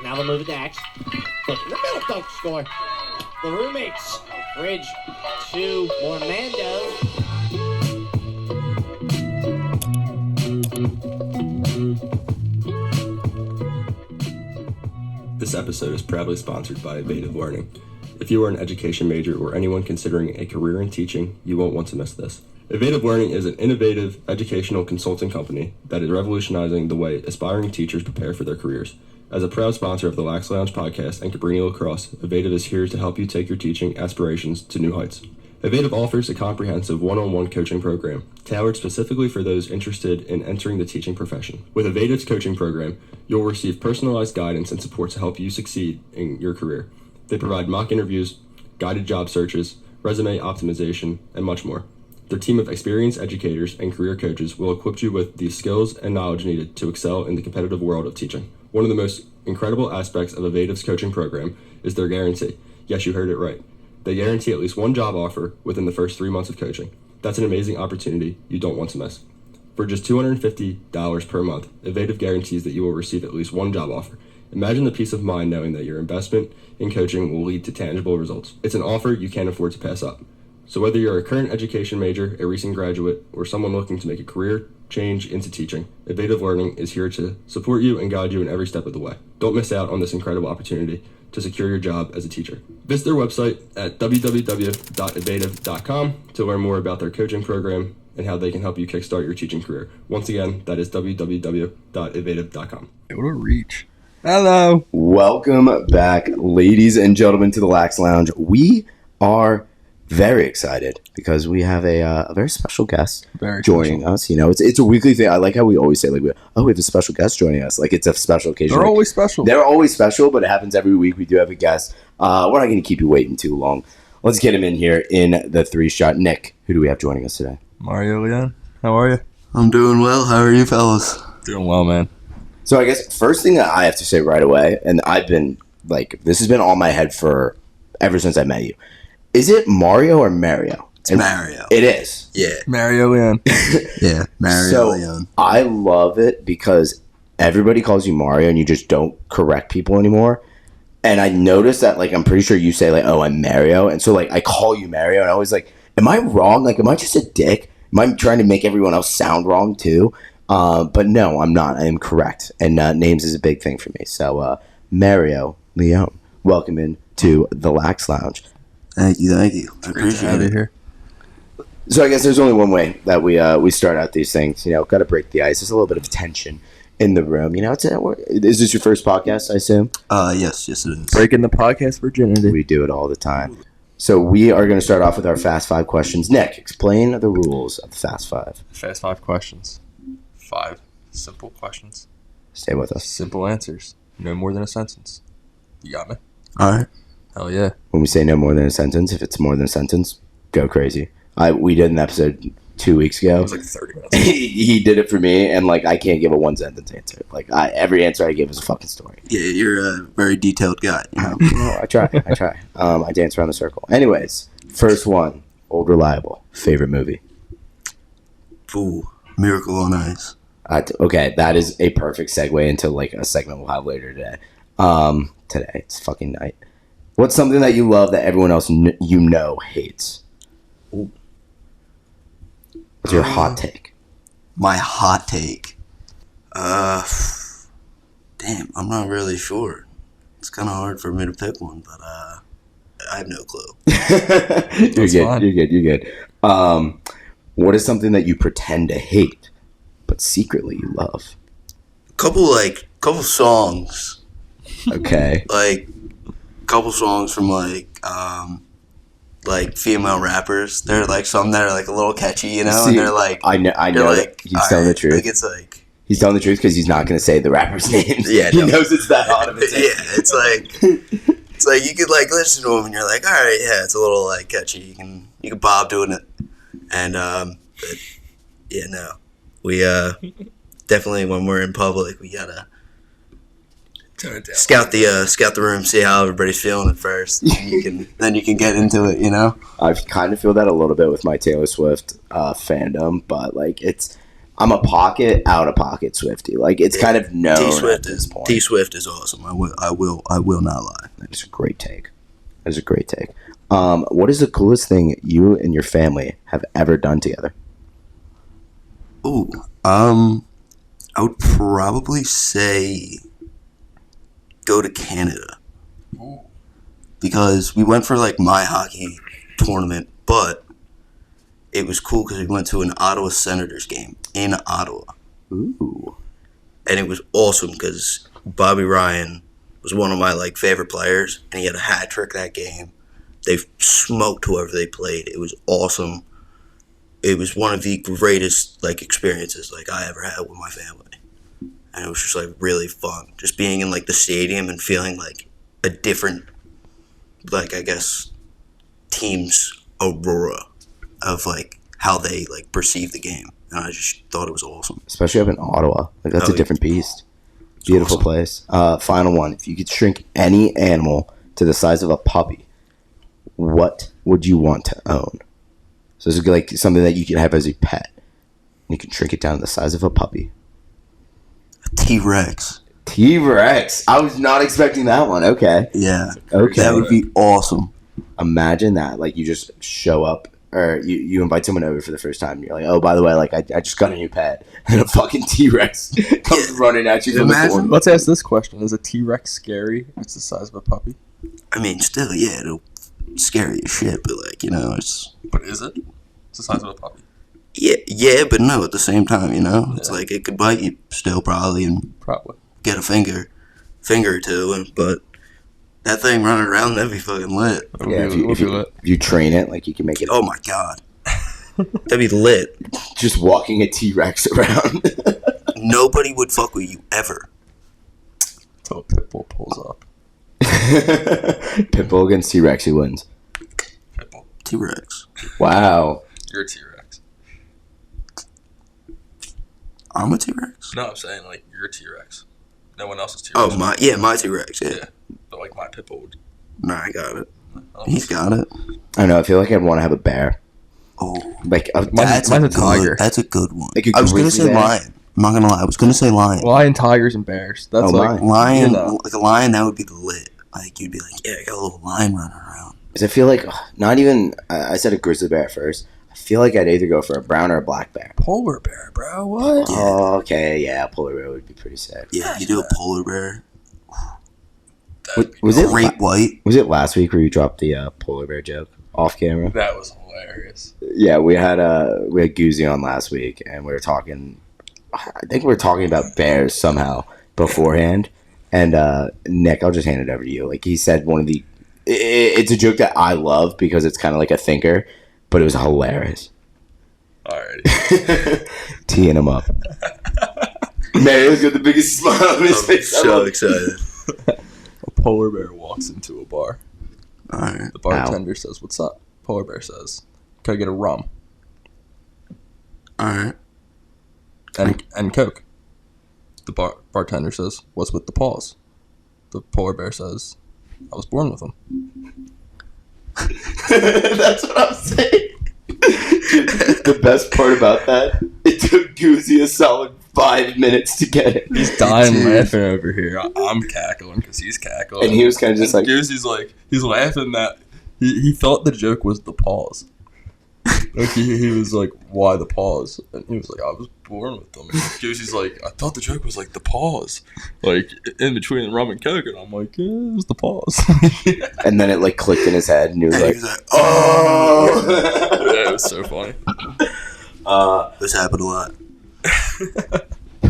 Now they'll move it to Axe. Flip in the middle, don't score. The roommates. Bridge to Mormando. This episode is proudly sponsored by Edvative Learning. If you are an education major or anyone considering a career in teaching, you won't want to miss this. Edvative Learning is an innovative educational consulting company that is revolutionizing the way aspiring teachers prepare for their careers. As a proud sponsor of the Lax Lounge podcast and Cabrini Lacrosse, Edvative is here to help you take your teaching aspirations to new heights. Edvative offers a comprehensive one-on-one coaching program tailored specifically for those interested in entering the teaching profession. With Edvative's coaching program, you'll receive personalized guidance and support to help you succeed in your career. They provide mock interviews, guided job searches, resume optimization, and much more. Their team of experienced educators and career coaches will equip you with the skills and knowledge needed to excel in the competitive world of teaching. One of the most incredible aspects of Edvative's coaching program is their guarantee. Yes, you heard it right. They guarantee at least one job offer within the first 3 months of coaching. That's an amazing opportunity you don't want to miss. For just $250 per month, Edvative guarantees that you will receive at least one job offer. Imagine the peace of mind knowing that your investment in coaching will lead to tangible results. It's an offer you can't afford to pass up. So whether you're a current education major, a recent graduate, or someone looking to make a career change into teaching, Edvative Learning is here to support you and guide you in every step of the way. Don't miss out on this incredible opportunity to secure your job as a teacher. Visit their website at www.edvative.com to learn more about their coaching program and how they can help you kickstart your teaching career. Once again, that is www.edvative.com. What a reach. Hello. Welcome back, ladies and gentlemen, to the Lax Lounge. We are very excited because we have a very special guest joining us. You know, it's a weekly thing. I like how we always say, like, we have a special guest joining us. Like, it's a special occasion. They're like, always special. They're always special, but it happens every week. We do have a guest. We're not going to keep you waiting too long. Let's get him in here in the three-shot. Nick, who do we have joining us today? Mario, Leone, how are you? I'm doing well. How are you fellas? Doing well, man. So I guess first thing that I have to say right away, and I've been, like, this has been on my head for ever since I met you. Is it Mario or Mario? It's Mario. It is. Yeah. Mario Leone. Yeah, Mario Leone. I love it because everybody calls you Mario and you just don't correct people anymore. And I noticed that, like, I'm pretty sure you say, like, oh, I'm Mario. And so, like, I call you Mario and I was like, am I wrong? Like, am I just a dick? Am I trying to make everyone else sound wrong too? But no, I'm not. I am correct. And names is a big thing for me. So, Mario Leone, welcome in to the Lax Lounge. Thank you. I appreciate it. Here. So I guess there's only one way that we start out these things. You know, got to break the ice. There's a little bit of tension in the room. You know, is this your first podcast, I assume? Yes it is. Breaking the podcast virginity. We do it all the time. So we are going to start off with our Fast Five questions. Nick, explain the rules of the Fast Five. Fast 5 questions. 5 simple questions. Stay with us. Simple answers. No more than a sentence. You got me? All right. Hell yeah. When we say no more than a sentence, if it's more than a sentence, go crazy. We did an episode 2 weeks ago. It was like 30 minutes. He did it for me, and like I can't give a one sentence answer. Like every answer I give is a fucking story. Yeah, you're a very detailed guy. You know? Well, I try. I dance around the circle. Anyways, first one, Old Reliable. Favorite movie? Ooh, Miracle on Ice. Okay, that is a perfect segue into like a segment we'll have later today. Today, it's fucking night. What's something that you love that everyone else hates? Ooh. What's your hot take? My hot take? Damn, I'm not really sure. It's kind of hard for me to pick one, but I have no clue. You're good. What is something that you pretend to hate, but secretly you love? Couple songs. Okay. Like, couple songs from like female rappers. They're like some that are like a little catchy, you know. See, and they're like, I know like, he's telling the truth. Like it's like he's telling the truth because he's not going to say the rappers' names. Yeah, he knows it's that hot of a take. Yeah, it's like you could like listen to them and you're like, all right, yeah, it's a little like catchy. You can bob doing it, and but yeah, no, we definitely when we're in public, we gotta scout the room, see how everybody's feeling at first. Then you can get into it, you know. I kind of feel that a little bit with my Taylor Swift fandom, but like I'm a pocket out of pocket Swiftie. Like it's kind of known at this point. T Swift is awesome. I will not lie. That's a great take. That's a great take. What is the coolest thing you and your family have ever done together? Ooh, I would probably say go to Canada. Ooh. Because we went for like my hockey tournament, but it was cool because we went to an Ottawa Senators game in Ottawa. Ooh. And it was awesome because Bobby Ryan was one of my like favorite players, and he had a hat trick that game. They smoked whoever they played. It was awesome. It was one of the greatest like experiences like I ever had with my family, and it was just like really fun. Just being in like the stadium and feeling like a different, like I guess, team's aurora of like how they like perceive the game, and I just thought it was awesome. Especially up in Ottawa. Like that's a different beast. Beautiful awesome. place. Final one. If you could shrink any animal to the size of a puppy, what would you want to own? So this is like something that you can have as a pet. You can shrink it down to the size of a puppy. A T-Rex. T-Rex. I was not expecting that one. Okay. Yeah. Okay. That would be awesome. Imagine that. Like you just show up or you invite someone over for the first time. And you're like, oh, by the way, like I just got a new pet. And a fucking T-Rex comes running at you from the corner. Let's ask this question. Is a T-Rex scary? It's the size of a puppy. I mean, still, yeah, it'll scary as shit, but like, you know, it's... But is it? It's the size of a puppy. Yeah, but no, at the same time, you know? It's like it could bite you still probably and get a finger or two, but that thing running around, that'd be fucking lit. Yeah, if you train it, like you can make it. Oh my god. That'd be lit. Just walking a T-Rex around. Nobody would fuck with you ever. Until a pit bull pulls up. Pitbull against T-Rex, who wins? Pitbull. T-Rex. Wow. You're a T-Rex. I'm a T-Rex? No, I'm saying like you're a T-Rex. No one else is T-Rex. Oh, my T-Rex, yeah. But like my Pitbull would. Nah, I got it. He's got it. I don't know. I feel like I'd want to have a bear. Oh, Like that's a tiger. That's a good one. Like a I was gonna grizzly say bear? lion. I'm not gonna lie. I was gonna say lion. Lion, tigers, and bears. That's Oh, like Lion, you know. like a lion, that would be lit. Like you'd be like, yeah, I got a little lion running around. Because I feel like not even. I said a grizzly bear at first. I feel like I'd either go for a brown or a black bear. polar bear, bro. What? Oh, okay, yeah, polar bear would be pretty sick. Yeah, you do a polar bear. Was it Great white. Was it last week where you dropped the polar bear joke off camera? That was hilarious. Yeah, we had Goozy on last week, and we were talking. I think we were talking about bears somehow beforehand. And Nick, I'll just hand it over to you. Like he said, one of the. It's a joke that I love because it's kind of like a thinker, but it was hilarious. Alrighty. Teeing him up. Mario's got the biggest smile on his I'm face. so excited. A polar bear walks into a bar. All right. The bartender says, "What's up?" Polar bear says, "Can I get a rum All right. and Coke?" The bartender says, "What's with the paws?" The polar bear says, "I was born with them." That's what I'm saying. The best part about that, it took Goozy a solid 5 minutes to get it. He's dying laughing over here. I'm cackling because he's cackling. And he was kind of just like... Goozy's like, he's laughing that he thought the joke was the paws. Like he was like, "Why the paws?" And he was like, "I was born with them." And Goozy's like, "I thought the joke was like the paws, like in between the rum and Coke." And I'm like, "Yeah, it was the paws." And then it like clicked in his head, and he was And like, he was like, oh. Yeah, it was so funny. This happened a lot.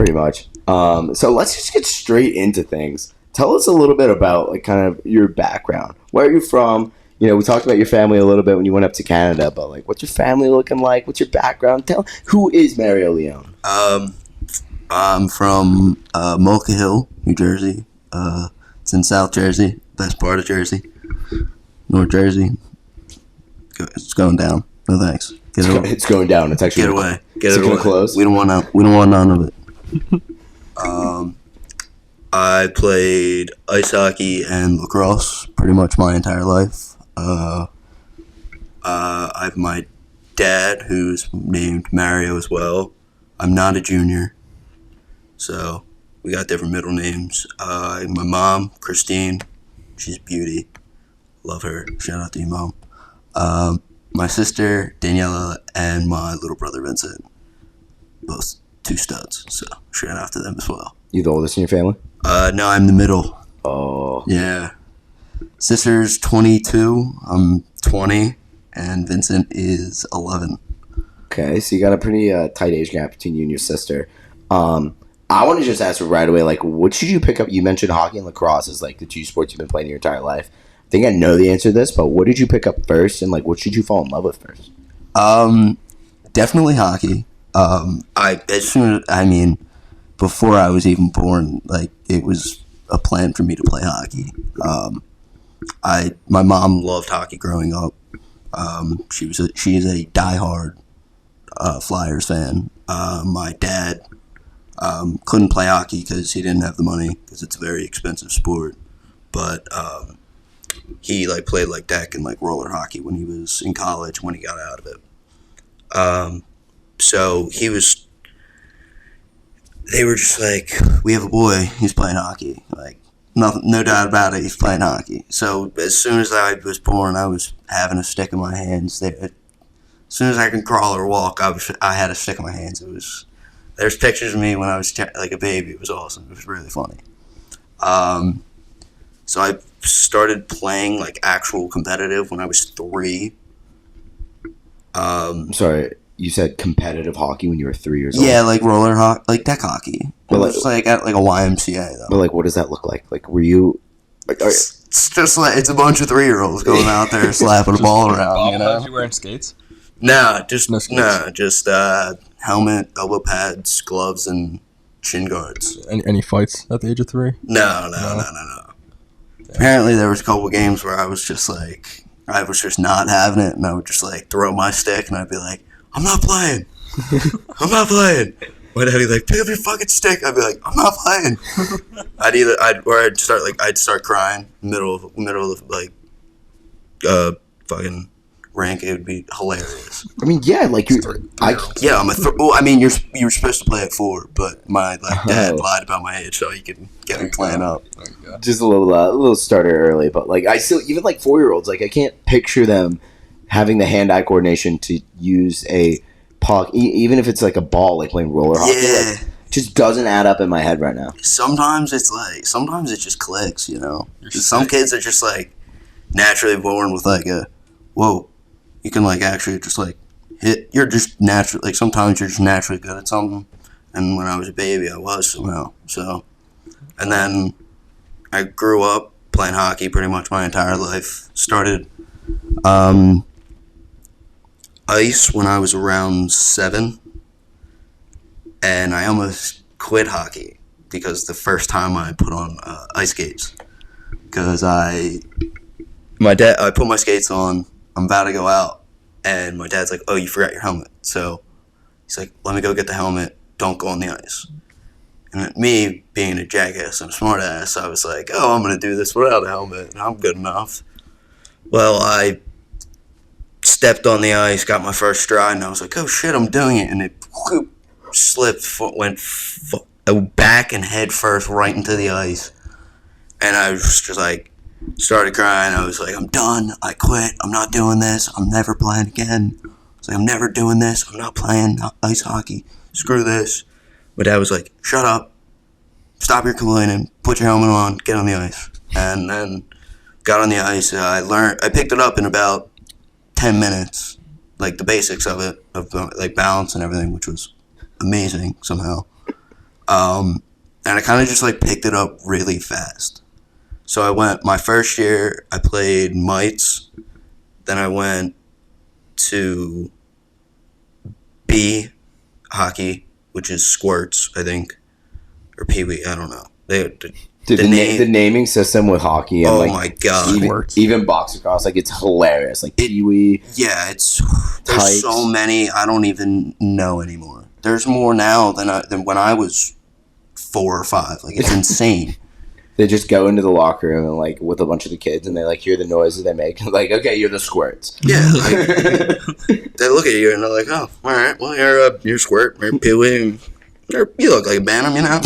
pretty much. So let's just get straight into things. Tell us a little bit about like kind of your background. Where are you from? You know, we talked about your family a little bit when you went up to Canada, but like, what's your family looking like? What's your background? Who is Mario Leone? I'm from Mocha Hill, New Jersey. It's in South Jersey, best part of Jersey, North Jersey. It's going down. No thanks. Get it away. It's going down. It's actually Get away. Get Is it it gonna away. close? We don't want none of it. I played ice hockey and lacrosse pretty much my entire life. I have my dad, who's named Mario as well. I'm not a junior. So we got different middle names. My mom, Christine, she's a beauty. Love her. Shout out to you, Mom. My sister, Daniela, and my little brother, Vincent. Both 2 studs. So shout out to them as well. You the oldest in your family? No, I'm the middle. Oh. Yeah. Sister's 22. I'm 20. And Vincent is 11. Okay, so you got a pretty tight age gap between you and your sister. I want to just ask right away, like, what should you pick up? You mentioned hockey and lacrosse as, like, the 2 sports you've been playing your entire life. I think I know the answer to this, but what did you pick up first, and, like, what should you fall in love with first? Definitely hockey. Before I was even born, like, it was a plan for me to play hockey. My mom loved hockey growing up. She is a diehard Flyers fan. My dad couldn't play hockey because he didn't have the money because it's a very expensive sport. But he like played like deck and like roller hockey when he was in college when he got out of it. So they were just like, we have a boy, he's playing hockey. Like, no doubt about it, he's playing hockey. So as soon as I was born, I was having a stick in my hands. As soon as I can crawl or walk, I had a stick in my hands. There's pictures of me when I was like a baby. It was awesome. It was really funny. So I started playing like actual competitive when I was 3. Sorry, you said competitive hockey when you were 3 years old? Yeah, like roller hockey, like deck hockey. It was like at like a YMCA though. But like, what does that look like? Like, were you? Like, it's just like it's a bunch of 3-year-olds going out there slapping a ball around. You know? You wearing skates? Nah, just helmet, elbow pads, gloves, and shin guards. Any fights at the age of 3? No. Apparently, there was a couple games where I was just not having it, and I would just like throw my stick, and I'd be like, "I'm not playing. I'm not playing." My dad'd be like, "Pick up your fucking stick." I'd be like, "I'm not playing." I'd start crying middle of like fucking rank. It would be hilarious. I mean, yeah, like you. You're supposed to play at 4, but my dad lied about my age so he could get me playing up. Just a little starter early, but like I still even like 4-year-olds, like I can't picture them having the hand-eye coordination to use a puck, even if it's like a ball, like playing roller hockey. Yeah. Like, just doesn't add up in my head right now. Sometimes it just clicks, you know. Some kids are just like naturally born with like you can like actually just like hit. You're just naturally like sometimes you're just naturally good at something. And when I was a baby, I was somehow. So, and then I grew up playing hockey pretty much my entire life. Started ice when I was around 7. And I almost quit hockey because the first time I put on ice skates. Because I put my skates on, I'm about to go out, and my dad's like, "Oh, you forgot your helmet." So he's like, "Let me go get the helmet, don't go on the ice." And me, being a jackass and a smart ass, I was like, "Oh, I'm going to do this without a helmet, and I'm good enough." Well, I stepped on the ice, got my first stride, and I was like, "Oh shit, I'm doing it," and it slipped, went back and head first right into the ice. And I was just like, started crying. I was like, "I'm done. I quit. I'm not doing this. I'm never playing again." I was like, "I'm never doing this. I'm not playing ice hockey. Screw this." My dad was like, "Shut up. Stop your complaining. Put your helmet on. Get on the ice." And then got on the ice. I picked it up in about 10 minutes. Like the basics of it, of like balance and everything, which was amazing somehow. And I kind of just like picked it up really fast. So I went, my first year, I played mites. Then I went to B hockey, which is squirts, I think. Or pee-wee, I don't know. The naming system with hockey and my God. even box across, like it's hilarious. Like pee-wee. Yeah, there's so many I don't even know anymore. There's more now than when I was 4 or 5. Like it's insane. They just go into the locker room and like with a bunch of the kids, and they like hear the noises they make. Like, okay, you're the squirts. Yeah, like, they look at you and they're like, "Oh, all right, well, you're Squirt, you're Pee-wee, you look like a Bantam, you know.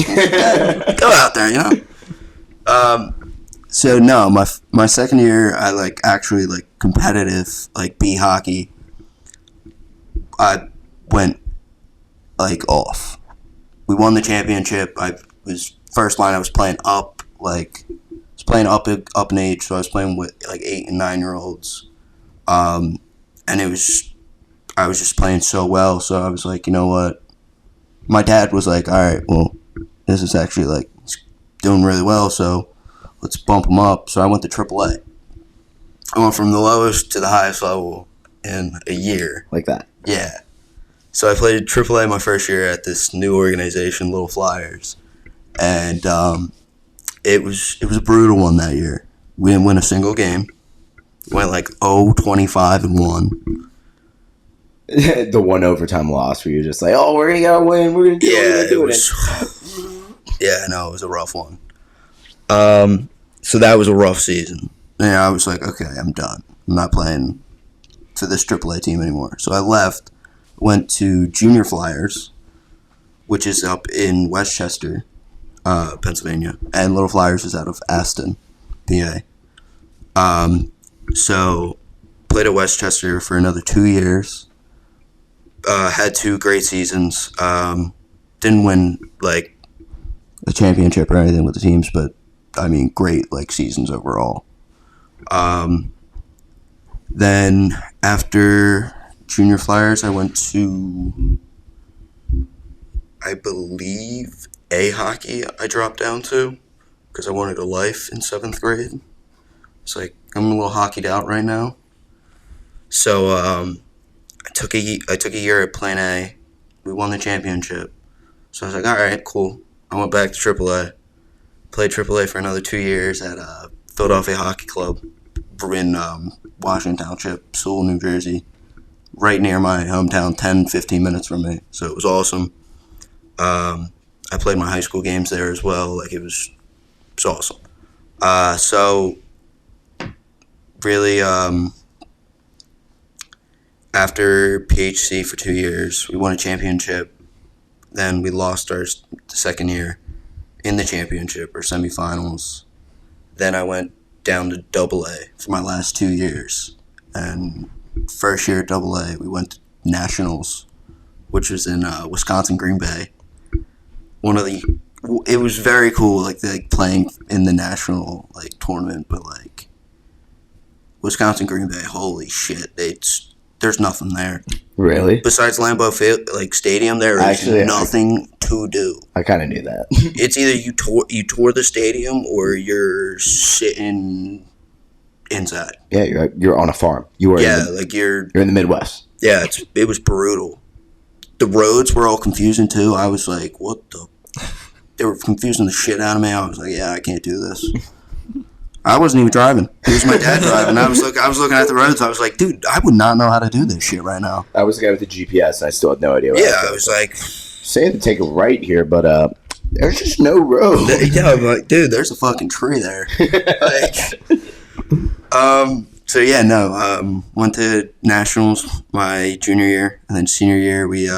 Go out there, you know." So no, my second year, I like actually like competitive like B hockey. I went like off. We won the championship. I was first line. I was playing up up in age, so I was playing with like 8 and 9 year olds, and I was just playing so well. So I was like, you know what? My dad was like, all right, well, this is actually like doing really well, so let's bump him up. So I went to AAA. I went from the lowest to the highest level in a year. Like that. Yeah. So I played AAA my first year at this new organization, Little Flyers, and it was a brutal one that year. We didn't win a single game. Went like 0-25-1. The one overtime loss where you're just like, oh, we're gonna go win. We're gonna do it. It was. Yeah, no, it was a rough one. So that was a rough season. And I was like, okay, I'm done. I'm not playing for this AAA team anymore. So I left, went to Junior Flyers, which is up in Westchester, Pennsylvania, and Little Flyers is out of Aston, PA. So played at Westchester for another 2 years. Had 2 great seasons. Didn't win like a championship or anything with the teams, but I mean, great like seasons overall. Then after Junior Flyers, I went to, I believe, A hockey. I dropped down to because I wanted a life in 7th grade. It's like I'm a little hockeyed out right now. So I took a year at Plan A. We won the championship. So I was like, all right, cool. I went back to AAA. Played AAA for another 2 years at Philadelphia Hockey Club in Washington Township, Sewell, New Jersey. Right near my hometown, 10-15 minutes from me. So it was awesome. I played my high school games there as well. Like, it was awesome. So really, after PHC for 2 years, we won a championship. Then we lost our second year in the championship or semifinals. Then I went down to AA for my last 2 years. And first year at AA, we went to Nationals, which was in Wisconsin, Green Bay. It was very cool, like playing in the national like tournament, but like Wisconsin, Green Bay, holy shit, there's nothing there. Really? Besides Lambeau Field, like stadium, there is nothing to do. I kind of knew that. It's either you tour the stadium or you're sitting inside. Yeah, you're on a farm. You're in the Midwest. Yeah, it was brutal. The roads were all confusing too. I was like, what the? They were confusing the shit out of me. I was like, yeah, I can't do this. I wasn't even driving. It was my dad driving. I was looking at the roads. I was like, dude, I would not know how to do this shit right now. I was the guy with the GPS, and I still had no idea. I was like, saying to take a right here, but there's just no road. Yeah, I'm like, dude, there's a fucking tree there. So yeah, no. Went to Nationals my junior year, and then senior year we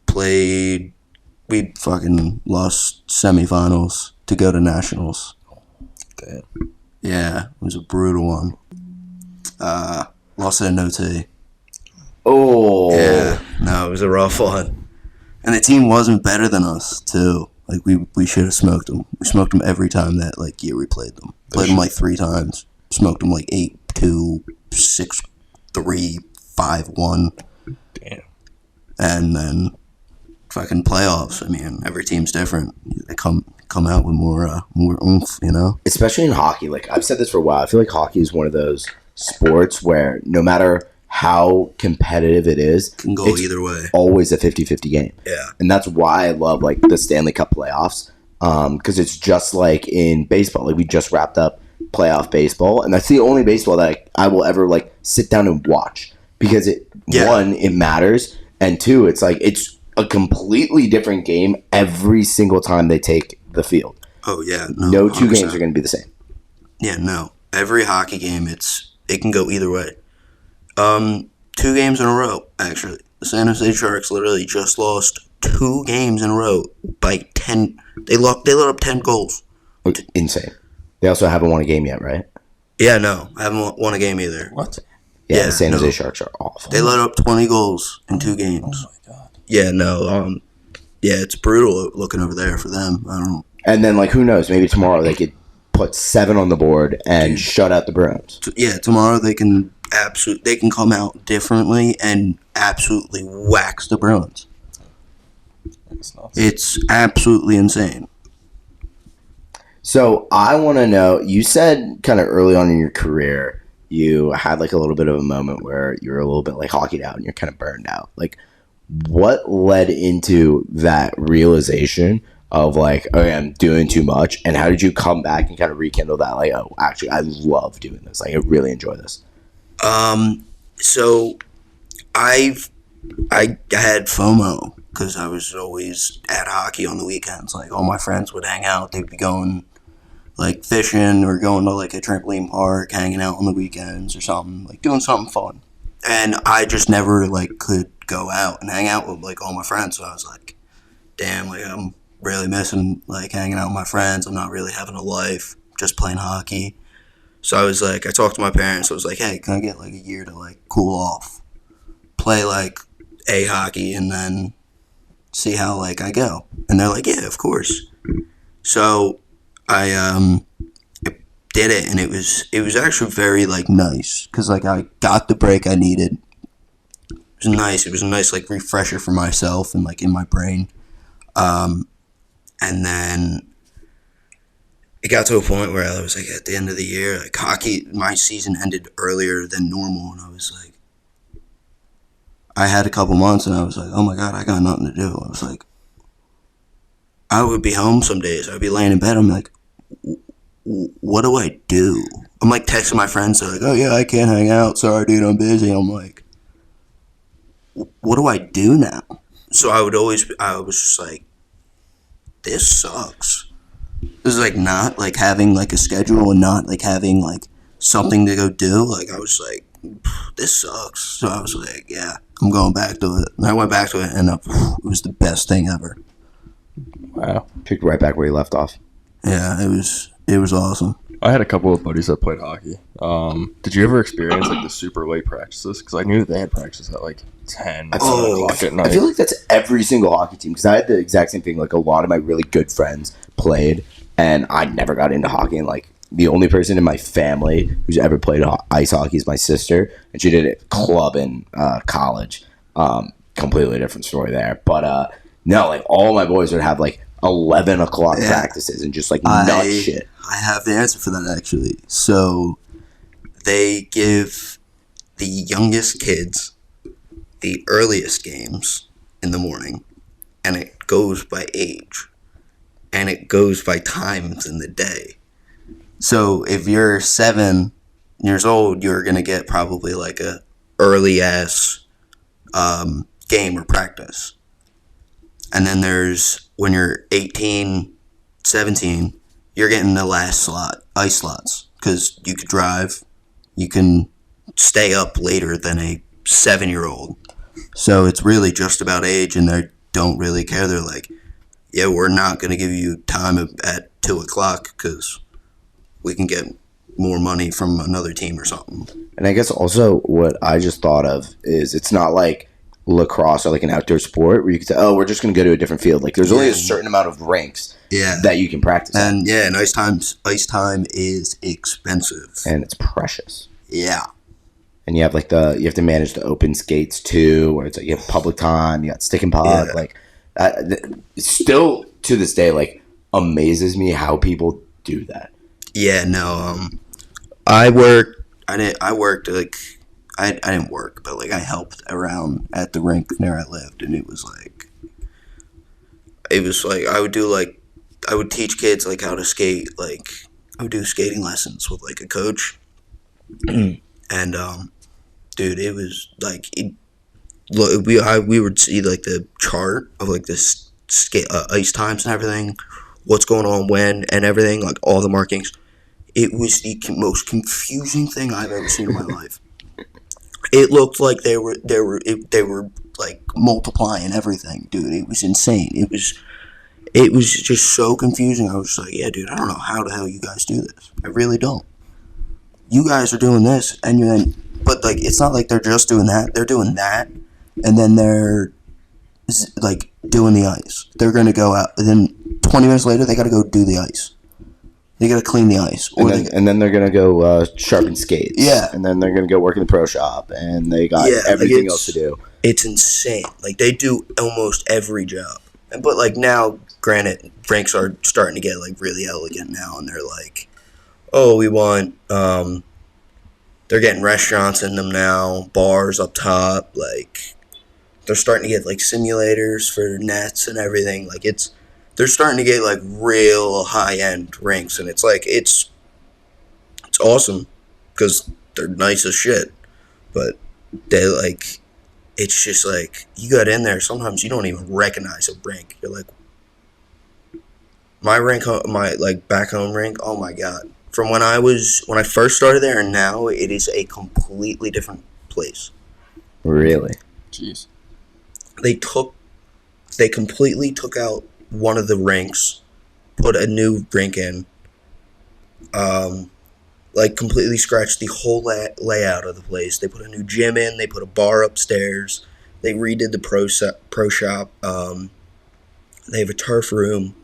played. We fucking lost semifinals to go to Nationals. Damn. Yeah, it was a brutal one. Lost it in OT. Oh. Yeah, no, it was a rough one. And the team wasn't better than us, too. Like, we should have smoked them. We smoked them every time that, like, year we played them. Played them, like, 3 times. Smoked them, like, 8-2, 6-3, 5-1. Damn. And then fucking playoffs. I mean, every team's different. They come out with more oomph, you know? Especially in hockey. Like, I've said this for a while. I feel like hockey is one of those sports where no matter how competitive it is, Can go either way. Always a 50-50 game. Yeah. And that's why I love, like, the Stanley Cup playoffs. Because it's just like in baseball. Like, we just wrapped up playoff baseball. And that's the only baseball that I will ever, like, sit down and watch. Because, one, it matters. And two, it's like, it's a completely different game every single time they take the field. Oh yeah, No two 100%. games are going to be the same. Yeah, no. Every hockey game, it can go either way. 2 games in a row, actually. The San Jose Sharks literally just lost 2 games in a row by 10. They let up 10 goals. Insane. They also haven't won a game yet, right? Yeah, no, I haven't won a game either. What? Yeah, Yeah, the San Jose no. Sharks are awful. They let up 20 goals in 2 games. Oh my god. Yeah, no, yeah, it's brutal looking over there for them. I don't know. And then, like, who knows? Maybe tomorrow they could put 7 on the board and shut out the Bruins. Yeah, tomorrow they can come out differently and absolutely wax the Bruins. It's nuts. It's absolutely insane. So I want to know, you said kind of early on in your career, you had like a little bit of a moment where you were a little bit like hockeyed out and you're kind of burned out. Like, what led into that realization of like, okay, I'm doing too much? And how did you come back and kind of rekindle that? Like, oh, actually, I love doing this. Like, I really enjoy this. So I had FOMO because I was always at hockey on the weekends. Like, all my friends would hang out. They'd be going like fishing or going to like a trampoline park, hanging out on the weekends or something, like doing something fun. And I just never like could go out and hang out with like all my friends. So I was like, damn, like I'm really missing like hanging out with my friends. I'm not really having a life, just playing hockey. So I was like, I talked to my parents. I was like, hey, can I get like a year to like cool off, play like a hockey, and then see how like I go? And they're like, yeah, of course. So I did it, and it was actually very like nice because like I got the break I needed. It was nice. It was a nice like refresher for myself and like in my brain. And then it got to a point where I was like at the end of the year, like hockey, my season ended earlier than normal, and I was like, I had a couple months, and I was like, oh my god, I got nothing to do. I was like, I would be home some days. I'd be laying in bed. I'm like, what do I do? I'm like texting my friends. They're like, oh yeah, I can't hang out. Sorry, dude, I'm busy. I'm like, what do I do now? So I was just like, this sucks. This is like not like having like a schedule and not like having like something to go do. Like I was like, this sucks. So I was like, yeah, I'm going back to it. And I went back to it, and it was the best thing ever. Wow. Picked right back where you left off. Yeah, it was awesome. I had a couple of buddies that played hockey. Did you ever experience like the super late practices? Because I knew that they had practice at like 10 o'clock at night. I feel like that's every single hockey team because I had the exact same thing. Like a lot of my really good friends played, and I never got into hockey. And like the only person in my family who's ever played ice hockey is my sister, and she did it at club in college. Completely different story there, but no, like all my boys would have like 11 o'clock practices and just like nut shit. I have the answer for that actually. So they give the youngest kids the earliest games in the morning, and it goes by age, and it goes by times in the day. So if you're 7 years old, you're gonna get probably like a early ass game or practice. And then there's when you're 18, 17, you're getting the last slot, ice slots, because you could drive, you can stay up later than a 7-year-old. So it's really just about age, and they don't really care. They're like, yeah, we're not going to give you time at 2 o'clock because we can get more money from another team or something. And I guess also what I just thought of is it's not like lacrosse or like an outdoor sport where you can say, oh, we're just going to go to a different field. Like there's only a certain amount of rinks that you can practice on. And yeah, and ice time is expensive. And it's precious. Yeah. And you have like you have to manage the open skates too, where it's like you have public time, you got stick and puck. Like still to this day, like amazes me how people do that. Yeah, no, I worked like I didn't work, but like I helped around at the rink near I lived, and it was like I would teach kids like how to skate. Like I would do skating lessons with like a coach, and dude, it was like we would see like the chart of like this ice times and everything what's going on when and everything, like all the markings. It was the most confusing thing I've ever seen in my life. It looked like they were like multiplying everything, dude. It was insane. It was just so confusing. I was just like, yeah, dude, I don't know how the hell you guys do this. I really don't. You guys are doing this, and but like, it's not like they're just doing that. They're doing that, and then they're like doing the ice. They're gonna go out, and then 20 minutes later, they gotta go do the ice. They gotta clean the ice, and then they're gonna go sharpen skates. Yeah, and then they're gonna go work in the pro shop, and they got everything else to do. It's insane. Like, they do almost every job. But like, now, granted, rinks are starting to get like really elegant now, and they're like, oh, we want they're getting restaurants in them now, bars up top. Like, they're starting to get like simulators for nets and everything. Like, they're starting to get like real high end rinks, and it's like it's awesome because they're nice as shit. But they like, it's just like, you got in there, sometimes you don't even recognize a rink. You're like, my like back home rink, oh my god. From when I first started there and now, it is a completely different place. Really? Jeez. They completely took out one of the rinks, put a new rink in, like completely scratched the whole layout of the place. They put a new gym in, they put a bar upstairs, they redid the pro shop, they have a turf room,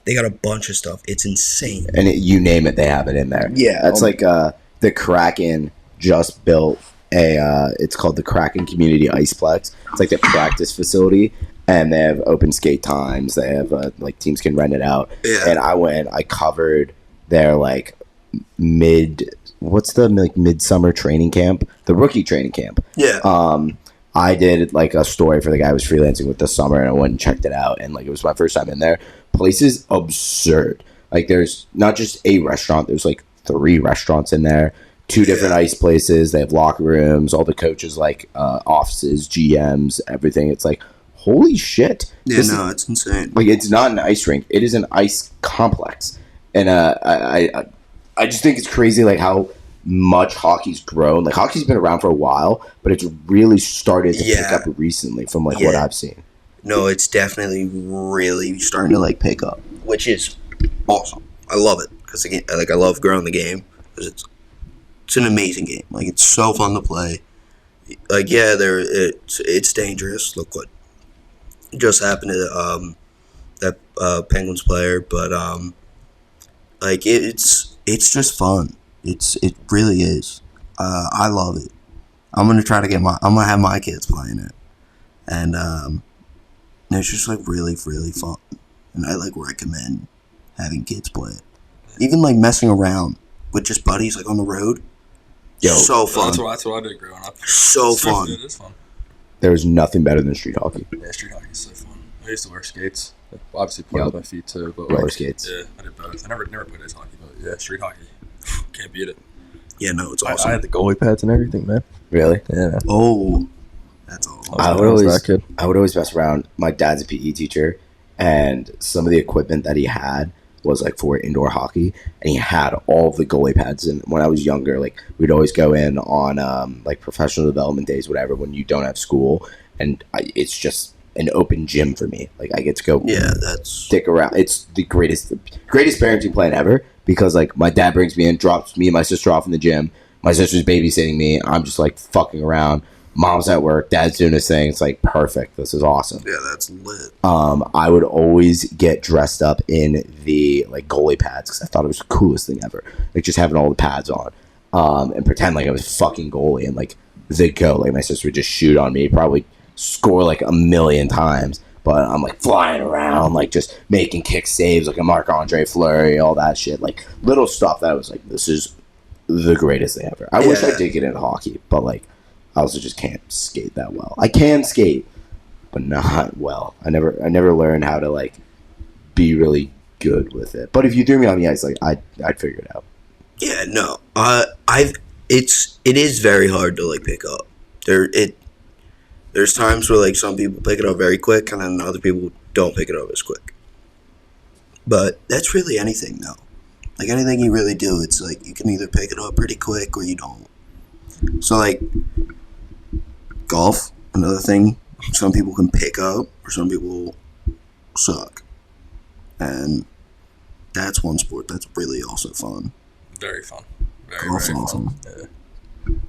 they got a bunch of stuff. It's insane. And you name it, they have it in there. Yeah. That's like the Kraken just built it's called the Kraken Community Iceplex. It's like the practice facility, and they have open skate times. They have like teams can rent it out. Yeah. And I covered their like midsummer training camp, the rookie training camp. Yeah. I did like a story for the guy I was freelancing with this summer, and I went and checked it out, and like it was my first time in there. Place is absurd. Like, there's not just a restaurant, there's like 3 restaurants in there, 2 different ice places. They have locker rooms, all the coaches like offices, GMs, everything. It's like, holy shit. Yeah, it's insane. Like, it's not an ice rink, it is an ice complex. And I just think it's crazy like how much hockey's grown. Like, hockey's been around for a while, but it's really started to pick up recently from like what I've seen. No, it's definitely really starting to like pick up, which is awesome. I love it because again, like, I love growing the game because it's an amazing game. Like, it's so fun to play. Like, yeah, it's dangerous. Look what just happened to that Penguins player, but like, it's just fun. It really is. I love it. I'm gonna have my kids playing it, and it's just like really, really fun. And I like recommend having kids play it. Even like messing around with just buddies like on the road. So fun. That's what I did growing up. So fun. It is fun. There was nothing better than street hockey. Yeah, street hockey is so fun. I used to wear skates. Obviously play with my feet too, but roller skates. Yeah, I did both. I never played ice hockey, but yeah, street hockey. Can't beat it. Yeah, no, it's awesome. I had the goalie pads and everything, man. Really? Yeah. Oh, that's awesome. I would always mess around. My dad's a PE teacher, and some of the equipment that he had was like for indoor hockey, and he had all of the goalie pads. And when I was younger, like, we'd always go in on like professional development days, whatever, when you don't have school, and it's just an open gym for me. Like, I get to go stick around. It's the greatest parenting plan ever, because like, my dad brings me in, drops me and my sister off in the gym. My sister's babysitting me. I'm just like fucking around. Mom's at work. Dad's doing his thing. It's like, perfect. This is awesome. Yeah, that's lit. I would always get dressed up in the like goalie pads because I thought it was the coolest thing ever. Like, just having all the pads on, and pretend like I was fucking goalie, and like, they'd go. Like, my sister would just shoot on me, probably score like 1,000,000 times, but I'm like flying around, like just making kick saves like a Marc-Andre Fleury, all that shit, like little stuff that I was like, this is the greatest thing ever. I wish I did get into hockey, but like, I also just can't skate that well. I can skate, but not well. I never learned how to like be really good with it. But if you threw me on the ice, like, I'd figure it out. Yeah, no. It is very hard to like pick up. There's times where like some people pick it up very quick, and then other people don't pick it up as quick. But that's really anything, though. Like, anything you really do, it's like you can either pick it up pretty quick or you don't. So, like, golf, another thing some people can pick up or some people suck. And that's one sport that's really also fun. Very fun. Very, Golf's very awesome. fun. Yeah.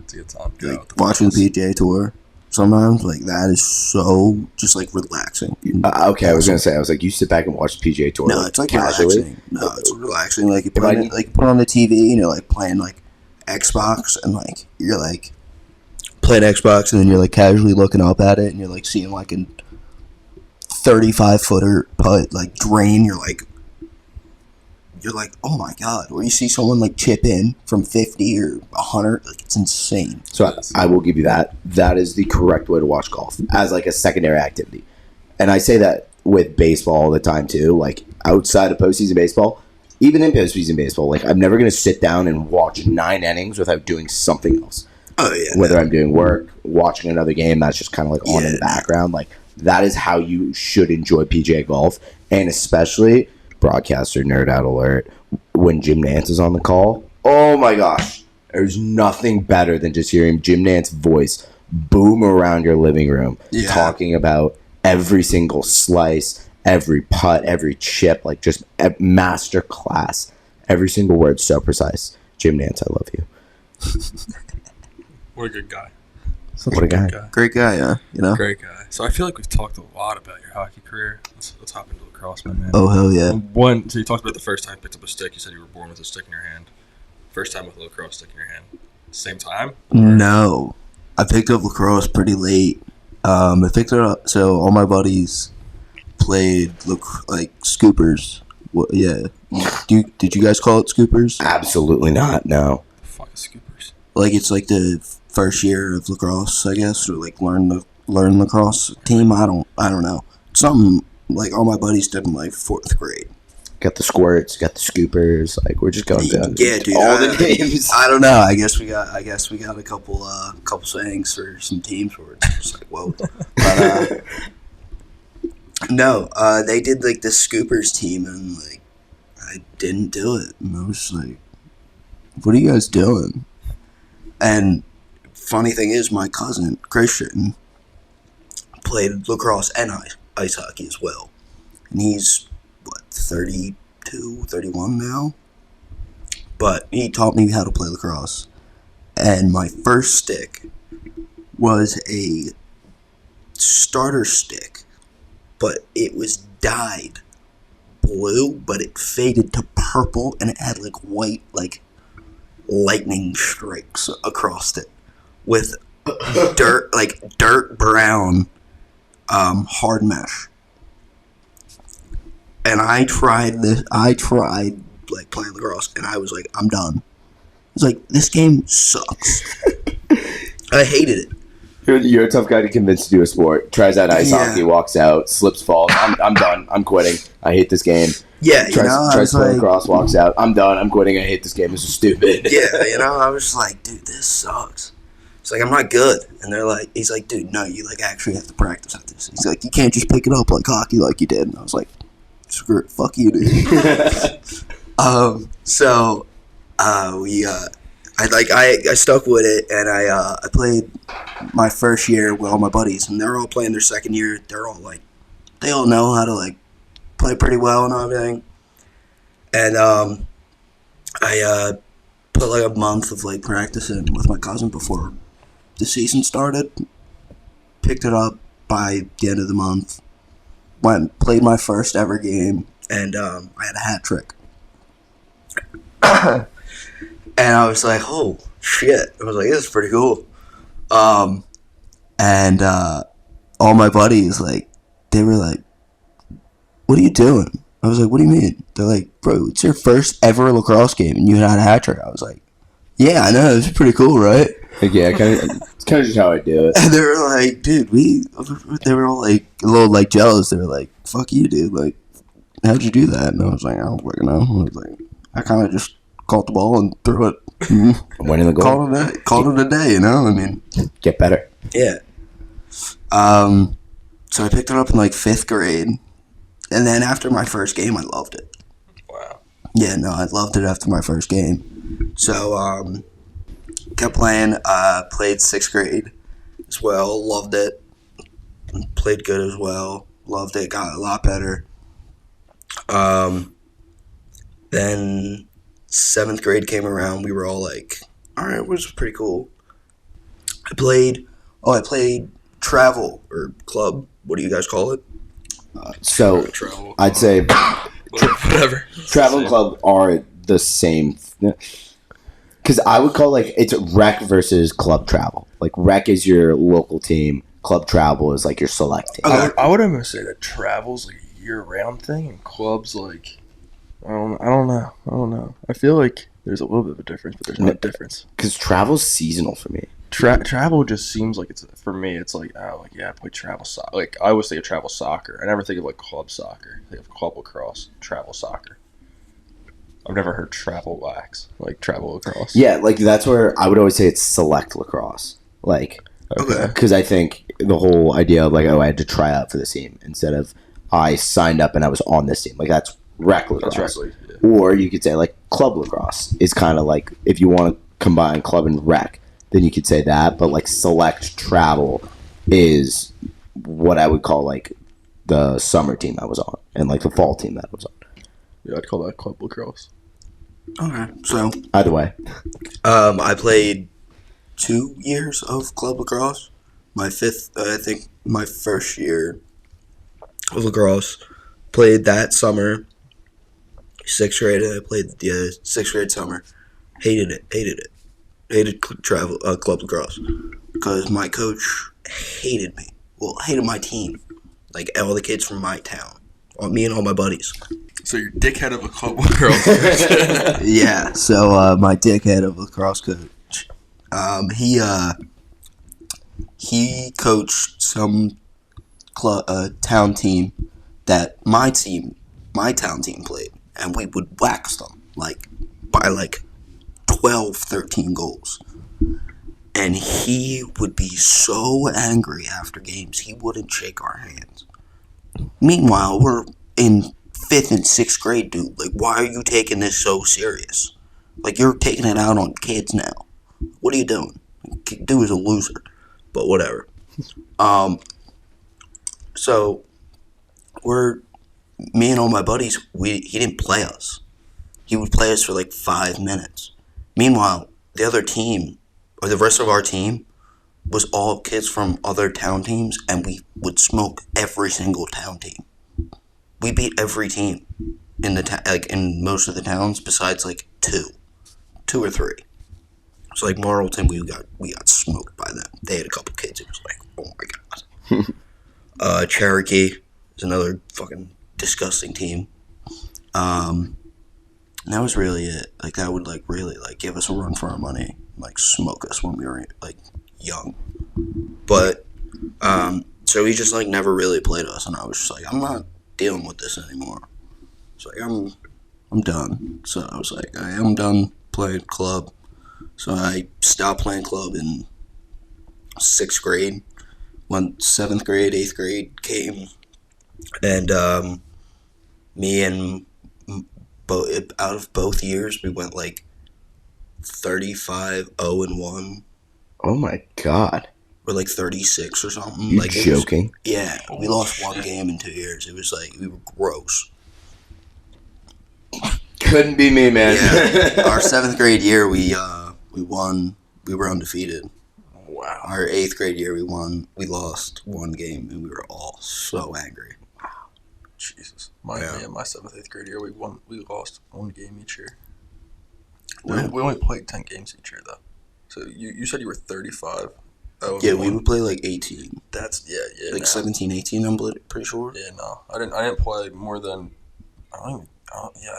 It's a good time. Go out with the Watching fellas. PGA Tour sometimes, like, that is so just, like, relaxing. Okay, I was gonna say, I was like, you sit back and watch the PGA Tour. No, it's like casually. relaxing. No, it's relaxing. Like, you put on the TV and you're, like, playing, like, Xbox and, like, you're, like, playing Xbox and then you're, like, casually looking up at it and you're, like, seeing, like, a 35-footer putt, like, drain. You're like, oh my god. Or you see someone like chip in from 50 or 100, like it's insane. So I will give you that. That is the correct way to watch golf as like a secondary activity. And I say that with baseball all the time too. Like outside of postseason baseball, even in postseason baseball, like I'm never going to sit down and watch 9 innings without doing something else. Oh yeah. Whether I'm doing work, watching another game, that's just kind of like on in the background. Like that is how you should enjoy PGA golf, and especially broadcaster nerd out alert when Jim Nantz is on the call. Oh my gosh, there's nothing better than just hearing Jim Nantz's voice boom around your living room, talking about every single slice, every putt, every chip, like just a master class. Every single word so precise. Jim Nantz, I love you. What a good guy. What a guy. Great guy, yeah. You know? Great guy. So I feel like we've talked a lot about your hockey career. Let's hop into lacrosse, my man. Oh, hell yeah. So you talked about the first time you picked up a stick. You said you were born with a stick in your hand. First time with a lacrosse stick in your hand. Same time? No. I picked up lacrosse pretty late. I picked it up, so all my buddies played, like, scoopers. Well, yeah. Did you guys call it scoopers? Absolutely not, no. The fuck is scoopers? Like, it's like the first year of lacrosse, I guess, or like learn lacrosse team. I don't know. Something like all my buddies did in like 4th grade. Got the squirts, got the scoopers. Like we're just going down. Yeah, dude. All the names. I don't know. I guess we got a couple sayings for some teams where it's just like whoa. But no, they did like the scoopers team, and like I didn't do it, and I was just like, "What are you guys doing?" And funny thing is, my cousin Christian played lacrosse and ice hockey as well, and he's 32, 31 now. But he taught me how to play lacrosse, and my first stick was a starter stick, but it was dyed blue, but it faded to purple, and it had like white like lightning strikes across it with dirt brown hard mesh. And I tried like playing lacrosse, and I was like, I'm done. I was like, this game sucks. I hated it. You're a tough guy to convince to do a sport. Tries out ice hockey, walks out, slips, falls. I'm done. I'm quitting. I hate this game. Yeah, tries to play lacrosse, walks out. I'm done. I'm quitting. I hate this game. This is stupid. Yeah, I was like, dude, this sucks. It's like, I'm not good. And he's like, dude, no, you like actually have to practice at this. He's like, you can't just pick it up like hockey like you did. And I was like, screw it, fuck you, dude. I stuck with it, and I played my first year with all my buddies, and they're all playing their second year. They're all like, they all know how to like play pretty well and everything. And I put like a month of like practicing with my cousin before the season started. Picked it up by the end of the month. Played my first ever game, and I had a hat trick. And I was like, oh, shit. I was like, this is pretty cool. And all my buddies, like, they were like, what are you doing? I was like, what do you mean? They're like, bro, it's your first ever lacrosse game, and you had a hat trick. I was like, yeah, I know. It's pretty cool, right? Yeah, it's kind of just how I do it. And they were like, dude, they were all like a little like jealous. They were like, fuck you, dude. Like, how'd you do that? And I was like, I don't fucking know. I was like, I kind of just caught the ball and threw it. Winning the goal. Called it a day, I mean. Get better. Yeah. So I picked it up in like 5th grade, And then after my first game, I loved it. Wow. Yeah, no, I loved it after my first game. So, kept playing. Played 6th grade as well. Loved it. Played good as well. Loved it. Got a lot better. Then 7th grade came around. We were all like, all right, it was pretty cool. I played travel or club. What do you guys call it? So Travel. I'd say Whatever. travel and club are the same. Because I would call it's rec versus club travel. Like rec is your local team. Club travel is like your select team. Okay. I would almost say that travel's like a year-round thing, and clubs like I don't know. I feel like there's a little bit of a difference, but there's no difference. Because travel's seasonal for me. Travel just seems like it's for me. It's like I play travel soccer. Like I always think of travel soccer. I never think of like club soccer. I think of club lacrosse, travel soccer. I've never heard travel wax like travel lacrosse. Yeah, like that's where I would always say it's select lacrosse. Like, Okay. because I think the whole idea of like, oh, I had to try out for this team instead of I signed up and I was on this team. Like that's rec lacrosse. That's right. Yeah. Or you could say like club lacrosse is kind of like if you want to combine club and rec, then you could say that. But like select travel is what I would call like the summer team I was on and like the fall team that I was on. Yeah, I'd call that club lacrosse. Okay. So, Either way, I played 2 years of club lacrosse. My first year of lacrosse. Played that summer. 6th grade, I played the 6th grade summer. Hated it. Hated club lacrosse because my coach hated me. Well, hated my team. Like all the kids from my town. Me and all my buddies. So you're dickhead of a club lacrosse. Yeah, so my dickhead of lacrosse coach, he coached some town team that my town team played, and we would wax them by 12, 13 goals. And he would be so angry after games, he wouldn't shake our hands. Meanwhile, we're in 5th and 6th grade, dude. Like, why are you taking this so serious? Like, you're taking it out on kids now. What are you doing? Dude is a loser. But whatever. So, me and all my buddies, he didn't play us. He would play us for 5 minutes. Meanwhile, the other team, or the rest of our team, was all kids from other town teams, and we would smoke every single town team. We beat every team in the in most of the towns besides two or three. So Marlton, we got smoked by them. They had a couple kids. It was oh my god. Cherokee is another fucking disgusting team. And that was really it. That would really give us a run for our money, smoke us when we were young. But so he just never really played us, and I was just I'm not dealing with this anymore. So I'm done. So I was I am done playing club. So I stopped playing club in 6th grade. When 7th grade, 8th grade came, and me and out of both years we went 35-0-1. oh my god, Or 36 or something. you joking? Yeah, we lost one game in 2 years. It was we were gross. Couldn't be me, man. Yeah, our 7th grade year we won. We were undefeated. Wow. Our 8th grade year we won. We lost one game and we were all so angry. Jesus. Yeah. My 7th, 8th grade year, we lost one game each year. Yeah. We only played 10 games each year, though. So you said you were 35. Oh, Yeah, we would play 18. That's, yeah. 17, 18, I'm pretty sure. Yeah, no. I didn't play more than, I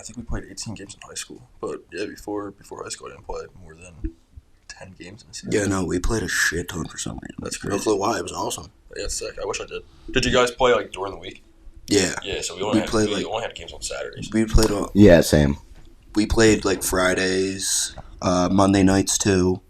think we played 18 games in high school. But, yeah, before high school, I didn't play more than 10 games in a season. Yeah, no, we played a shit ton for some reason. That's No crazy. clue why. It was awesome. Yeah, it's sick. I wish I did. Did you guys play, during the week? Yeah. Yeah, so we We only played, had games on Saturdays. We played Yeah, same. We played Fridays, Monday nights too.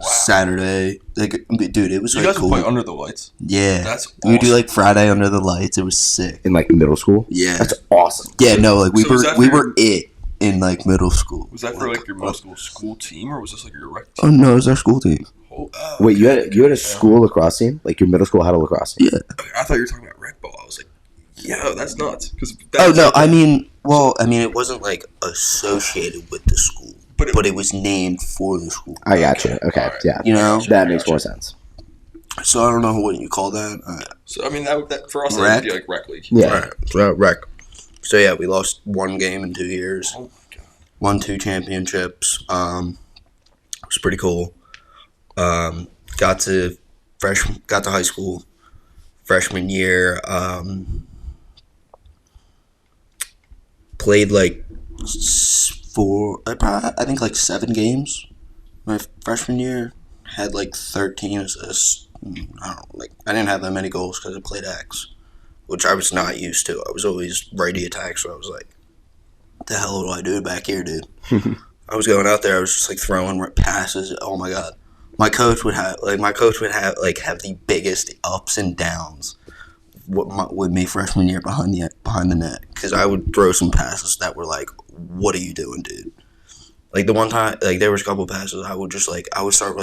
Saturday. Like, dude, it was You like guys would cool. play under the lights. Yeah, That's we do awesome. like Friday under the lights. It was sick. In like middle school. Yeah, That's awesome. yeah. No, like we So was were that we for were it in like middle school. Was that for like your middle school team, or was this like your rec Oh team? no, it was our school team. Wait, you had a school lacrosse team? Like your middle school had a lacrosse team? Yeah. I thought you were talking about rec ball. I was like, yeah, that's nuts. Oh no, I mean, it wasn't like associated with the school, But but it was named for the school. I got you. Okay, Alright. yeah. You know? That makes more sense. So I don't know what you call that. So I mean, that for us, that Rec? would be like rec league. Yeah. Alright, so rec. So yeah, we lost one game in 2 years. Oh my god. Won 2 championships. It was pretty cool. Got to high school freshman year. Played like I think like 7 games my freshman year. Had like 13 assists. I didn't have that many goals because I played X, which I was not used to. I was always righty attack, so I was like, "What the hell do I do back here, dude?" I was going out there. I was just like throwing passes. Oh my god, my coach would have the biggest ups and downs with me freshman year behind the net, because I would throw some passes that were like, "What are you doing, dude?" Like the one time, like there was a couple passes, I would start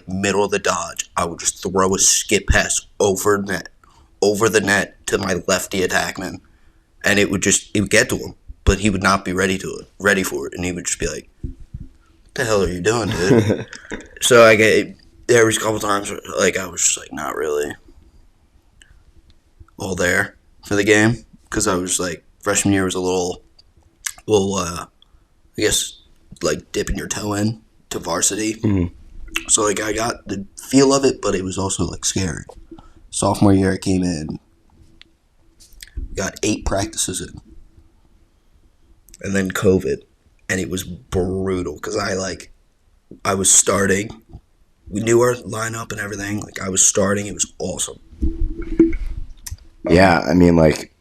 middle of the dodge. I would just throw a skip pass over the net to my lefty attackman, and it would get to him, but he would not be ready for it, and he would just be like, "What the hell are you doing, dude?" So there was a couple times where, like, I was just like not really all there for the game, because I was like, freshman year was a little I guess, like dipping your toe in to varsity. Mhm. So like I got the feel of it, but it was also like scary. Sophomore year I came in, got 8 practices in, and then COVID, and it was brutal because I was starting. We knew our lineup and everything. Like I was starting, it was awesome. Yeah, I mean, like,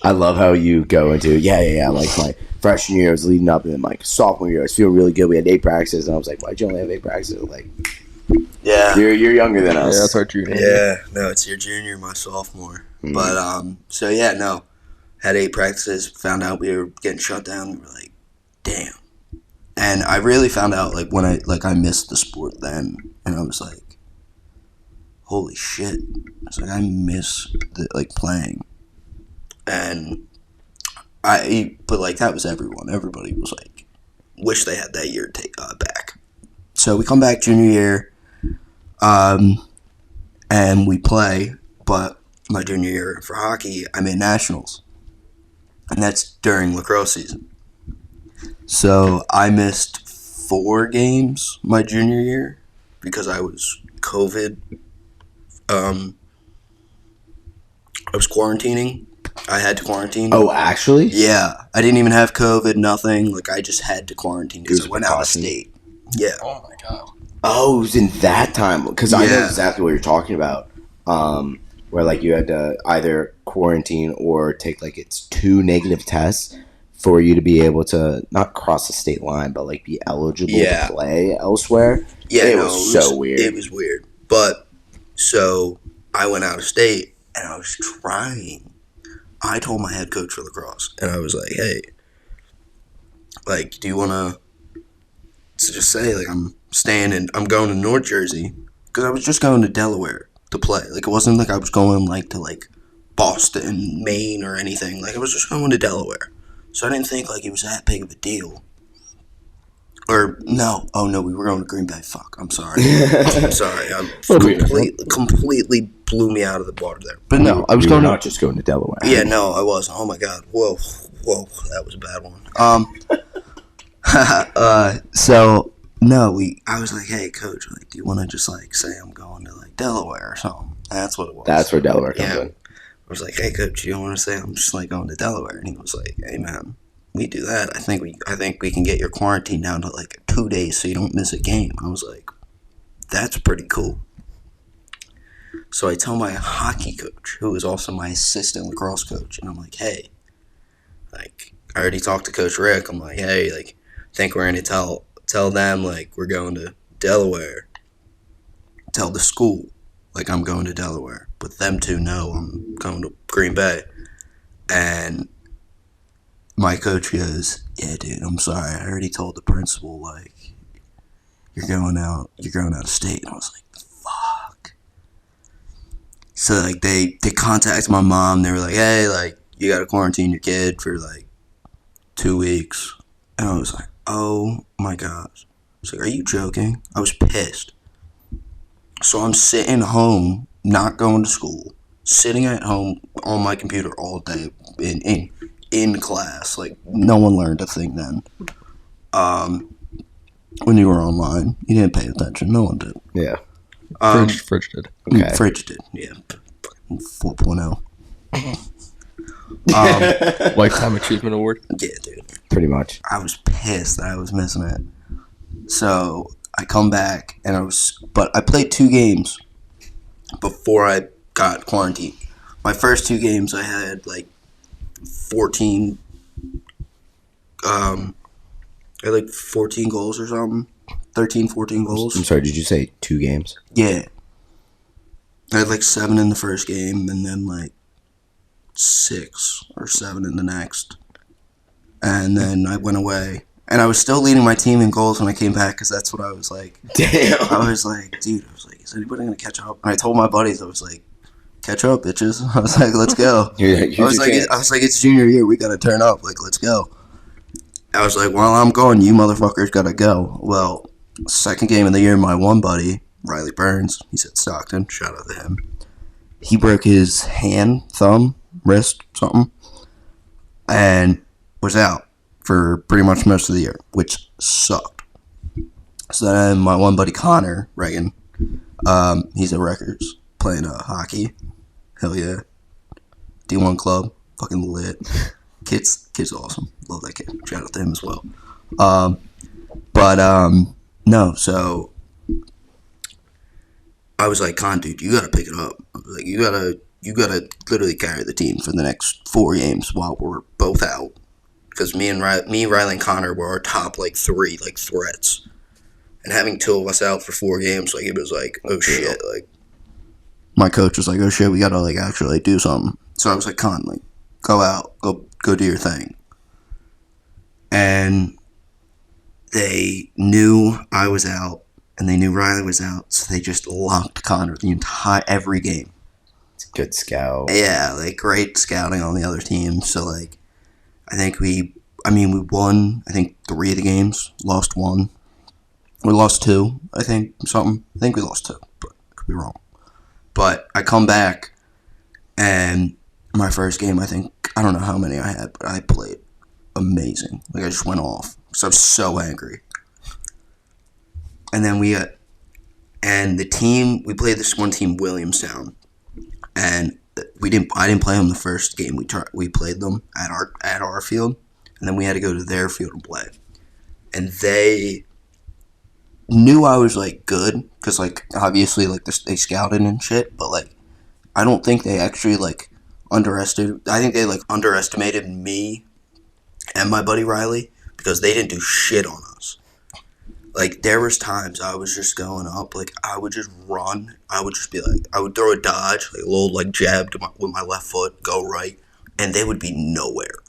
I love how you go into, like my freshman year I was leading up, and then like sophomore year I was feeling really good. We had 8 practices, and I was like, why'd you only have 8 practices? Like, Yeah. you're younger than us. Yeah, that's our junior. Yeah, no, it's your junior, my sophomore. Mhm. But so yeah, no, had 8 practices. Found out we were getting shut down. We were like, damn. And I really found out like when I missed the sport then, and I was like, holy shit! I was like, I miss playing, and but like that was everyone. Everybody was like, wish they had that year back. So we come back junior year. And we play, but my junior year for hockey, I made nationals. And that's during lacrosse season. So I missed 4 games my junior year because I was COVID. I was quarantining. I had to quarantine. Oh, actually? Yeah. I didn't even have COVID, nothing. Like, I just had to quarantine because I went out of precaution. state. Yeah. Oh my god. Oh, it was in that time, because I know Yeah. exactly what you're talking about. Where like you had to either quarantine or take like it's 2 negative tests for you to be able to not cross the state line, but like be eligible Yeah. to play elsewhere. Yeah, It no, was so weird. It was weird. But, so, I went out of state, and I was trying. I told my head coach for lacrosse, and I was like, hey, like, do you want to just say, like, I'm going to North Jersey, because I was just going to Delaware to play. Like, it wasn't like I was going, like, to, like, Boston, Maine, or anything. Like, I was just going to Delaware. So I didn't think, like, it was that big of a deal. Or, no. Oh, no, we were going to Green Bay. Fuck, I'm sorry. I'm sorry. Completely blew me out of the water there. But no, I was You going were to... not just going to Delaware. Yeah, no, I wasn't. Oh, my God. Whoa, that was a bad one. So, no, I was like, hey, coach, like, do you want to just, like, say I'm going to, like, Delaware or something? And that's what it was. That's where Delaware comes Yeah. in. I was like, hey, coach, you don't want to say I'm just, like, going to Delaware? And he was like, hey, man, we do that. I think we can get your quarantine down to, like, 2 days so you don't miss a game. I was like, that's pretty cool. So I tell my hockey coach, who is also my assistant lacrosse coach, and I'm like, hey, like, I already talked to Coach Rick. I'm like, hey, like, I think we're going to tell them, like, we're going to Delaware. Tell the school, like, I'm going to Delaware. But them two know I'm going to Green Bay. And my coach goes, yeah, dude, I'm sorry. I already told the principal, like, you're going out of state. And I was like, fuck. So, like, they contacted my mom. They were like, hey, like, you got to quarantine your kid for, like, 2 weeks. And I was like, oh, my gosh. I was like, are you joking? I was pissed. So I'm sitting home, not going to school, sitting at home on my computer all day in class. Like, no one learned a thing then. When you were online, you didn't pay attention. No one did. Yeah. Fridge did. Okay. Fridge did, yeah. 4.0. Lifetime Achievement Award. Yeah, dude. Pretty much. I was pissed that I was missing it. So I come back but I played 2 games before I got quarantined. My first 2 games I had like 14 14 goals or something. 13, 14 goals. I'm sorry, did you say 2 games? Yeah. I had like 7 in the first game and then like 6 or 7 in the next. And then I went away. And I was still leading my team in goals when I came back because that's what I was like. Damn. I was like, dude, is anybody going to catch up? And I told my buddies, I was like, catch up, bitches. I was like, let's go. I was like, it's junior year. We got to turn up. Like, let's go. I was like, well, I'm going. You motherfuckers got to go. Well, second game of the year, my one buddy, Riley Burns, he's at Stockton. Shout out to him. He broke his hand, thumb, wrist, something, and was out for pretty much most of the year, which sucked. So then my one buddy, Connor Reagan, he's at Records, playing hockey. Hell yeah. D1 club, fucking lit. Kid's awesome. Love that kid. Shout out to him as well. No, so I was like, Con, dude, you gotta pick it up. I was like, you gotta literally carry the team for the next 4 games while we're both out. Because me, Riley, and Connor were our top, like, 3, like, threats. And having 2 of us out for 4 games, like, it was like, oh, shit. Like, my coach was like, oh, shit, we gotta, like, actually do something. So I was like, Con, like, go out. Go do your thing. And they knew I was out, and they knew Riley was out, so they just locked Connor every game. It's good scout. Yeah, like, great scouting on the other team. So, like, I think we won, I think, 3 of the games, lost 1. We lost 2, I think, something. I think we lost 2, but I could be wrong. But I come back, and my first game, I don't know how many I had, but I played amazing. Like, I just went off, because I was so angry. And then we played this one team, Williamstown, and I didn't play them the first game. We played them at our field, and then we had to go to their field and play. And they knew I was, like, good, because, like, obviously, like, they scouted and shit, but, like, I don't think they actually, like, underestimated me and my buddy Riley, because they didn't do shit on us. Like, there was times I was just going up, like, I would just run. I would just be like, I would throw a dodge, like a little, like, jab with my left foot, go right, and they would be nowhere.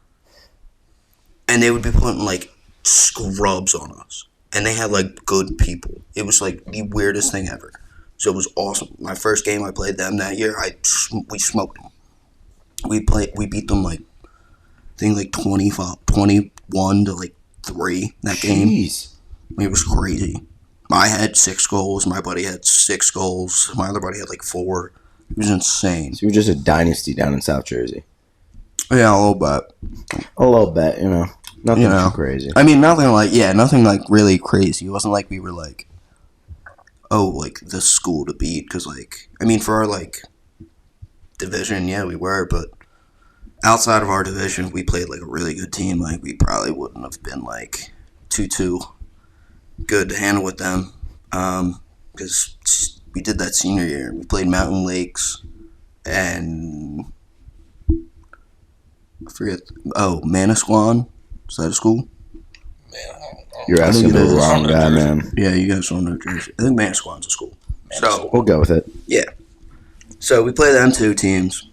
And they would be putting, like, scrubs on us. And they had, like, good people. It was, like, the weirdest thing ever. So it was awesome. My first game I played them that year, we smoked them. We beat them, like, I think, like, 21 to, like, 3 that game. Jeez. It was crazy. I had 6 goals. My buddy had 6 goals. My other buddy had, like, 4. It was insane. So you were just a dynasty down in South Jersey. Yeah, a little bit. A little bit, you know. Nothing too crazy. I mean, nothing like really crazy. It wasn't like we were like, oh, like the school to beat. Because, like, I mean, for our, like, division, yeah, we were. But outside of our division, we played, like, a really good team. Like, we probably wouldn't have been, like, 2-2 good to handle with them. Because we did that senior year. We played Mountain Lakes and I forget. Oh, Manasquan. Is that a school? Man, I don't You're I think asking it the is. wrong guy, man. Yeah, you guys don't know Jersey. I think Manasquan's a school. So We'll go with it. yeah. So we play them two teams.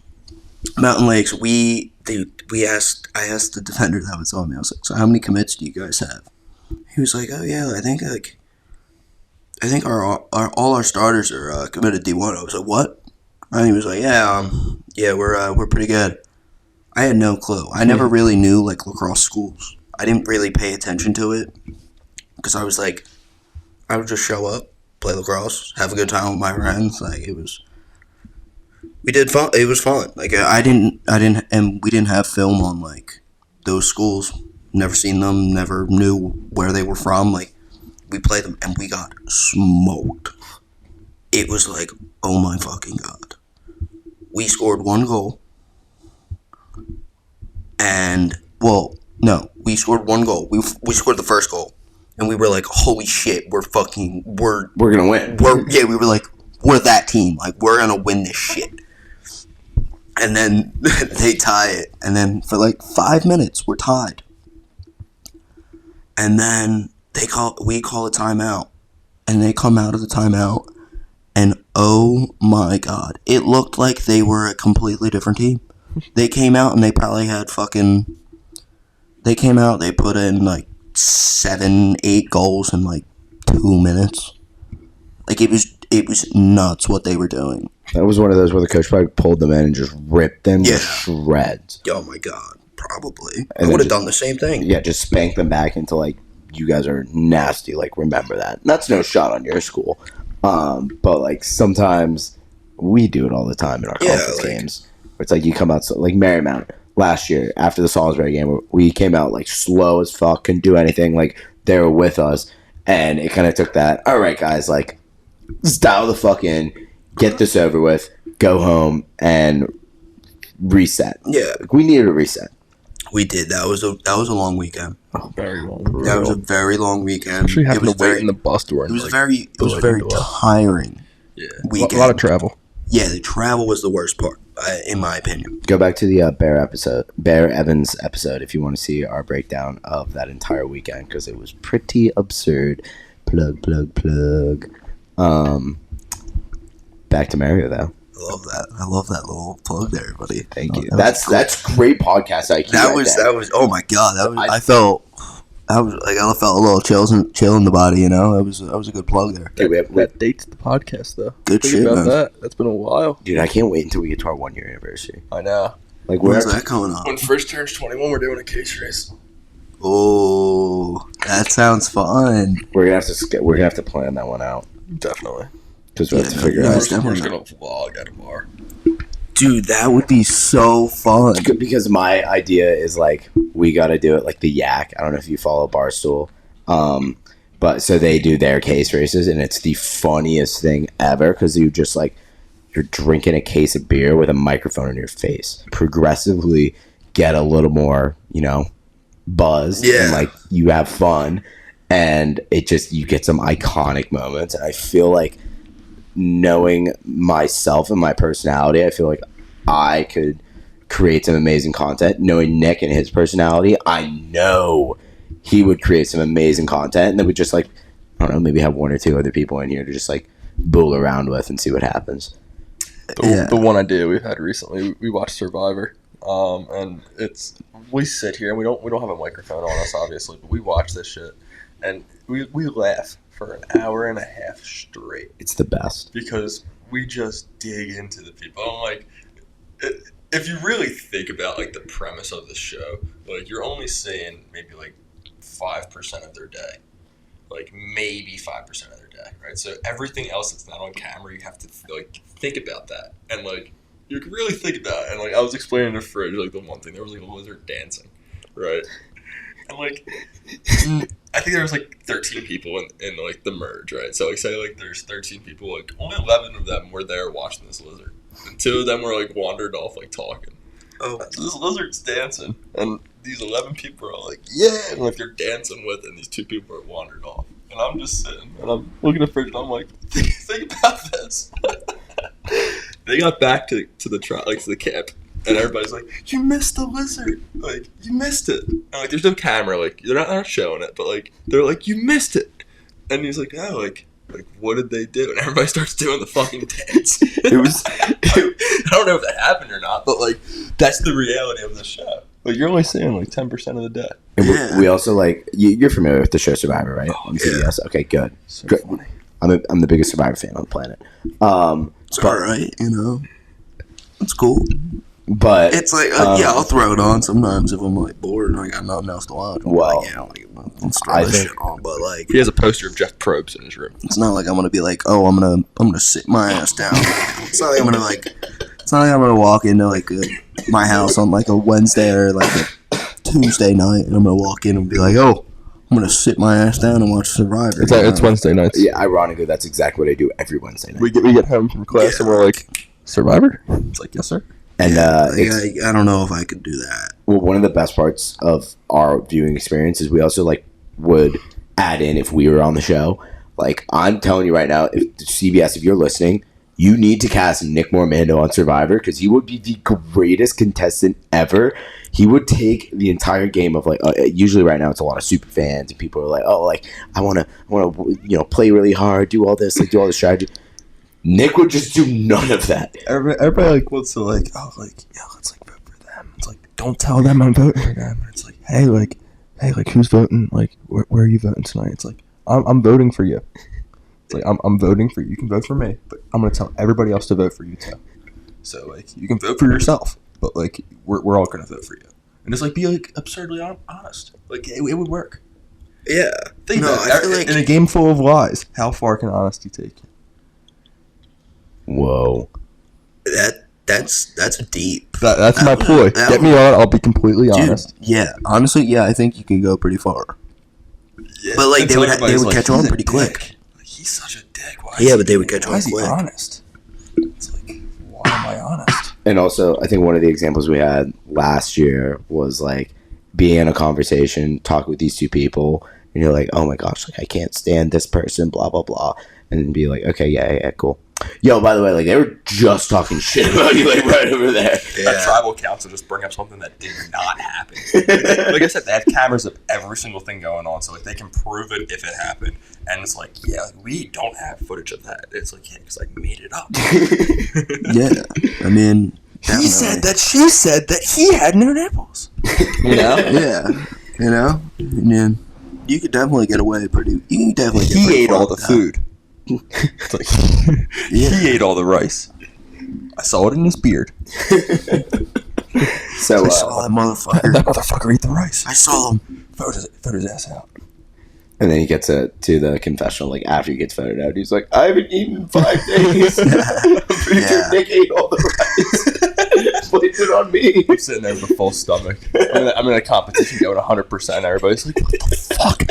Mountain Lakes. I asked the defender that was on me. I was like, "So how many commits do you guys have?" He was like, "Oh yeah, I think our all our starters are committed D1." I was like, "What?" And he was like, "Yeah, we're pretty good." I had no clue. I never really knew like lacrosse schools. I didn't really pay attention to it because I was like, I would just show up, play lacrosse, have a good time with my friends. Like it was. We did fun. It was fun. Like and we didn't have film on like those schools. Never seen them. Never knew where they were from. Like we played them and we got smoked. It was like, oh my fucking god. We scored one goal. And we scored one goal. We scored the first goal, and we were like, holy shit, we're gonna win. We were like, we're that team. Like we're gonna win this shit. And then they tie it. And then for like 5 minutes, we're tied. And then we call a timeout. And they come out of the timeout. And oh my god. It looked like they were a completely different team. They came out and they probably had they came out, they put in like 7-8 goals in like 2 minutes. Like it was nuts what they were doing. That was one of those where the coach probably pulled them in and just ripped them to Yeah. shreds. Oh my god, probably. And I would have then done the same thing. Yeah, just spank them back into like, you guys are nasty. Like, remember that. And that's no shot on your school. But like sometimes we do it all the time in our conference games. It's like you come out like Marymount last year after the Salisbury game, we came out like slow as fuck, couldn't do anything. Like they were with us, and it kind of took that. All right, guys, like let's dial the fuck in, get this over with, go home, and reset. Yeah, like, we needed a reset. We did. That was a long weekend. Very long. That was a very long weekend. Actually, It having was to wait very. in the bus door. It was very tiring. Yeah, Weekend. a lot of travel. Yeah, the travel was the worst part, in my opinion. Go back to the Bear Evans episode if you want to see our breakdown of that entire weekend, because it was pretty absurd. Plug. Back to Mario though. I love that little plug there, buddy. Thank you. That That's great podcast IQ. That was oh my god. I felt a little chill in the body. You know, that was a good plug there. Dude, That dates the podcast though. Good Think shit, about man. that. That's been a while. Dude, I can't wait until we get to our 1 year anniversary. I know. Like, we're When's that coming up? When Fridge turns 21, we're doing a case race. Oh, that sounds fun. gonna have to plan that one out Definitely. because we have to Yeah, figure yeah, out. it's We're definitely just gonna vlog at a bar. Dude, that would be so fun. Because my idea is like we got to do it like the Yak. I don't know if you follow Barstool, but so they do their case races, and it's the funniest thing ever because you just like you're drinking a case of beer with a microphone in your face. Progressively get a little more, buzz, and like you have fun, and it just you get some iconic moments, and I feel like, knowing myself and my personality, I feel like I could create some amazing content. Knowing Nick and his personality, I know he would create some amazing content, and then we just like, I don't know, maybe have one or two other people in here to just like bull around with and see what happens. The one idea we've had recently, we watched Survivor, and we sit here and we don't have a microphone on us obviously, but we watch this shit and we laugh for an hour and a half straight. It's the best Because we just dig into the people. I'm like, if you really think about like the premise of the show, like you're only seeing maybe like 5% of their day, like maybe 5% of their day, right? So everything else that's not on camera, you have to like think about that, and like you can really think about it. And like I was explaining to Fridge, like the one thing, there was like a lizard dancing, right? And like I think there was like 13 people in like the merge, right? So like say like there's 13 people, like only 11 of them were there watching this lizard, and 2 of them were like wandered off like talking. Oh, So this lizard's dancing, and these 11 people are like, yeah, and like they're dancing with it, and these 2 people are wandered off. And I'm just sitting, and I'm looking at Fridge, and I'm like, think about this. They got back to the to the camp, And everybody's like, you missed the lizard. Like, you missed it. And like, there's no camera. Like, they're not showing it, but like, they're like, you missed it. And he's like, oh, like, what did they do? And everybody starts doing the fucking dance. It was. I don't know if that happened or not, but like, that's the reality of the show. Like, you're only seeing like 10% of the day. And Yeah. we also like you're familiar with the show Survivor, right? Oh, On CBS. Okay, good. So Good. funny. I'm the biggest Survivor fan on the planet. It's alright, you know. It's cool. But It's like, yeah, I'll throw it on sometimes if I'm like bored and I got nothing else to watch. I'm Well, like, yeah, let's throw I this think- shit on. But like, He has a poster of Jeff Probst in his room. it's not like I'm gonna be like, oh, I'm gonna sit my ass down. It's not like I'm gonna like, it's not like I'm gonna walk into like my house on like a Wednesday or like a Tuesday night and I'm gonna walk in and be like, oh, I'm gonna sit my ass down and watch Survivor. It's like, it's Wednesday nights. yeah, ironically, that's exactly what I do every Wednesday night. We get home from class and we're like, Survivor? It's like, yes, sir. And Like, it's, I don't know if I could do that. well, one of the best parts of our viewing experience is we also like would add in if we were on the show. Like, I'm telling you right now, if CBS, if you're listening, you need to cast Nick Mormando on Survivor because he would be the greatest contestant ever. He would take the entire game of like. Usually, right now, it's a lot of super fans and people are like, "Oh, like I want to, play really hard, do all this, like do all the strategy." Nick would just do none of that. Everybody like wants to like, oh, like, yeah, let's like vote for them. It's like, don't tell them I'm voting for them. And it's like, hey, like, who's voting? Like, where are you voting tonight? It's like, I'm voting for you. It's like, I'm voting for you. You can vote for me, but I'm gonna tell everybody else to vote for you too. So like, you can vote for yourself, but like, we're all gonna vote for you. And it's like, be like absurdly honest. Like, it would work. Yeah. Think No, about it. I feel like In a game full of lies, how far can honesty take you? Whoa. that's deep. That's my That- ploy. that Get me on. I'll be completely honest. Dude, yeah, honestly, yeah, I think you can go pretty far. Yeah. But, like, Until they would everybody's like, catch on "He's a pretty dick." quick. Like, he's such a dick. Why Yeah, is but he they would being- catch Why on is he quick. honest? It's like, why am I honest? And also, I think one of the examples we had last year was like being in a conversation, talking with these two people, and you're like, oh my gosh, like I can't stand this person, blah, blah, blah. And then be like, okay, yeah, cool. Yo, by the way, like they were just talking shit about you, like right over there. That tribal council just bring up something that did not happen. Like I said, they have cameras of every single thing going on, so like they can prove it if it happened. And it's like, yeah, like, we don't have footage of that. It's like, yeah, because I made it up. Yeah, I mean, He said that she said that he had no nipples. You know? yeah, you know, and then you could definitely get away pretty. You can definitely. Get He pretty ate far all the with that. food. It's like, he ate all the rice. I saw it in his beard. So, I saw that motherfucker. That motherfucker ate the rice. I saw him. Vote his ass out. and then he gets to the confessional, like after he gets voted out, he's like, I haven't eaten in 5 days. I'm pretty sure Nick ate all the rice. Blamed it on me. I'm sitting there with a full stomach. I'm in a competition going 100%. Everybody's like, what the fuck?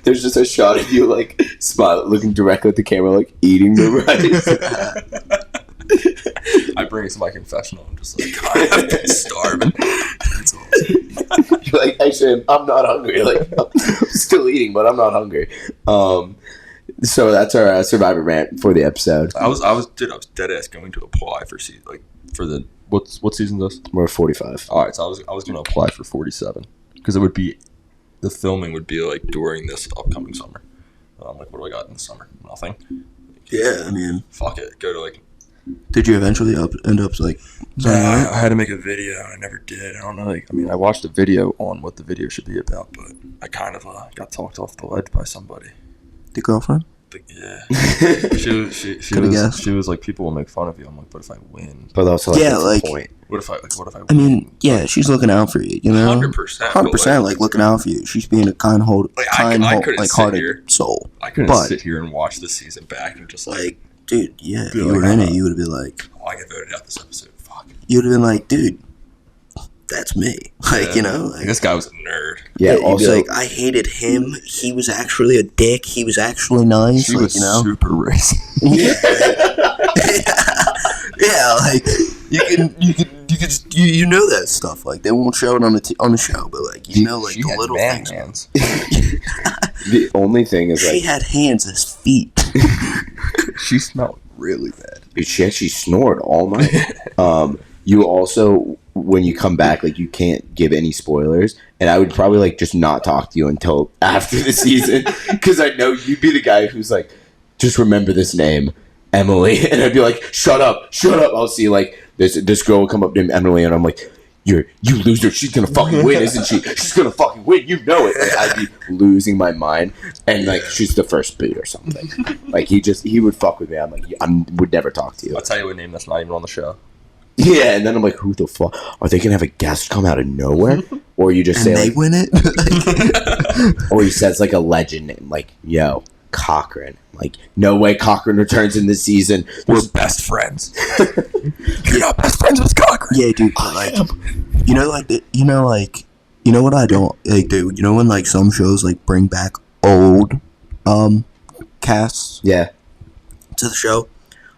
There's just a shot of you like smile, looking directly at the camera, like eating the rice. I bring it to my confessional. I'm just like, God, I've been starving. That's awesome. You're like, actually, I'm not hungry. Like, I'm still eating, but I'm not hungry. So that's our Survivor rant for the episode. I was dead ass going to apply for The what season is this? We're 45. All right, so I was going to apply for 47 because it would be the filming would be like during this upcoming summer. I'm like, what do I got in the summer? Nothing. Yeah, I mean, Fuck it. Go to like. did you eventually end up like? I had to make a video and I never did. I don't know. Like, I mean, I watched a video on what the video should be about, but I kind of got talked off the ledge by somebody. The girlfriend? But yeah. Could've guessed. She was like, people will make fun of you. I'm like, but if I win, But also, like, Yeah, that's like- the point. what if I win? I mean, yeah, she's looking out for you. You know, 100%. 100%, like looking out for you. She's being a kind-hearted couldn't sit hearted here. soul. I couldn't but- sit here and watch the season back and just Like, dude, yeah, if Be you like, were in it, you would have been like, oh, I get voted out this episode. Fuck. you would have been like, dude, that's me. Like, Yeah. you know, Like, like, this guy was a nerd. Yeah, you'd be also, like, I hated him. He was actually a dick. He was actually nice. She like, was you know, super racist. yeah, like you know that stuff. Like they won't show it on the show, but like you know, like She the had little man things. hands. the only thing is, She like, had hands as feet. She smelled really bad. dude, she actually snored all night. you also, when you come back, like, you can't give any spoilers, and I would probably, like, just not talk to you until after the season, because I know you'd be the guy who's like, just remember this name, Emily, and I'd be like, shut up. I'll see, like, this girl will come up named Emily, and I'm like, you loser, she's gonna fucking win, isn't she? She's gonna fucking win, you know it. Like, I'd be losing my mind, and, like, she's the first boot or something. Like, he would fuck with me. I'm like, would never talk to you. I'll tell you a name that's not even on the show. Yeah, and then I'm like, who the fuck? Are they gonna have a guest come out of nowhere? Or you just And say, they like, win it. or he says, like, a legend name, like, yo, Cochran. Like, no way Cochran returns in this season. We're best friends. You're not best friends with Cochran. Yeah, dude. Like, you know what I don't like, dude. You know when like some shows like bring back old casts Yeah. to the show.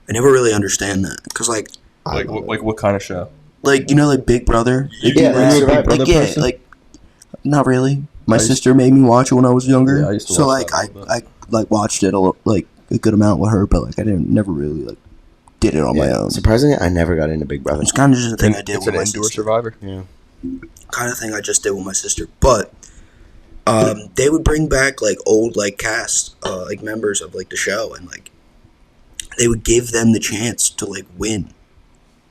I never really understand that because like Like what kind of show? like Big Brother. They do Yeah, that. like Survivor. Like, yeah, person? like not really. My sister made me watch it when I was younger, Yeah, I used to so watch like that a little I like watched it a good amount with her, but like I never really like did it on my own. Surprisingly, I never got into Big Brother. It's kind of just a thing I did It's with an my indoor sister. survivor. Yeah. Kind of thing I just did with my sister, but they would bring back like old like cast like members of like the show, and like they would give them the chance to like win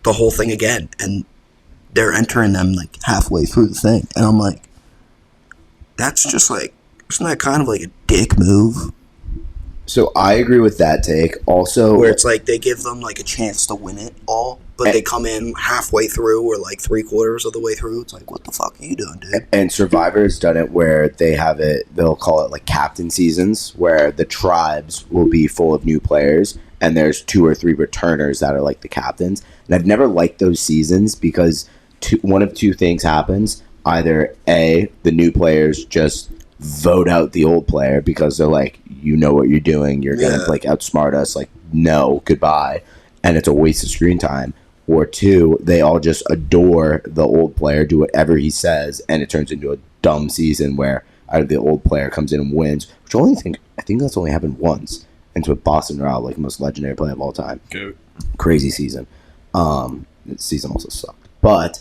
the whole thing again, and they're entering them like halfway through the thing, and I'm like, that's just like, isn't that kind of like a dick move? So I agree with that take. Also, Where it's like they give them like a chance to win it all, but they come in halfway through or like 3/4 of the way through. It's like, what the fuck are you doing, dude? and Survivor's done it where they'll call it like captain seasons, where the tribes will be full of new players, and there's 2 or 3 returners that are like the captains. And I've never liked those seasons because one of 2 things happens. Either A, the new players just vote out the old player because they're like, you know what you're doing, you're gonna like outsmart us, like, no, goodbye, and it's a waste of screen time. Or 2, they all just adore the old player, do whatever he says, and it turns into a dumb season where either the old player comes in and wins, which I think that's only happened once, and with Boston Rob, like, most legendary play of all time. Goat. Crazy season. The season also sucked, but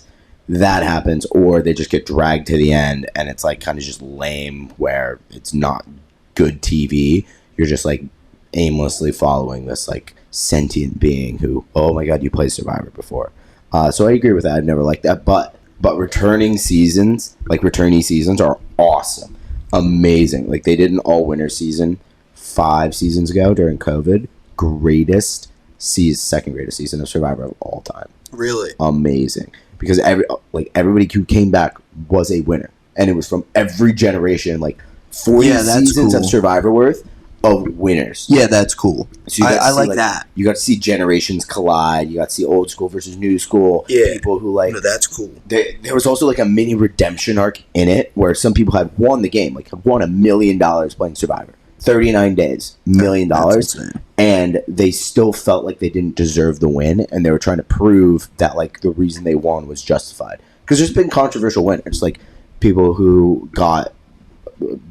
that happens, or they just get dragged to the end, and it's like kind of just lame, where it's not good TV. You're just like aimlessly following this like sentient being who, oh my god, you played Survivor before. So I agree with that. I've never liked that, but returning seasons, like returnee seasons, are awesome, amazing. Like they did an all winter season 5 seasons ago during COVID. Second greatest season of Survivor of all time. Really? Amazing. Because everybody who came back was a winner, and it was from every generation, like 40 seasons of Survivor worth of winners. Yeah, that's cool. So I like that. You got to see generations collide. You got to see old school versus new school. Yeah, people who like. No, that's cool. There was also like a mini redemption arc in it where some people had won the game, like had won $1 million playing Survivor. 39 days, $1 million, and they still felt like they didn't deserve the win, and they were trying to prove that like the reason they won was justified. Because there's been controversial winners, like people who got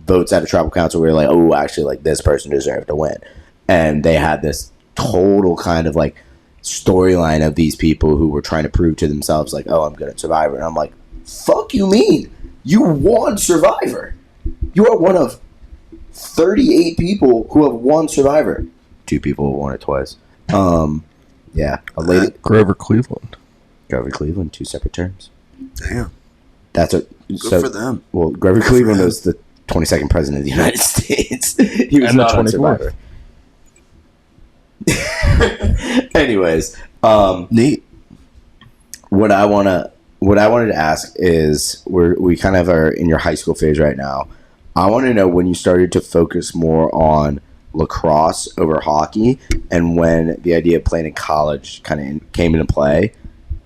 votes out of tribal council where you're like, oh, actually, like this person deserved to win, and they had this total kind of like storyline of these people who were trying to prove to themselves like, oh, I'm good at Survivor, and I'm like, fuck you mean? You won Survivor. You are one of 38 people who have won Survivor. 2 people have won it twice. Yeah, a lady. Grover Cleveland. Grover Cleveland, 2 separate terms. Damn. That's a Good for them. Well, Grover Cleveland was the 22nd president of the United States. He was And the not on 24th. Survivor. Anyways, Neat. what I wanted to ask is, we kind of are in your high school phase right now. I want to know when you started to focus more on lacrosse over hockey, and when the idea of playing in college kind of came into play.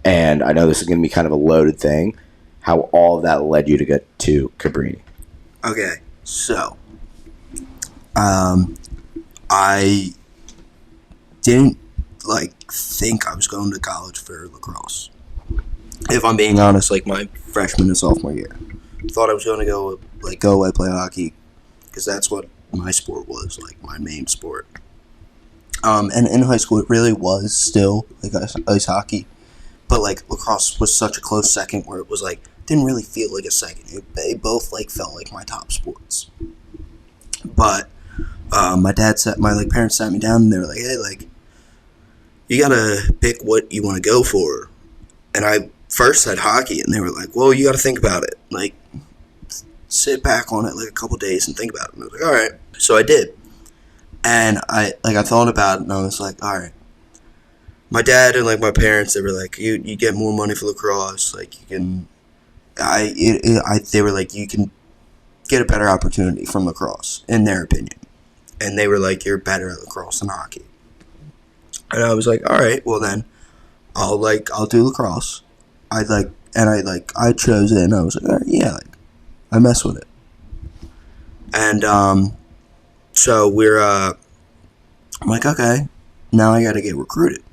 And I know this is going to be kind of a loaded thing, how all of that led you to get to Cabrini. Okay, so I didn't like think I was going to college for lacrosse. If I'm being honest, like my freshman and sophomore year, thought I was going to go away play hockey because that's what my sport was, like my main sport. And in high school, it really was still like ice hockey, but like lacrosse was such a close second where it was like didn't really feel like a second. They both like felt like my top sports. But my parents sat me down and they were like, hey, like you gotta pick what you want to go for. And I first said hockey, and they were like, well, you gotta think about it. Like, sit back on it like a couple days and think about it. And I was like, all right. So I did. And I thought about it, and I was like, all right. My dad and like my parents, they were like, you get more money for lacrosse. Like you can, they were like, you can get a better opportunity from lacrosse, in their opinion. And they were like, you're better at lacrosse than hockey. And I was like, all right, well then, I'll do lacrosse. I chose it, and I was like, all right, yeah, like, I mess with it. And so I'm like, okay, now I got to get recruited.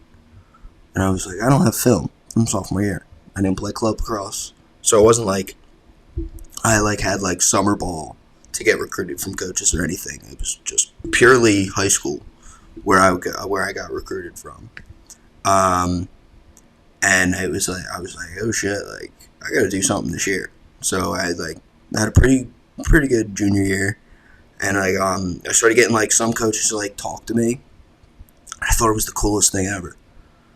And I was like, I don't have film from sophomore year. I didn't play club lacrosse, so it wasn't like I like had like summer ball to get recruited from coaches or anything. It was just purely high school where I got recruited from. And I was like, oh shit, like I got to do something this year. So I had a pretty good junior year, and I started getting like some coaches to like talk to me. I thought it was the coolest thing ever.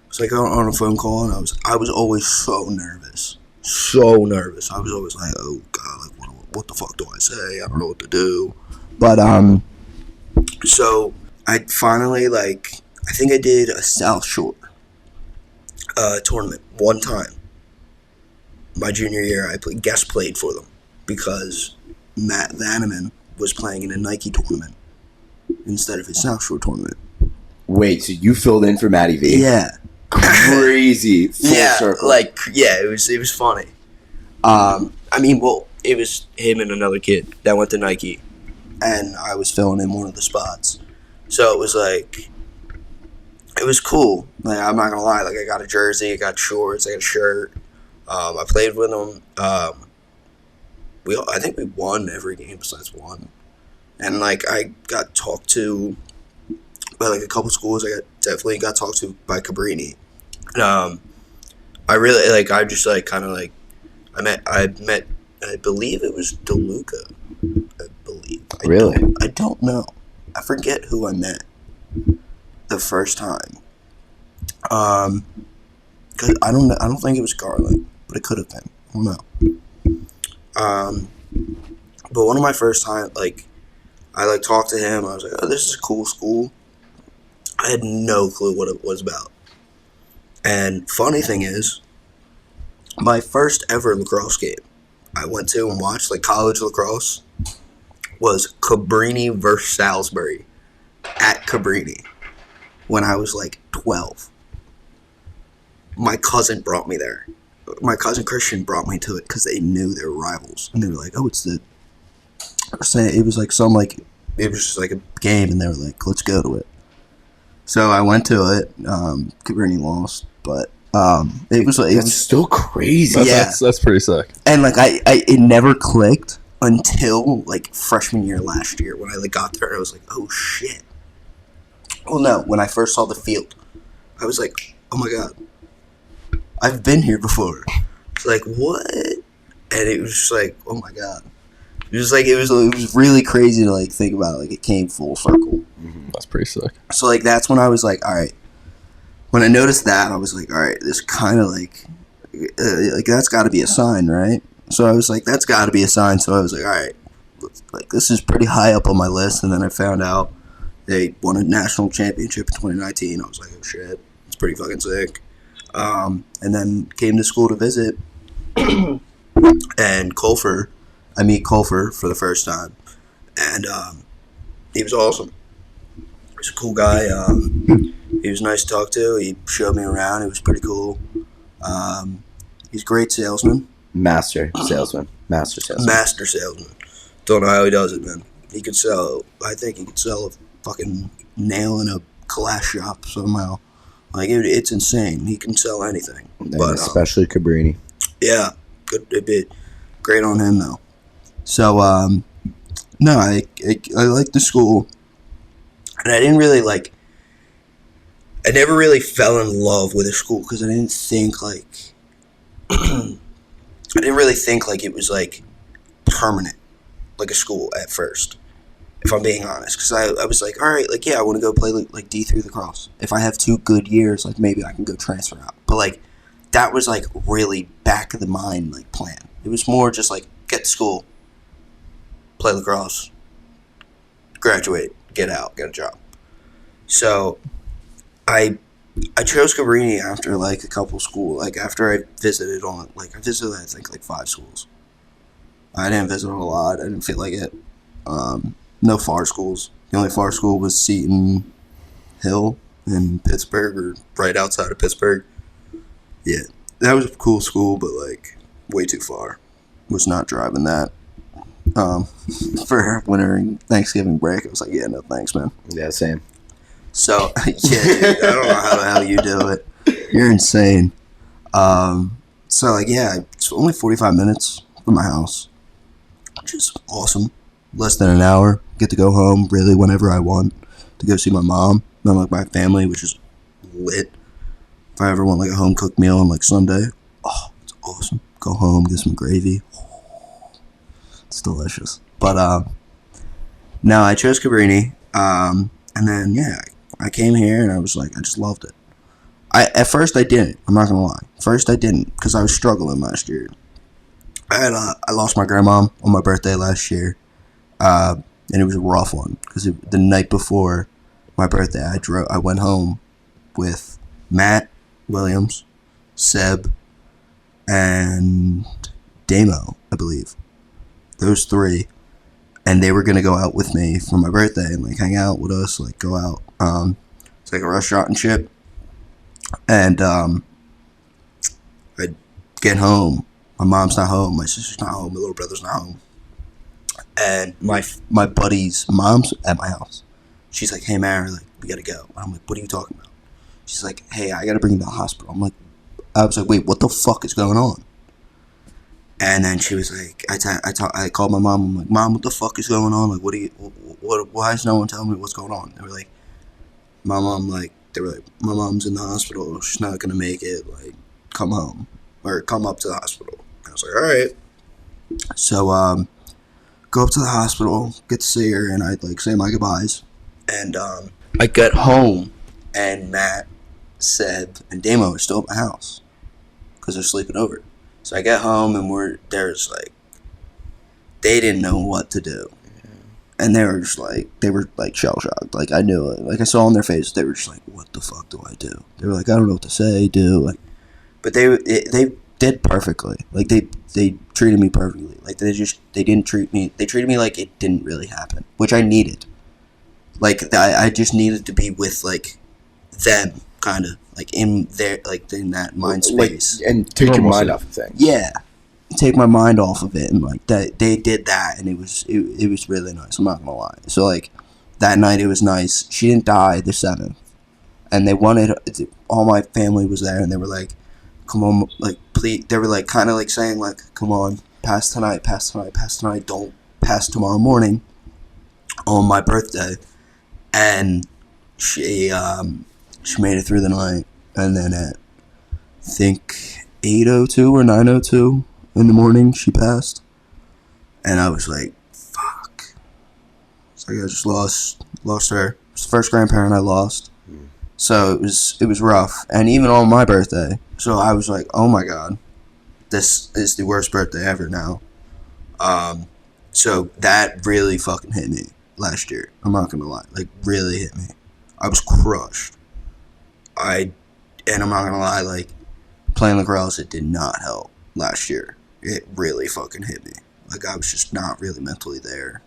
It's like on a phone call, and I was always so nervous. I was always like, oh god, like what the fuck do I say? I don't know what to do. But so I finally I think I did a South Shore tournament one time. My junior year, I guest played for them because Matt Vanneman was playing in a Nike tournament instead of his South Shore tournament. Wait, so you filled in for Matty V? Yeah. Crazy. Full circle. It was funny. It was him and another kid that went to Nike, and I was filling in one of the spots. So it was like, it was cool. Like, I'm not gonna lie. Like, I got a jersey, I got shorts, I got a shirt. I played with them. I think we won every game besides one. And like, I got talked to by like a couple schools. I definitely got talked to by Cabrini. I really I met. I believe it was DeLuca. Really? I don't know. I forget who I met the first time. 'Cause I don't think it was Garland, but it could have been. I don't know. But one of my first time, I talked to him. I was like, "Oh, this is a cool school." I had no clue what it was about. And funny thing is, my first ever lacrosse game I went to and watched, like college lacrosse, was Cabrini versus Salisbury at Cabrini when I was like 12. My cousin brought me there. My cousin Christian brought me to it because they knew they were rivals. And they were like, oh, it was just like a game, and they were like, let's go to it. So I went to it. Cabrini lost, but it was still crazy. That's pretty sick. And like it never clicked until like freshman year last year when I got there. I was like, oh shit. Well, no, when I first saw the field, I was like, oh my god, I've been here before. It's like, what? And it was just like, oh my god. It was like, it was really crazy to like think about it. Like, it came full circle. Mm-hmm. That's pretty sick. So like, that's when I was like, all right. When I noticed that, I was like, all right, this kind of like that's got to be a sign, right? So I was like, that's got to be a sign. So I was like, all right, like this is pretty high up on my list. And then I found out they won a national championship in 2019. I was like, oh shit, it's pretty fucking sick. And then came to school to visit, and I meet Colfer for the first time, and he was awesome. He's a cool guy. He was nice to talk to. He showed me around. It was pretty cool. He's a great salesman. Master salesman. Don't know how he does it, man. He could sell. I think he could sell a fucking nail in a glass shop somehow. Like, it's insane. He can sell anything. But especially Cabrini. Yeah, good. A bit great on him though. So no, I like the school, and I didn't really like. I never really fell in love with a school because I didn't think like I didn't really think like it was like permanent, like a school at first. If I'm being honest, because I was like, all right, like yeah, I want to go play like D3 lacrosse. If I have 2 good years, like maybe I can go transfer out. But like that was like really back of the mind like plan. It was more just like get to school, play lacrosse, graduate, get out, get a job. So I chose Cabrini after like a couple school, like after I visited I visited I think like 5 schools. I didn't visit a lot. I didn't feel like it. No far schools. The only far school was Seton Hill in Pittsburgh, or right outside of Pittsburgh. Yeah, that was a cool school, but like way too far. Was not driving that. For winter and Thanksgiving break, I was like, yeah, no thanks, man. Yeah, same. So yeah, dude, I don't know how the hell you do it. You're insane. So like yeah, it's only 45 minutes from my house, which is awesome. Less than an hour. Get to go home really whenever I want to go see my mom, not like my family, which is lit. If I ever want like a home cooked meal on like Sunday, oh, it's awesome. Go home, get some gravy. It's delicious. But no, I chose Cabrini, and then yeah, I came here and I was like, I just loved it. At first I didn't. I'm not gonna lie. First I didn't because I was struggling last year. I lost my grandma on my birthday last year, and it was a rough one because the night before my birthday, I went home with Matt Williams, Seb, and Damo, I believe. Those 3, and they were gonna go out with me for my birthday and like hang out with us, like go out, it's like a restaurant and shit. And I get home. My mom's not home. My sister's not home. My little brother's not home. And my buddy's mom's at my house. She's like, "Hey, Mary, like we gotta go." I'm like, "What are you talking about?" She's like, "Hey, I gotta bring you to the hospital." I was like, "Wait, what the fuck is going on?" And then she was like, I called my mom. I'm like, "Mom, what the fuck is going on? Like, why is no one telling me what's going on?" They were like, my mom's in the hospital. She's not gonna make it. Like, come home or come up to the hospital. I was like, all right. So, go up to the hospital, get to see her, and I'd like say my goodbyes. And I get home, and Matt, Seb, and Damo are still at my house because they're sleeping over. So I get home, and there's like, they didn't know what to do. And they were shell shocked. Like I knew it. Like I saw on their faces, they were just like, "What the fuck do I do?" They were like, "I don't know what to say, do." Like, but they did perfectly. Like they treated me perfectly. Like they didn't treat me. They treated me like it didn't really happen, which I needed. Like I just needed to be with like them, kind of like in their like in that mind space, and take your mind off of things. Yeah. Take my mind off of it, and like that they did that, and it was really nice. I'm not gonna lie. So like that night it was nice. She didn't die the 7th, and they wanted all my family was there, and they were like, "Come on, like please." They were like kind of like saying like, "Come on, pass tonight, don't pass tomorrow morning on my birthday." And she made it through the night, and then at I think 8:02 or 9:02. in the morning, she passed, and I was like, "Fuck!" It's like I just lost her. It was the first grandparent I lost, so it was rough. And even on my birthday, so I was like, "Oh my god, this is the worst birthday ever." Now, so that really fucking hit me last year. I'm not gonna lie, like really hit me. I was crushed. And I'm not gonna lie, like playing lacrosse, it did not help last year. It really fucking hit me. Like I was just not really mentally there.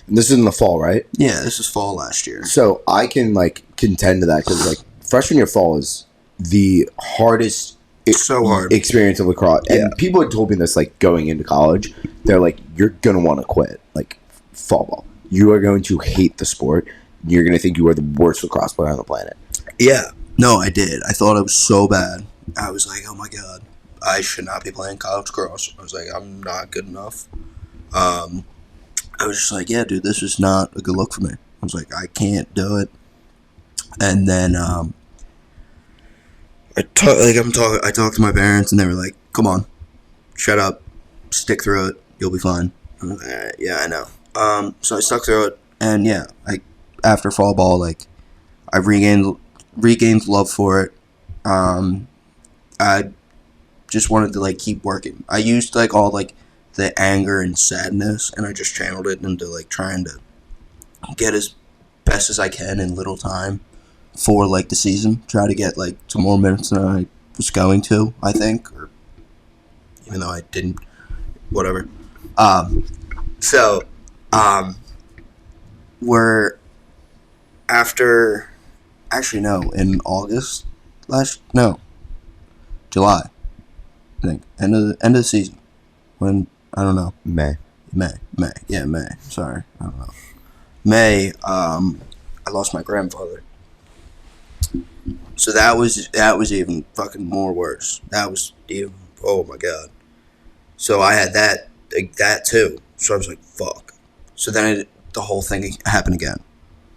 This is in the fall, right? Yeah, this is fall last year. So I can like contend to that because like freshman year fall is the hardest so hard experience of lacrosse. And Yeah. people had told me this like going into college. They're like, "You're gonna want to quit like fall ball. You are going to hate the sport. You're gonna think you are the worst lacrosse player on the planet." Yeah. No, I did. I thought it was so bad. I was like, "Oh my god, I should not be playing college lacrosse." I was like, "I'm not good enough." I was just like, "Yeah, dude, this is not a good look for me." I was like, "I can't do it." And then I talked to my parents, and they were like, "Come on, shut up, stick through it, you'll be fine." I'm like, "All right, yeah, I know." So I stuck through it, and yeah, after fall ball, like I regained love for it. I just wanted to like keep working. I used like all like the anger and sadness, and I just channeled it into like trying to get as best as I can in little time for like the season. Try to get like some more minutes than I was going to, I think, or even though I didn't, whatever. So we're after, actually no, in August July, I think, end of the season, when, I don't know, May, sorry, I don't know, May, I lost my grandfather. So that was even fucking more worse. That was even, oh my god. So I had that too. So I was like, fuck. So then the whole thing happened again.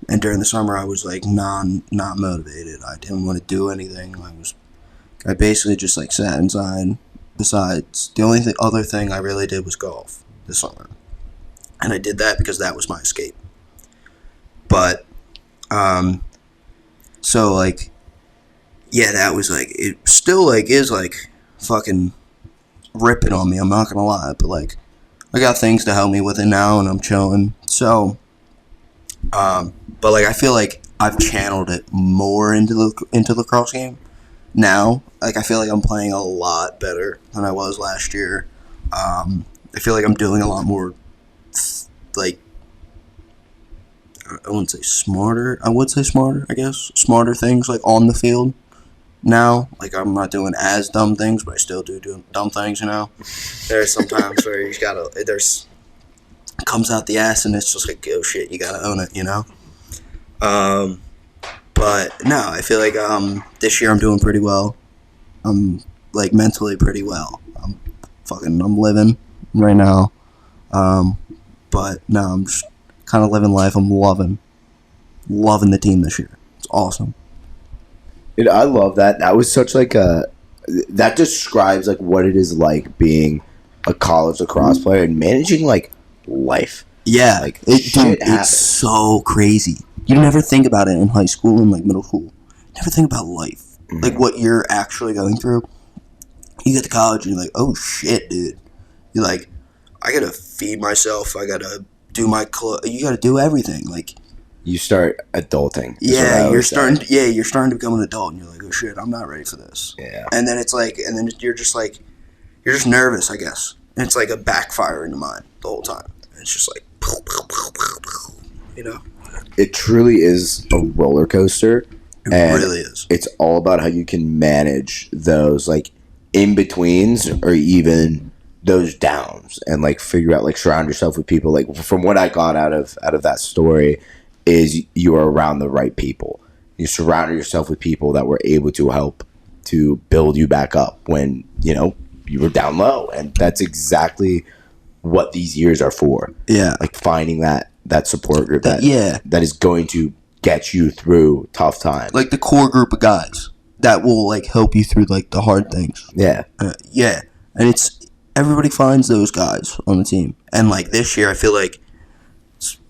And during the summer, I was like not motivated. I didn't want to do anything. I basically just like sat inside. Besides, the only other thing I really did was golf this summer. And I did that because that was my escape. But, so like, yeah, that was like, it still like is like fucking ripping on me. I'm not gonna lie, but like, I got things to help me with it now, and I'm chilling. So, but like, I feel like I've channeled it more into the lacrosse game now. Like, I feel like I'm playing a lot better than I was last year. I feel like I'm doing a lot more, like, I wouldn't say smarter. I would say smarter, I guess. Smarter things, like, on the field now. Like, I'm not doing as dumb things, but I still do dumb things, you know? There's sometimes where you gotta, it comes out the ass, and it's just like, oh shit, you gotta own it, you know? But, no, I feel like, this year I'm doing pretty well. I'm, like, mentally pretty well. I'm living right now. But, no, I'm just kind of living life. I'm loving the team this year. It's awesome. Dude, I love that. That was such like that describes like what it is like being a college lacrosse player and managing like life. Yeah, like it's so crazy. You never think about it in high school and like middle school. Never think about life, like what you're actually going through. You get to college and you're like, oh shit, dude. You're like, I gotta feed myself. I gotta do my you gotta do everything. Like, you start adulting. Yeah, you're starting to become an adult, and you're like, oh shit, I'm not ready for this. Yeah. And then it's like, and then you're just nervous, I guess. And it's like a backfire in your mind the whole time. And it's just like, you know. It truly is a roller coaster. It really is. It's all about how you can manage those like in betweens or even those downs, and like figure out, like, surround yourself with people. Like, from what I got out of that story, is you are around the right people. You surrounded yourself with people that were able to help to build you back up when, you know, you were down low. And that's exactly what these years are for. Yeah. Like, finding that support group that is going to get you through tough times. Like the core group of guys that will like help you through like the hard things. Yeah. Yeah. And it's, everybody finds those guys on the team. And like this year, I feel like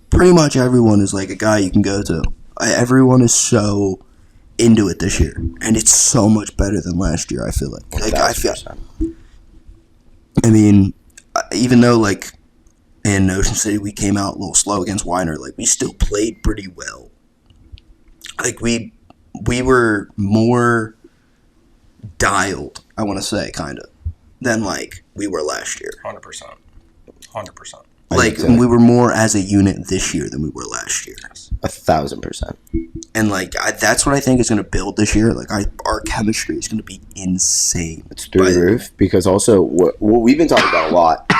pretty much everyone is like a guy you can go to. Everyone is so into it this year, and it's so much better than last year. I feel like I mean, even though like in Ocean City we came out a little slow against Weiner, like we still played pretty well. Like we were more dialed, I want to say, kind of, than like we were last year. 100%. Like, we were more as a unit this year than we were last year. 1,000%. And, like, that's what I think is going to build this year. Like, our chemistry is going to be insane. It's through the roof. Because also, what we've been talking about a lot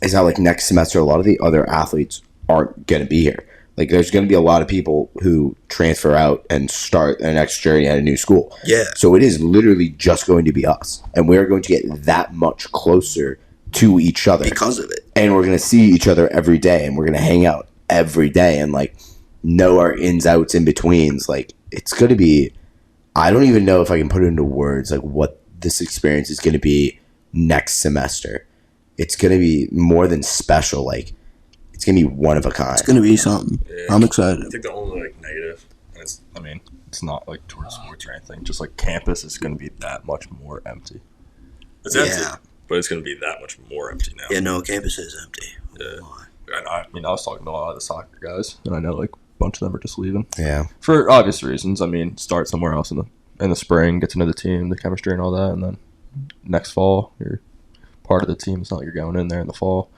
is how, like, next semester, a lot of the other athletes aren't going to be here. Like, there's going to be a lot of people who transfer out and start their next journey at a new school. Yeah. So it is literally just going to be us. And we're going to get that much closer to each other because of it. And we're going to see each other every day, and we're going to hang out every day. And like, know our ins, outs, in betweens. Like, it's going to be, I don't even know if I can put it into words, like what this experience is going to be next semester. It's going to be more than special. Like, it's going to be one of a kind. It's going to be something. Yeah. I'm excited. I think the only like negative, and It's not like towards sports or anything. Just like campus is going to be that much more empty. it's empty, Yeah. but it's going to be that much more empty now. Yeah, no, campus is empty. Yeah. And I was talking to a lot of the soccer guys, and I know like a bunch of them are just leaving Yeah. for obvious reasons. I mean, start somewhere else in the spring, get to know the team, the chemistry, and all that, and then next fall you're part of the team. It's not like you're going in there in the fall.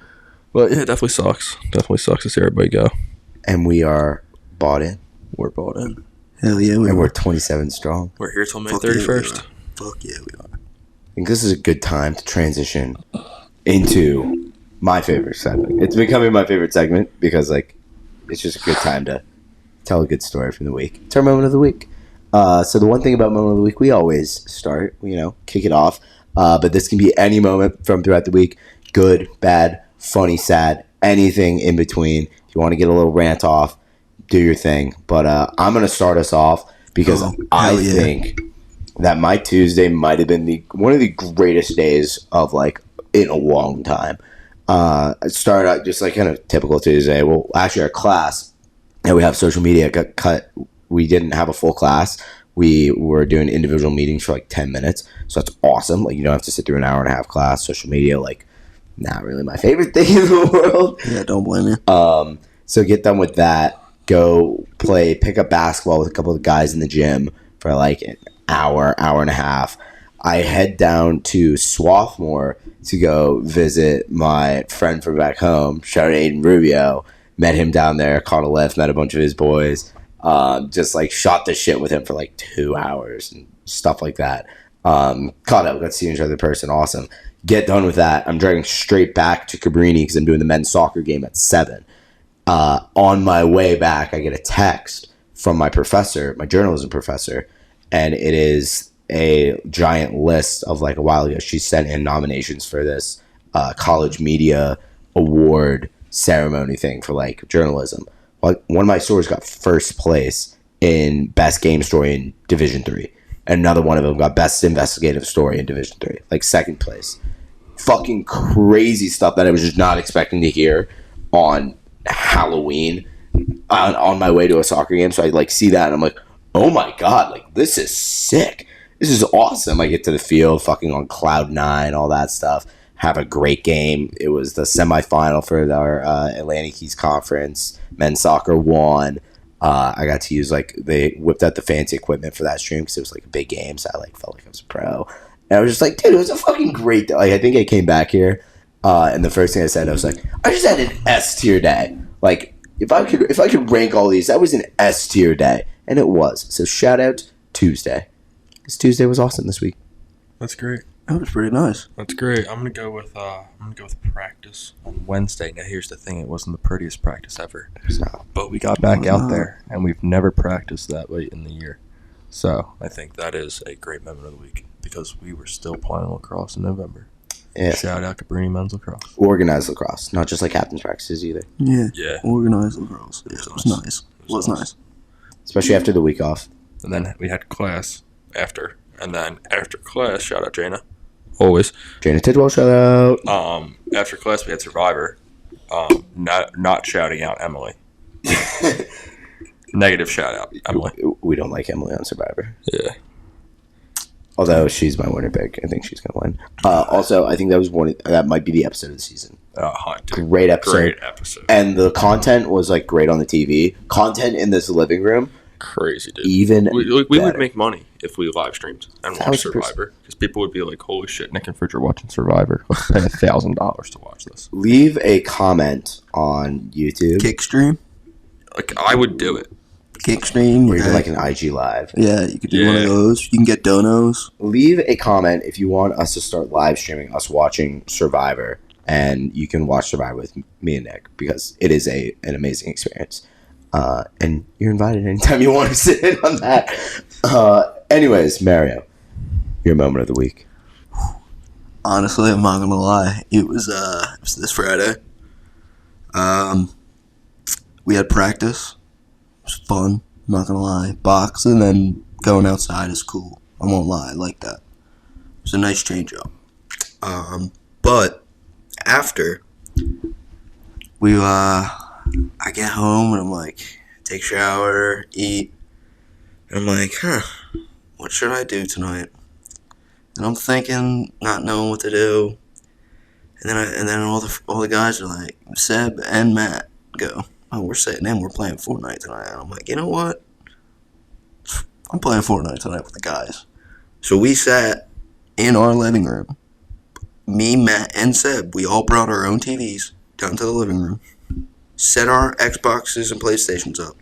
But yeah, it definitely sucks. Definitely sucks to see everybody go. And we are bought in. We're bought in. Hell yeah, we And are. we're 27 strong. We're here till May Fuck yeah, we 31st. are. Fuck yeah, we are. I think this is a good time to transition into my favorite segment. It's becoming my favorite segment because, like, it's just a good time to tell a good story from the week. It's our moment of the week. So the one thing about moment of the week, we always start, kick it off. But this can be any moment from throughout the week. Good, bad, funny, sad, anything in between. If you want to get a little rant off, do your thing. But I'm going to start us off because I think that my Tuesday might have been one of the greatest days of, like, in a long time. It started out just like kind of typical Tuesday. Well, actually, our class, and we have social media, got cut. We didn't have a full class. We were doing individual meetings for like 10 minutes. So that's awesome. Like, you don't have to sit through an hour and a half class. Social media, like, not really my favorite thing in the world. Yeah, don't blame me. So get done with that. Go pick up basketball with a couple of guys in the gym for like an hour and a half. I head down to Swarthmore to go visit my friend from back home. Shout out to Aiden Rubio. Met him down there, caught a lift, met a bunch of his boys. Just like shot the shit with him for like 2 hours and stuff like that. Caught up, got to see each other in person. Awesome. Get done with that. I'm driving straight back to Cabrini because I'm doing the men's soccer game at 7. On my way back, I get a text from my professor, my journalism professor, and it is a giant list of like a while ago. She sent in nominations for this college media award ceremony thing for like journalism. One of my stories got first place in best game story in Division 3. And another one of them got best investigative story in Division 3. Like second place. Fucking crazy stuff that I was just not expecting to hear on Halloween on my way to a soccer game. So I like see that and I'm like, oh my God, like this is sick. This is awesome. I get to the field fucking on cloud 9, all that stuff. Have a great game. It was the semifinal for our Atlantic East Conference. Men's soccer won. I got to use they whipped out the fancy equipment for that stream because it was like a big game. So I like felt like I was a pro. And I was just like, dude, it was a fucking great day. Like, I think I came back here, and the first thing I said, I was like, I just had an S tier day. Like, if I could rank all these, that was an S tier day, and it was. So shout out Tuesday. This Tuesday was awesome this week. That's great. That was pretty nice. That's great. I'm gonna go with practice on Wednesday. Now here's the thing: it wasn't the prettiest practice ever, but we got back out there, and we've never practiced that late in the year. So I think that is a great moment of the week because we were still playing lacrosse in November. Yeah. Shout out Cabrini men's lacrosse. Organized lacrosse, not just like captain's practices either. Yeah. Yeah. Organized lacrosse. Yeah, it was nice. It was nice. Especially after the week off. And then we had class after, and then after class, shout out Jana. Always. Jana Tidwell, shout out. After class, we had Survivor. Not shouting out Emily. Negative shout out, Emily. We don't like Emily on Survivor. Yeah. Although she's my winner pick. I think she's going to win. Also, I think that might be the episode of the season. Dude, Great episode. Great episode. And the content was like great on the TV. Content in this living room. Crazy, dude. Even we would better. make money if we live streamed and watched 1000%. Survivor because people would be like, "Holy shit, Nick and Fridge are Watching Survivor. Let's pay $1,000 to watch this. Leave a comment on YouTube. Kickstream. Like I would do it." Kickstream. Or even Yeah. like an IG live. Yeah, you could do one of Yeah. those. You can get donos. Leave a comment if you want us to start live streaming us watching Survivor. And you can watch Survivor with me and Nick because it is an amazing experience. And you're invited anytime you want to sit in on that. Anyways, Mario, your moment of the week. Honestly, I'm not gonna lie. It was this Friday. We had practice. was fun. I'm not gonna lie. Box and then going outside is cool. I won't lie. I like that. It's a nice change up. But after I get home and I'm like, take a shower, eat, and I'm like, what should I do tonight? And I'm thinking, not knowing what to do. And then all the guys are like, Seb and Matt go, oh, we're sitting in, we're playing Fortnite tonight. And I'm like, you know what? I'm playing Fortnite tonight with the guys. So we sat in our living room. Me, Matt, and Seb, we all brought our own TVs down to the living room, set our Xboxes and PlayStations up,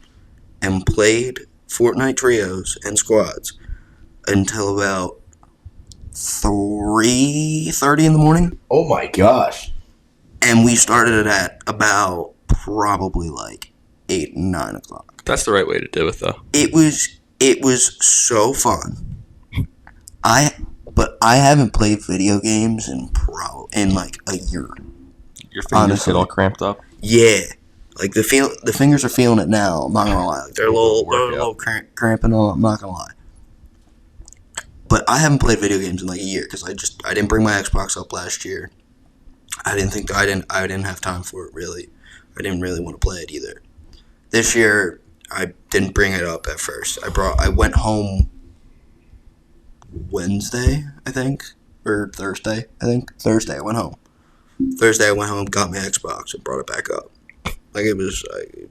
and played Fortnite trios and squads until about 3:30 in the morning. Oh my gosh. And we started it at about probably like 8, 9 o'clock. That's the right way to do it, though. It was so fun. But I haven't played video games in like a year. Your fingers Honestly. get all cramped up. Yeah, like the fingers are feeling it now. I'm not gonna lie, like they're a little cramping on. I'm not gonna lie. But I haven't played video games in like a year because I didn't bring my Xbox up last year. I didn't have time for it really. I didn't really want to play it either. This year I didn't bring it up at first. I went home Wednesday, I think, or Thursday. I think Thursday I went home. Thursday I went home, got my Xbox, and brought it back up. Like it was like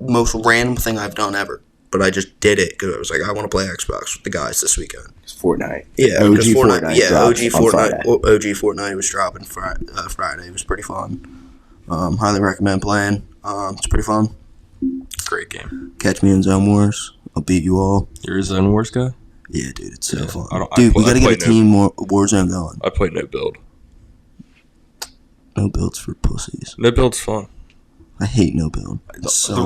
most random thing I've done ever. But I just did it because I was like, I want to play Xbox with the guys this weekend. It's Fortnite. Yeah, OG because Fortnite. Yeah, OG drops on Friday. Fortnite. OG Fortnite was dropping Friday. It was pretty fun. Highly recommend playing. It's pretty fun. Great game. Catch me in Zone Wars. I'll beat you all. You're a Zone Wars guy? Yeah, dude, it's so fun. I Dude, we gotta get a play team Warzone going. I play no build. No builds for pussies. No build's fun. I hate no build. The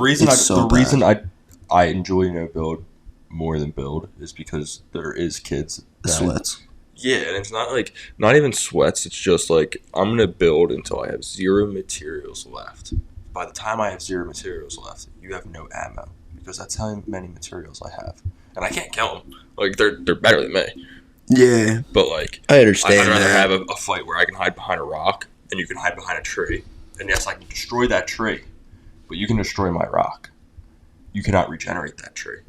reason I enjoy no build more than build is because there is kids The sweats. Yeah, and it's not even sweats. It's just like I'm gonna build until I have 0 materials left. By the time I have 0 materials left, you have no ammo because that's how many materials I have, and I can't kill them. Like they're better than me. Yeah, But like I understand I'd rather that. have a fight where I can hide behind a rock and you can hide behind a tree. And yes, I can destroy that tree, but you can destroy my rock. You cannot regenerate that tree.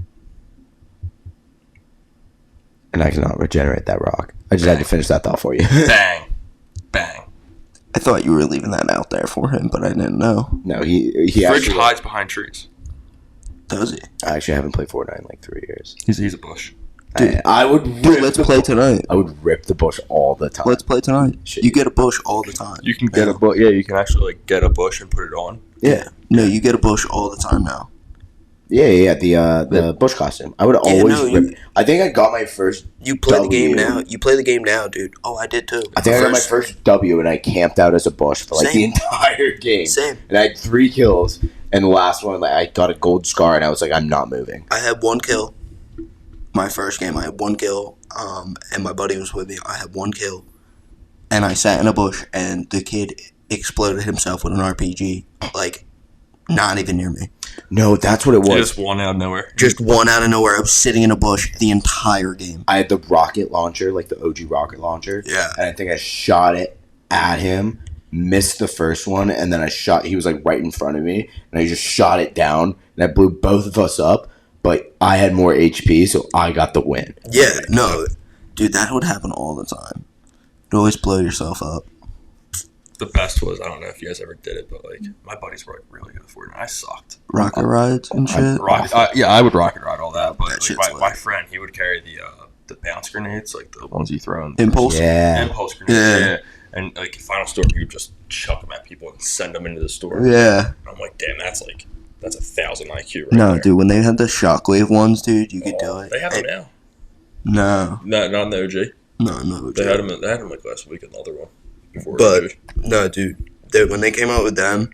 And I cannot regenerate that rock. I just had to finish that thought for you. Bang. Bang. I thought you were leaving that out there for him, but I didn't know. No, he Fridge actually hides behind trees. Does he? I actually haven't played Fortnite in like 3 years. He's a bush. Dude, I would. Dude, let's play tonight. I would rip the bush all the time. Let's play tonight. Shit. You get a bush all the time. You can get a bush. Yeah, you can actually get a bush and put it on. Yeah. No, you get a bush all the time now. Yeah. The bush costume. I would always rip. I think I got my first. You play the game W. now. You play the game now, dude. Oh, I did too. I think I got my first W, and I camped out as a bush for like the Same. entire game. Same. And I had 3 kills, and the last one, like, I got a gold scar, and I was like, I'm not moving. I had 1 kill. My first game, I had 1 kill, and my buddy was with me. I had 1 kill, and I sat in a bush, and the kid exploded himself with an RPG, like, not even near me. No, that's what it was. Just one out of nowhere. Just one out of nowhere. I was sitting in a bush the entire game. I had the rocket launcher, like the OG rocket launcher. Yeah. And I think I shot it at him, missed the first one, and then he was like right in front of me, and I just shot it down, and I blew both of us up, but I had more HP, so I got the win. Yeah, no. Dude, that would happen all the time. You'd always blow yourself up. The best was, I don't know if you guys ever did it, but like my buddies were like really good at Fortnite. I sucked. Rocket rides and shit. I would rocket ride all that, but That like, shit's my lit. friend, he would carry the bounce grenades, like the ones you throw in Impulse? Yeah. impulse grenades. Yeah. Yeah. And like Final Storm, he would just chuck them at people and send them into the store. Yeah. And I'm like, damn, that's 1,000 IQ right No, there. dude, when they had the shockwave ones, dude, you could do it. They have them now. No. Not in the OG. No. They had them like last week, another one. Before But, OG. no, dude, when they came out with them,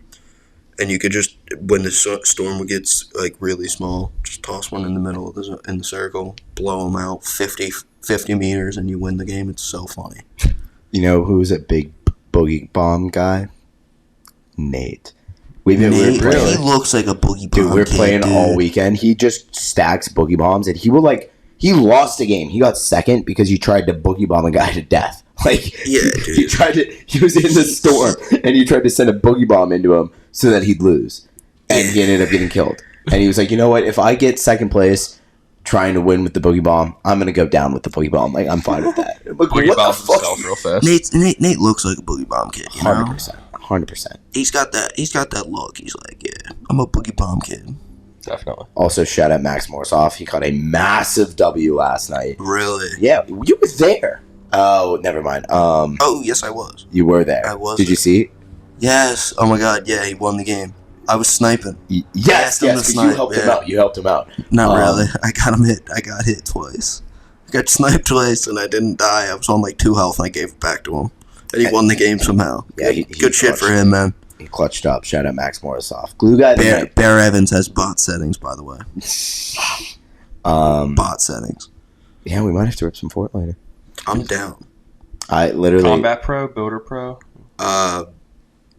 and you could just, when the storm gets, like, really small, just toss one in the middle of in the circle, blow them out 50 meters, and you win the game. It's so funny. You know who's a big boogie bomb guy? Nate. We were Nate, playing. he looks like a boogie bomb Dude, we were kid, playing dude. all weekend. He just stacks boogie bombs, and he would like. He lost a game. He got second because he tried to boogie bomb a guy to death. Like, Yeah, he dude. tried to. He was in the storm, and he tried to send a boogie bomb into him so that he'd lose, and he ended up getting killed. And he was like, you know what? If I get second place, trying to win with the boogie bomb, I'm gonna go down with the boogie bomb. Like, I'm fine with that. Like, Boogie what the bombs fuck? himself real fast. Nate looks like a boogie bomb kid. You know, 100%. he's got that look. He's like, yeah, I'm a boogie bomb kid. Definitely. Also, shout out Max Morsoff. He caught a massive W last night. Really? Yeah, you were there. Oh, never mind. Oh, yes, I was. You were there. I was Did you there. see it? Yes. Oh my God. Yeah, he won the game. I was sniping. Yes, asked him to 'cause you snipe, helped him yeah. out. You helped him out. Not really. I got him hit. I got hit twice. I got sniped twice, and I didn't die. I was on like 2 health, and I gave it back to him. And he won the game somehow. Yeah, Good shit for him, man. He clutched up. Shout out Max Morsoff. Glue guy tonight. Bear Evans has bot settings, by the way. Bot settings. Yeah, we might have to rip some Fort later. I'm down. I literally. Combat Pro, Builder Pro.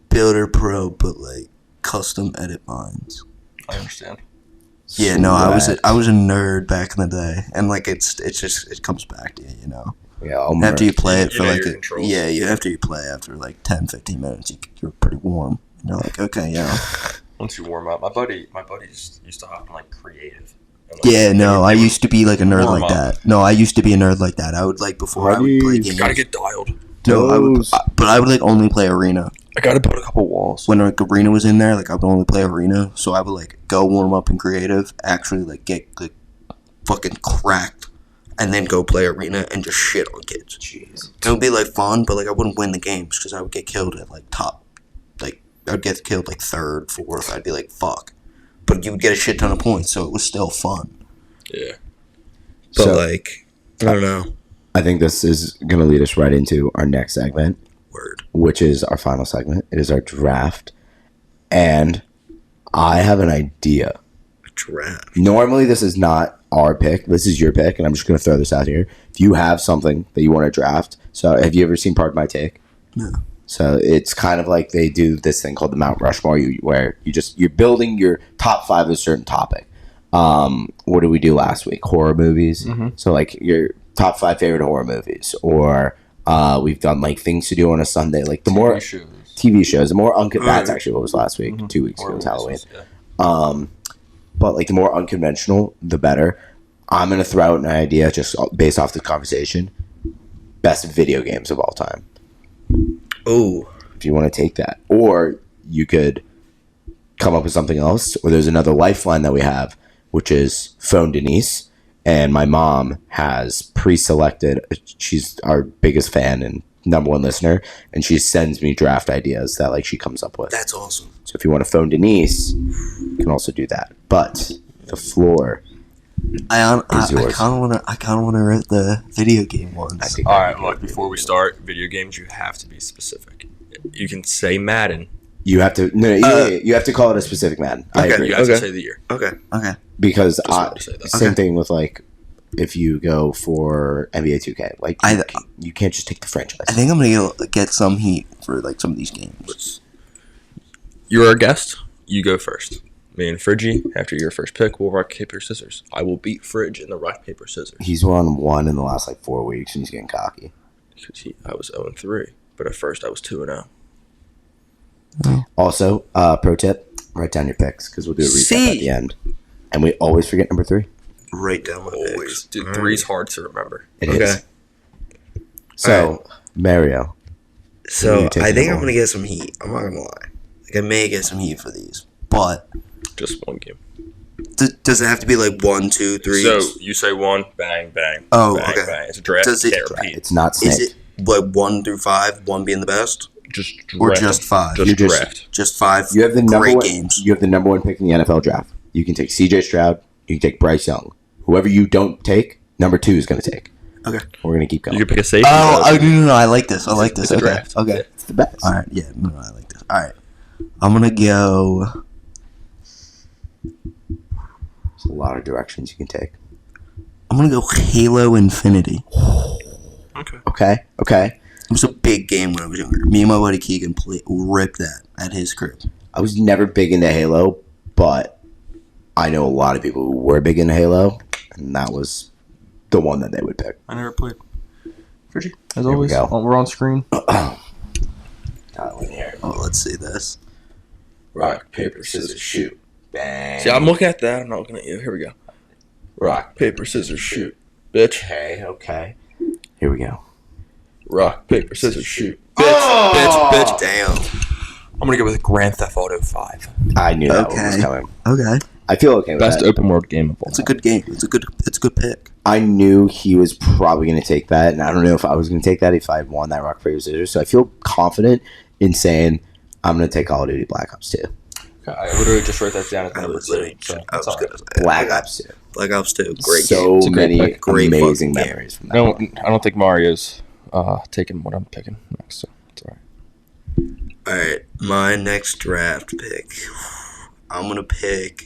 Builder Pro, but like custom edit mines. I understand. Yeah, no, I was Sweat. a nerd back in the day, and like it comes back to you, you know. Yeah, I'll After you play it You for know like your controls. after you play after like 10, 15 minutes, you're pretty warm. You're like, okay, yeah. Once you warm up, my buddies used to hop in like creative. And, like, Yeah, no, I used to be like a nerd warm like up. that. No, I used to be a nerd like that. I would like before I would play games. Gotta get dialed. No, Those- but I would like only play arena. I gotta build a couple walls. When like arena was in there, like I would only play arena. So I would like go warm up in creative, actually like get like fucking cracked, and then go play arena and just shit on kids. Jeez. It would be like fun, but like I wouldn't win the games because I would get killed at like top, like I'd get killed like third, fourth. I'd be like fuck, but you would get a shit ton of points, so it was still fun. Yeah. But So- like I don't know. I think this is going to lead us right into our next segment, Word. which is our final segment. It is our draft. And I have an idea. Draft. Normally, this is not our pick. This is your pick, and I'm just going to throw this out here. If you have something that you want to draft, so have you ever seen Pardon My Take? No. So it's kind of like they do this thing called the Mount Rushmore, where you're building your top 5 of a certain topic. What did we do last week? Horror movies. So like your top 5 favorite horror movies, or we've done like things to do on a Sunday. Like the more shows. TV shows, the more that's actually what was last week. 2 weeks ago Horror was Halloween. movies, yeah. But like the more unconventional, the better. I'm gonna throw out an idea just based off the conversation. Best video games of all time. Oh. If you want to take that, or you could come up with something else. Or there's another lifeline that we have, which is Phone Denise. And my mom has pre-selected. She's our biggest fan and number 1 listener, and she sends me draft ideas that like she comes up with. That's awesome. So if you want to phone Denise, you can also do that. But the floor. I Is yours. kind of wanna rip the video game ones. I think All that'd right, be look. good. Before we start, video games, you have to be specific. You can say Madden. You have to you have to call it a specific Madden. I Okay. agree. You have Okay. to say the year. Okay. Because wanted to say that. same Okay. thing with like if you go for NBA 2K, like you can't just take the franchise. I think I'm gonna get some heat for like some of these games. You're our guest. You go first. Me and Fridgie, after your first pick, we'll rock, paper, scissors. I will beat Fridge in the rock, paper, scissors. He's won 1 in the last like 4 weeks, and he's getting cocky. Because I was 0-3, but at first I was 2-0. Also, pro tip: write down your picks because we'll do a recap at See. the end, and we always forget number 3. Write down my Always. picks. Dude, 3's hard to remember. It Okay. is. So, Mario, So You take I think number I'm gonna get some heat. I'm not gonna lie. Like I may get some heat for these, but Just one game. does it have to be like 1, 2, 3? So you say 1, bang, bang. Oh, bang, okay. bang. It's a draft. Does it- Can't repeat. it's not is snake. it like 1 through 5? 1 being the best, Just or draft. just 5? Just You just- draft. Just 5. You have the number great one. games. You have the number 1 pick in the NFL draft. You can take C.J. Stroud. You can take Bryce Young. Whoever you don't take, number 2 is going to take. Okay. We're going to keep going. You can pick a safety. Oh, no! I like this. I like this. It's a Okay. draft. Okay. It's the best. All right. Yeah. No, I like this. All right. I'm gonna go. There's a lot of directions you can take. I'm gonna go Halo Infinity. Okay. Okay. It was a big game when I was younger. Me and my buddy Keegan ripped that at his crib. I was never big into Halo, but I know a lot of people who were big into Halo, and that was the one that they would pick. I never played. Fridgie, as Here we always, go. we're on screen. Here. Oh, let's see this. Rock, paper, scissors, shoot. Bang. See, I'm looking at that. I'm not looking at you. Here we go. Rock, paper, scissors, shoot. Bitch. Okay. Here we go. Rock, paper, scissors, shoot. Bitch. Damn. I'm going to go with Grand Theft Auto 5. I knew that one was Okay. coming. Okay. I feel okay with Best that. open world game of all It's a good game. It's a good pick. I knew he was probably going to take that, and I don't know if I was going to take that if I had won that rock, paper, scissors. So I feel confident in saying I'm going to take Call of Duty Black Ops 2. I literally just wrote that down at the I number was 2. literally, So I that's was all gonna right. say Black Ops 2. Black Ops 2. Great So game. It's a great many pick. Great amazing fucking game. memories from that. I don't think Mario's taking what I'm picking next, so it's all right. All right, my next draft pick. I'm gonna pick.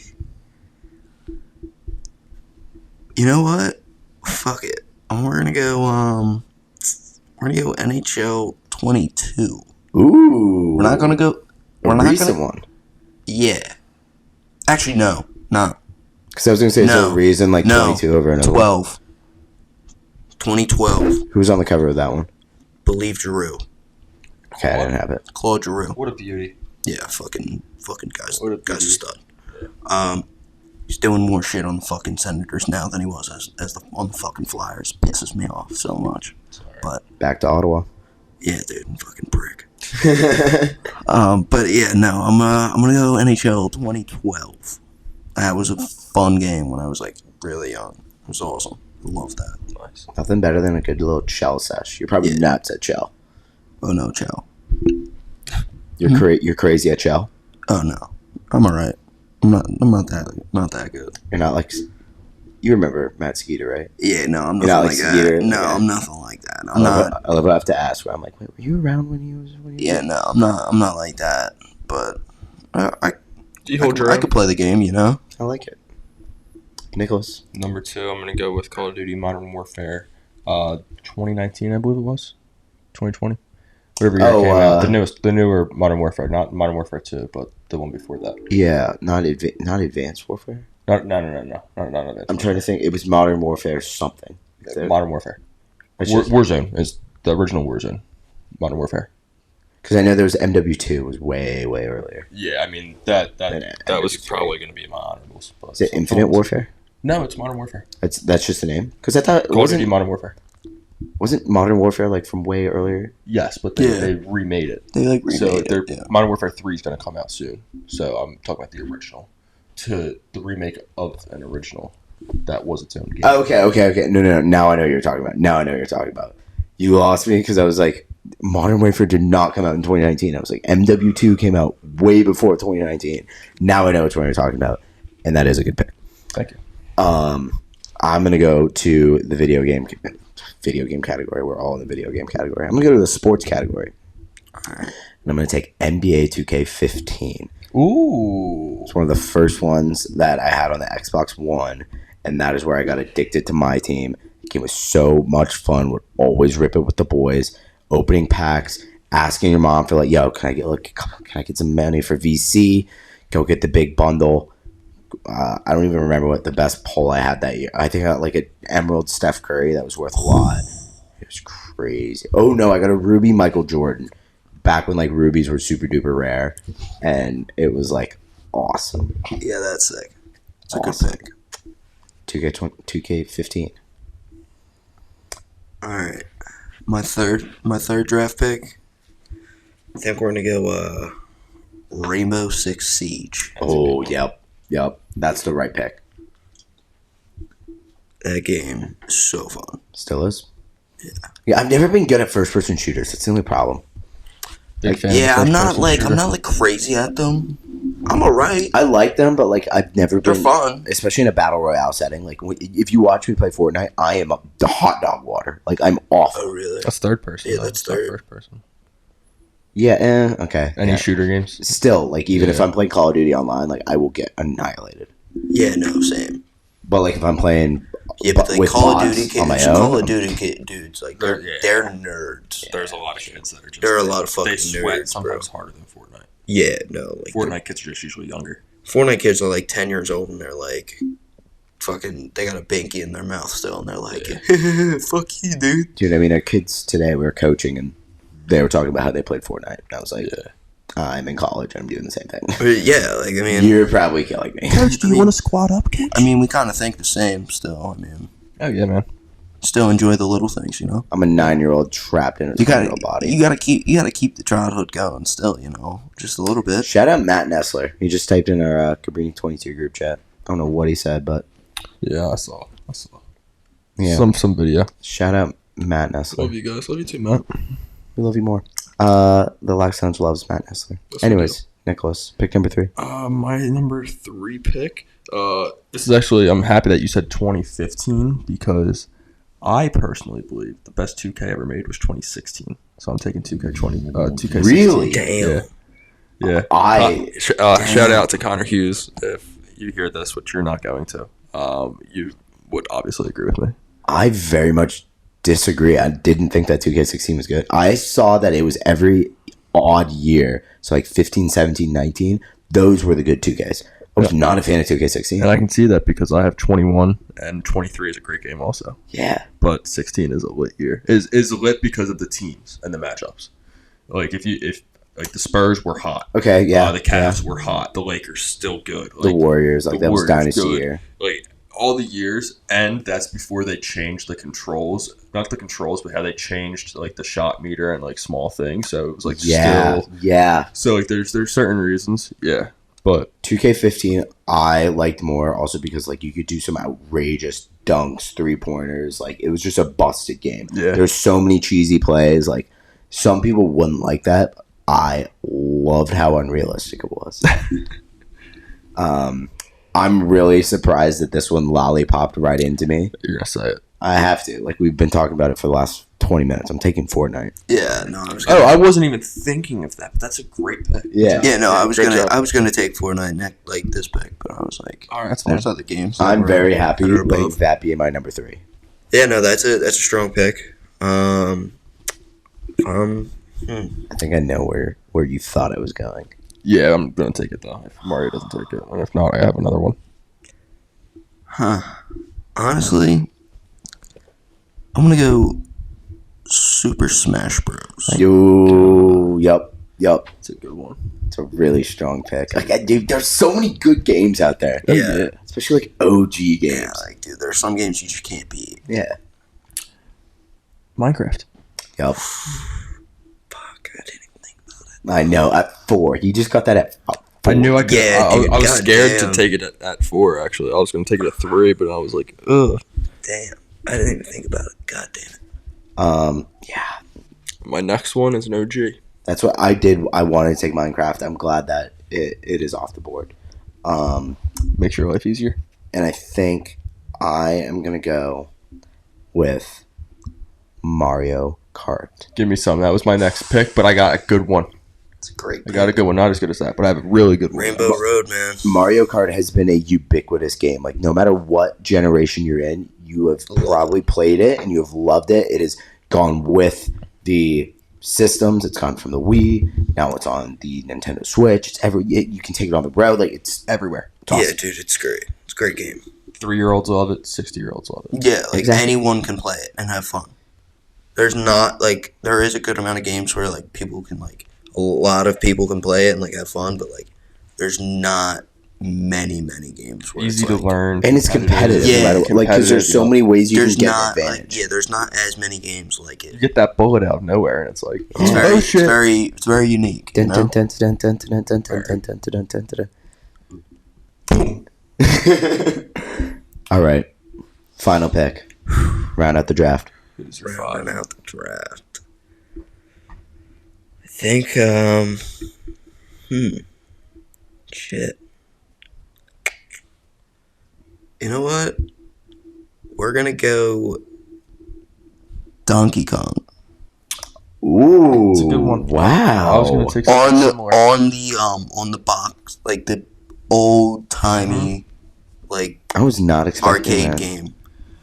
You know what? Fuck it. We're gonna go. We're gonna go NHL 22. Ooh. We're not gonna go. a We're not recent gonna. one. Yeah. Actually, no. Because I was going to say, is there a No. reason like No. 22 over another? 12. 2012. Who's on the cover of that one? Believe Giroux. Okay, I didn't have it. Claude Giroux. What a beauty. Yeah, fucking guy's What a guy's a beauty. stud. He's doing more shit on the fucking Senators now than he was on the fucking Flyers. Pisses me off so much. But Back to Ottawa. yeah, dude, fucking prick. But yeah, no, I'm gonna go NHL 2012. That was a fun game when I was like really young. It was awesome. I love that. Nice. Nothing better than a good little Chell sesh. You're probably Yeah. nuts at Chell. Oh no, Chow. You're crazy at Chell. Oh no, I'm alright. I'm not that good. You're not like. You remember Matt Skeeter, right? Yeah, no, I'm You're nothing not like like that. Skeeter? No, Yeah. I'm nothing like that. I I'm love, not. I love. I have to ask. Where I'm like, wait, were you around when he was? Yeah, no, I'm not like that. But I Do you hold your I own? could play the game, you know. I like it. Nicholas. Number 2, I'm going to go with Call of Duty Modern Warfare 2019, I believe it was. 2020. Whatever year it came out. The newer Modern Warfare. Not Modern Warfare 2, but the one before that. Yeah, not Advanced Warfare. No. Not Advanced. I'm trying to think. It was Modern Warfare something. Modern Warfare. It's just- Warzone is the original Warzone. Modern Warfare. Because I know there was MW2 was way earlier. Yeah, I mean that was MW3. probably going to be my honorables. But Is it Infinite Warfare? No, it's Modern Warfare. That's just the name. Because I thought Call of Duty Modern Warfare. wasn't Modern Warfare like from way earlier? Yes, but Yeah. they remade it. They like remade So it. Yeah. Modern Warfare 3 is going to come out soon. So I'm talking about the original to the remake of an original that was its own game. Oh, okay. No. Now I know what you're talking about. You lost me because I was like, Modern Warfare did not come out in 2019. I was like, MW2 came out way before 2019. Now I know which one you're talking about, and that is a good pick. Thank you. I'm gonna go to the video game category. We're all in the video game category. I'm gonna go to the sports category, and I'm gonna take NBA 2K15. Ooh. It's one of the first ones that I had on the Xbox One, and that is where I got addicted to my team. The game was so much fun. Would always rip it with the boys, opening packs, asking your mom for like, yo, can I get some money for VC? Go get the big bundle. I don't even remember what the best pull I had that year. I think I got like an Emerald Steph Curry that was worth a lot. It was crazy. Oh no, I got a Ruby Michael Jordan back when like rubies were super duper rare, and it was like awesome. Yeah, that's sick. It's Awesome. a good pick. 2K15. All right, my third draft pick. I think we're gonna go Rainbow Six Siege. Oh, yep. That's the right pick. That game is so fun. Still is. Yeah, I've never been good at first-person shooters. That's the only problem. Big fan of Yeah, I'm not first-person shooter. like crazy at them. I'm alright. I like them, but like I've never They're been, fun. especially in a battle royale setting. Like if you watch me play Fortnite, I am the hot dog water. Like I'm awful. Oh really? That's third person. Yeah, though. that's It's not third. first person. Yeah, okay. Any Yeah. shooter games? Still, like even if Yeah. I'm playing Call of Duty online, like I will get annihilated. Yeah, no, same. But like if I'm playing, Yeah, but the with Call of bots Duty on my kids, own, Call of Duty dudes, like they're Yeah. they're nerds. There's a lot of kids that are just. There are a lot of fucking They sweat nerds, sometimes bro. harder than Fortnite. Yeah, no. Like Fortnite kids are just usually younger. Fortnite kids are like 10 years old and they're like, fucking, they got a binky in their mouth still and they're like, fuck you, dude. Dude, I mean, our kids today, we were coaching and they were talking about how they played Fortnite. And I was like, I'm in college and I'm doing the same thing. But yeah, like, I mean. You're probably killing me. Coach, do you want to squat up, kid? I mean, we kind of think the same still. I mean. Oh, yeah, man. Still enjoy the little things, you know? I'm a 9-year-old trapped in a 20-year-old body. You gotta keep the childhood going still, you know? Just a little bit. Shout out Matt Nessler. He just typed in our Cabrini 22 group chat. I don't know what he said, but Yeah, I saw. yeah. Some video. Shout out Matt Nessler. Love you guys. Love you too, Matt. We love you more. The Laxons loves Matt Nessler. Anyways, Nicholas, pick number 3. My number 3 pick. This is actually, I'm happy that you said 2015 because I personally believe the best 2K ever made was 2016. So I'm taking 2K16. Really? Damn. Yeah. Shout out to Connor Hughes. If you hear this, which you're not going to, you would obviously agree with me. I very much disagree. I didn't think that 2K16 was good. I saw that it was every odd year. So like 15, 17, 19. Those were the good 2Ks. I was not a fan of 2K16. And I can see that because I have 21 and 23 is a great game also. Yeah. But 16 is a lit year. Is lit because of the teams and the matchups. Like if the Spurs were hot. Okay, yeah. The Cavs were hot. The Lakers still good. Like, The Warriors, like the that was Warriors dynasty good. year. Like all the years, and that's before they changed the controls. Not the controls, but how they changed like the shot meter and like small things. So it was like still. Yeah. So like there's certain reasons. Yeah. But 2K15 I liked more also because like you could do some outrageous dunks, 3-pointers. Like it was just a busted game. Yeah. There's so many cheesy plays. Like some people wouldn't like that. I loved how unrealistic it was. I'm really surprised that this one lollipopped right into me. you're gonna say it. I have to. Like we've been talking about it for the last 20 minutes. I'm taking Fortnite. Yeah, no, I wasn't even thinking of that, but that's a great pick. Yeah. Yeah, no, I was Great job. gonna take Fortnite like this pick, but I was like, All right, that's fine. there's other games. that I'm were very happy that are with above. that being my number 3. Yeah, no, that's a strong pick. I think I know where you thought I was going. Yeah, I'm gonna take it though. If Mario doesn't take it, and if not, I have another one. Honestly, I'm gonna go Super Smash Bros. Yep. It's a good one. It's a really strong pick. Like, dude, there's so many good games out there. Yeah. Especially like OG games. Yeah, like dude, there's some games you just can't beat. Yeah. Minecraft. Yep. Fuck, I didn't even think about it. I know. At 4. He just got that at 4. I knew I could. Yeah, I dude, was scared goddamn. to take it at 4. Actually, I was gonna take it at 3, but I was like, ugh. Damn, I didn't even think about it. God damn it. Yeah. My next one is an OG. That's what I did. I wanted to take Minecraft. I'm glad that it is off the board. Makes your life easier. And I think I am going to go with Mario Kart. Give me some. That was my next pick, but I got a good one. It's a great I pick. got a good one. Not as good as that, but I have a really good one. Rainbow Road, man. Mario Kart has been a ubiquitous game. Like, no matter what generation you're in, you have probably played it and you have loved it. It has gone with the systems. It's gone from the Wii. Now it's on the Nintendo Switch. You can take it on the road. Like, it's everywhere. It's awesome. Yeah, dude, it's great. It's a great game. 3-year-olds love it. 60-year-olds love it. Yeah, like Exactly. anyone can play it and have fun. There's not like there is a good amount of games where like people can like a lot of people can play it and like have fun, but like there's not many games where Easy it's, to like, learn. And it's competitive. Yeah, no matter what. Like, because there's so many ways you There's can get not an like advantage. there's not as many games like You it. get that bullet out of nowhere, and it's like, It's oh, very shit. it's very unique. You Dun, know? dun, dun, dun, dun, dun, dun, dun, dun, dun, dun, dun, dun, dun. All right. Final pick. Round out the draft. Who's your Rounding 5? out the draft. I think shit. You know what? We're gonna go Donkey Kong. Ooh. It's a good one. Wow. I was gonna take something similar. On the box, like the old timey like I was not expecting arcade that. game.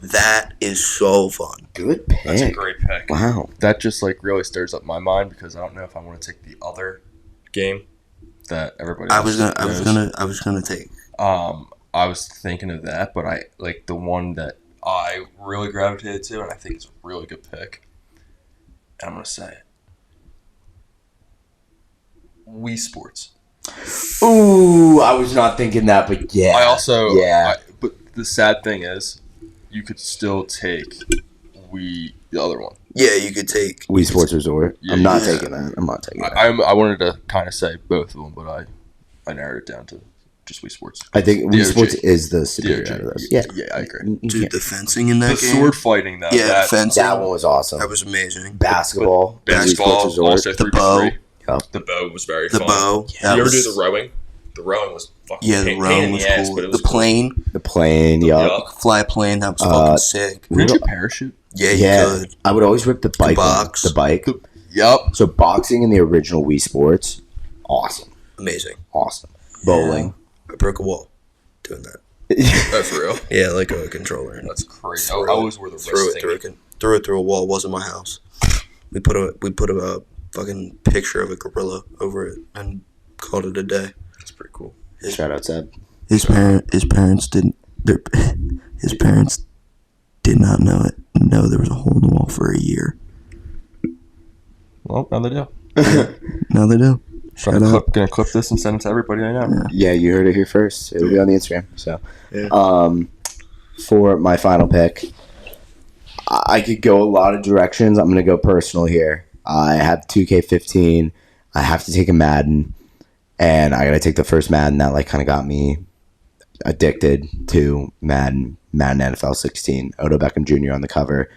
That is so fun. Good pick. That's a great pick. Wow. That just like really stirs up my mind because I don't know if I want to take the other game that everybody. I was knows. gonna take. I was thinking of that, but I like the one that I really gravitated to, and I think it's a really good pick. And I'm gonna say it. Wii Sports. Ooh, I was not thinking that, but yeah. I also yeah. but the sad thing is, you could still take the other one. Yeah, you could take Wii Sports Resort. Yeah, I'm not yeah. taking that. I'm not taking that. I wanted to kind of say both of them, but I narrowed it down to just Wii Sports. I think The Wii OG. Sports is the superior The OG. of those. Yeah. Yeah, I agree. dude the fencing in that The game. sword fighting, though. Yeah, that, fencing. That one was awesome. That was amazing. Basketball. Basketball, Wii Sports Resort. also The 3v3. bow. The bow was very The fun. bow. Did That you ever was, do the rowing? The rowing was fucking yeah, the pain rowing in was the ass, cool. but it The was cool. plane. The plane. Yup. Yeah. You could fly a plane. That was fucking sick. Couldn't you parachute? Yeah, you Yeah. could. I would always rip the bike. box. The bike. Yup. So boxing in the original Wii Sports, awesome. Amazing. Awesome. Bowling. I broke a wall doing that. Oh, for real? Yeah, like a controller. That's crazy. I Threw always wore the wrist threw it thing. through it through a wall. It wasn't my house. We put a fucking picture of a gorilla over it and called it a day. That's pretty cool. Shout out Seb. His parents didn't. His parents did not know it. Know there was a hole in the wall for a year. Well, now they do. Now they do. So I'm gonna clip this and send it to everybody I know. Yeah, you heard it here first. It'll be on the Instagram. So, Yeah. For my final pick, I could go a lot of directions. I'm gonna go personal here. I have 2K15. I have to take a Madden, and I gotta take the first Madden that like kind of got me addicted to Madden NFL 16. Odell Beckham Jr. on the cover.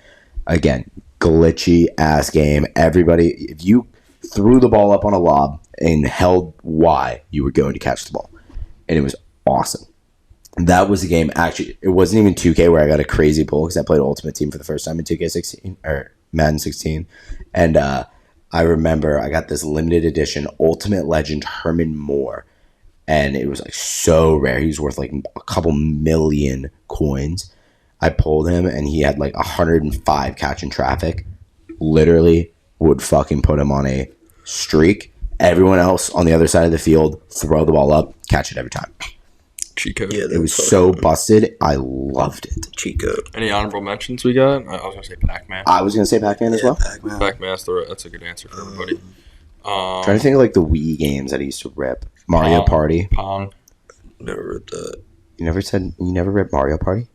Again, glitchy ass game. Everybody, if you threw the ball up on a lob and held Y, you were going to catch the ball, and it was awesome. That was the game. Actually, it wasn't even 2K where I got a crazy pull because I played Ultimate Team for the first time in 2K16 or Madden 16, and I remember I got this limited edition Ultimate Legend Herman Moore, and it was like so rare. He was worth like a couple million coins. I pulled him, and he had like 105 catch in traffic. Literally would fucking put him on a streak. Everyone else on the other side of the field, throw the ball up, catch it every time. Cheat code. Yeah, It was so busted. I loved it. cheat code. Any honorable mentions we got? I was gonna say Pac-Man. I was going to say Pac-Man as well. Pac-Man. Pac-Man, that's a good answer for everybody. Trying to think of like the Wii games that I used to rip. Mario Pong. Party. Pong. Never ripped that. You never ripped Mario Party?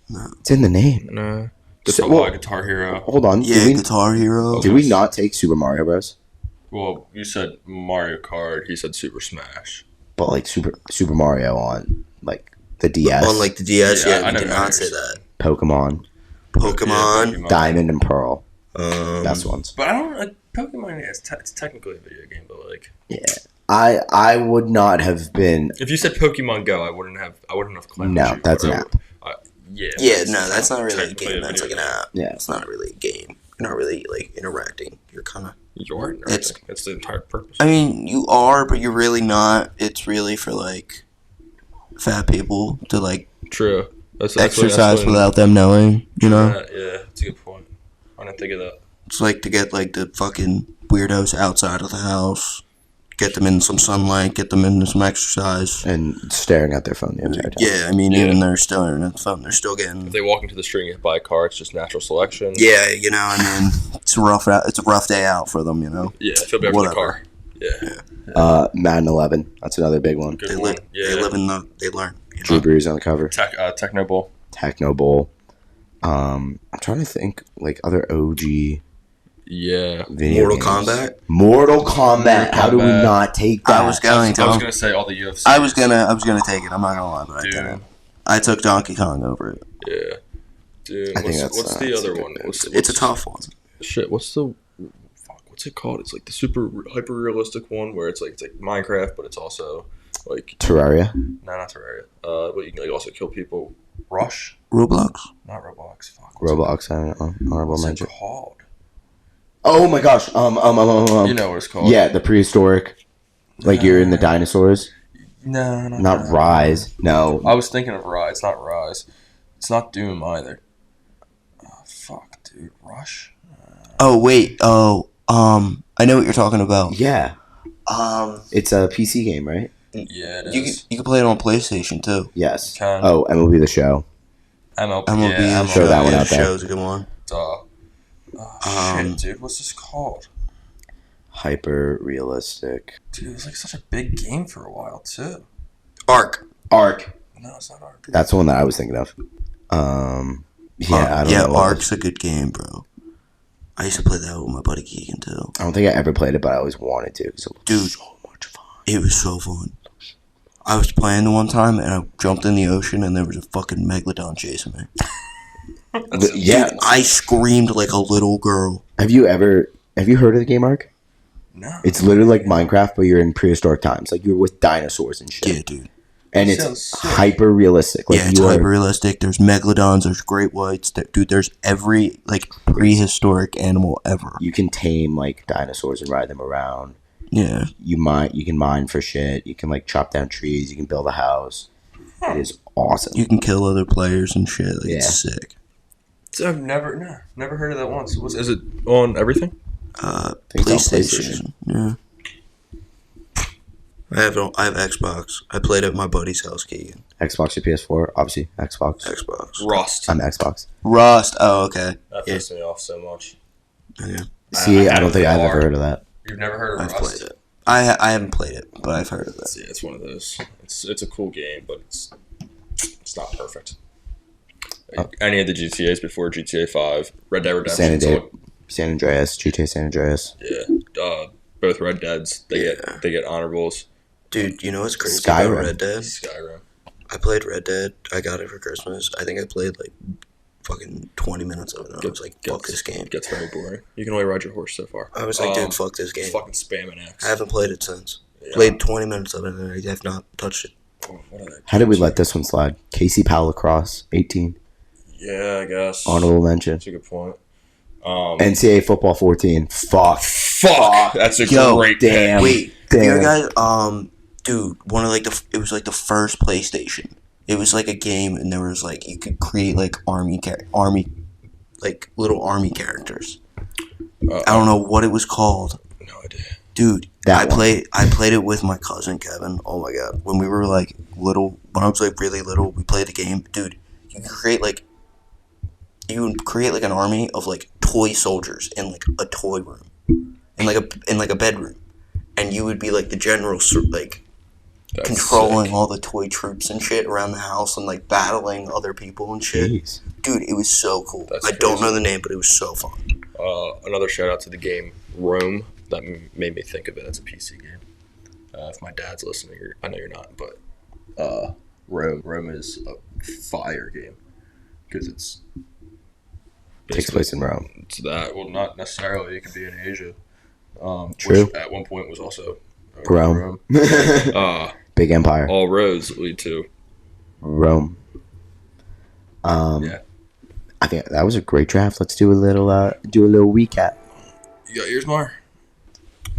No. It's in the name. No. Guitar Hero. Hold on. Yeah, Guitar Hero. Did we not take Super Mario Bros? Well, you said Mario Kart. He said Super Smash. But like Super Mario on like the DS. On like the DS, Yeah, yeah, I we know did that not is. say that. Pokemon. Pokemon. Yeah, Diamond and Pearl. Best ones. But I don't like Pokemon. It's technically a video game, but like Yeah. I would not have been. if you said Pokemon Go, I wouldn't have claimed No, you, that's but an I- app. Yeah. Yeah, it's no, that's not really a technically game. That's like video an game. app. Yeah. It's not really a game. You're not really like interacting. You're kind of. You're It's- that's the entire purpose. I mean, you are, but you're really not. It's really for like fat people to like True. That's exercise what- without them knowing. You know, Yeah, that's a good point. I didn't think of that. it's like to get like the fucking weirdos outside of the house, get them in some sunlight, get them into some exercise. And staring at their phone the entire time. Yeah, I mean, Yeah. even they're still on their phone. They're still getting. If they walk into the street and get by a car, it's just natural selection. Yeah, you know, I mean, it's a rough day out for them. You know, Yeah, I feel bad for the Whatever. car. Yeah. Madden 11. That's another big one. Good they one. live. Yeah. They live in the. They learn. You Drew know? Brees on the cover. Techno Bowl. Techno Bowl. I'm trying to think like other OG Yeah. video Mortal games. Kombat. Mortal Kombat. How do we Kombat. not take that? I was going to. I was gonna say all the UFC. I was gonna take it. I'm not gonna lie, but I Dude. didn't. I took Donkey Kong over it. Yeah. Dude, I think that's what's the that's a other good one? pick. It's a tough one. Shit, what's it called? It's like the super hyper realistic one where it's like Minecraft, but it's also like Terraria. not Terraria. But you can like also kill people. Rush, Roblox. not Roblox. Fuck. What's Roblox. I don't know. Honorable What's it mention. called? Oh my gosh. You know what it's called? Yeah, the prehistoric. Like you're in the dinosaurs. No, Not Rise. No. I was thinking of Rise. It's not Rise. It's not Doom either. Oh, fuck, dude. Rush. Oh wait. Oh, I know what you're talking about. Yeah. It's a PC game, right? Yeah, it You is. can play it on PlayStation too. Yes. Can. Oh, MLB The Show. MLB. MLB Yeah, The MLB. Throw that one yeah, out there. Show's a good one. Oh, shit, dude. What's this called? Hyper realistic. Dude, it was like such a big game for a while, too. Ark. No, it's not Ark. That's the one that I was thinking of. Yeah, I don't know. what Ark's a good game, bro. I used to play that with my buddy Keegan too. I don't think I ever played it, but I always wanted to. Cause it looked Dude, so much fun. It was so fun. I was playing the one time and I jumped in the ocean and there was a fucking megalodon chasing me. Yeah. Dude, I screamed like a little girl. Have you heard of the game Ark? No. It's literally like Minecraft, but you're in prehistoric times. Like you're with dinosaurs and shit. Yeah, dude. And Sounds it's sick. hyper realistic. Like Yeah, it's you are, hyper realistic. There's megalodons. There's great whites. Dude, there's every like prehistoric animal ever. you can tame like dinosaurs and ride them around. Yeah. You can mine for shit. You can like chop down trees. You can build a house. It is awesome. You can kill other players and shit. Like, Yeah. It's sick. So I've never heard of that once. Is it on everything? think it's on PlayStation. Yeah. I have Xbox. I played at my buddy's house, Keegan. Xbox or PS4? Obviously, Xbox. Xbox. Rust. I'm Xbox. Rust. Oh, okay. That pissed me off so much. Yeah. See, I I don't think I've have ever heard of that. You've never heard of I've Rust? played it. I haven't played it, but I've heard of it. Yeah, it's one of those. It's a cool game, but it's not perfect. Like, any of the GTA's before GTA 5, Red Dead Redemption. San Andreas, GTA San Andreas. Yeah, both Red Deads. They Yeah. get honorables. Dude, you know what's crazy Skyrim. about Red Dead? Skyrim. I played Red Dead. I got it for Christmas. I think I played like fucking 20 minutes of it. And I was like, fuck this game. It gets very boring. You can only ride your horse so far. I was like, dude, fuck this game. Fucking spamming X. I haven't played it since. Yeah. Played 20 minutes of it and I have not touched it. Oh, what are they? How did we let this one slide? Casey Powell Lacrosse, 18. Yeah, I guess. Honorable mention. That's a good point. NCAA football 14. Fuck. That's a Yo, great damn. pick. Wait, Damn. you guys, dude, one of like it was like the first PlayStation. It was like a game, and there was like you could create like army, like little army characters. I don't know what it was called, No idea. dude. That one. I played it with my cousin Kevin. Oh my god, when we were like little, when I was like really little, we played the game, dude. You could create like an army of like toy soldiers in like a toy room, in like a bedroom, and you would be like the general, like That's controlling sick. all the toy troops and shit around the house and like battling other people and shit. Jeez. Dude, it was so cool. That's I don't crazy. know the name, but it was so fun. Another shout out to the game Rome. That made me think of it as a PC game. If my dad's listening, I know you're not, but Rome is a fire game because it's Takes place in Rome. It's that. Well, not necessarily. It could be in Asia. True. Which at one point was also Rome. Big empire. All roads lead to Rome. Yeah. I think that was a great draft. Let's do a little recap. You got yours, Mar?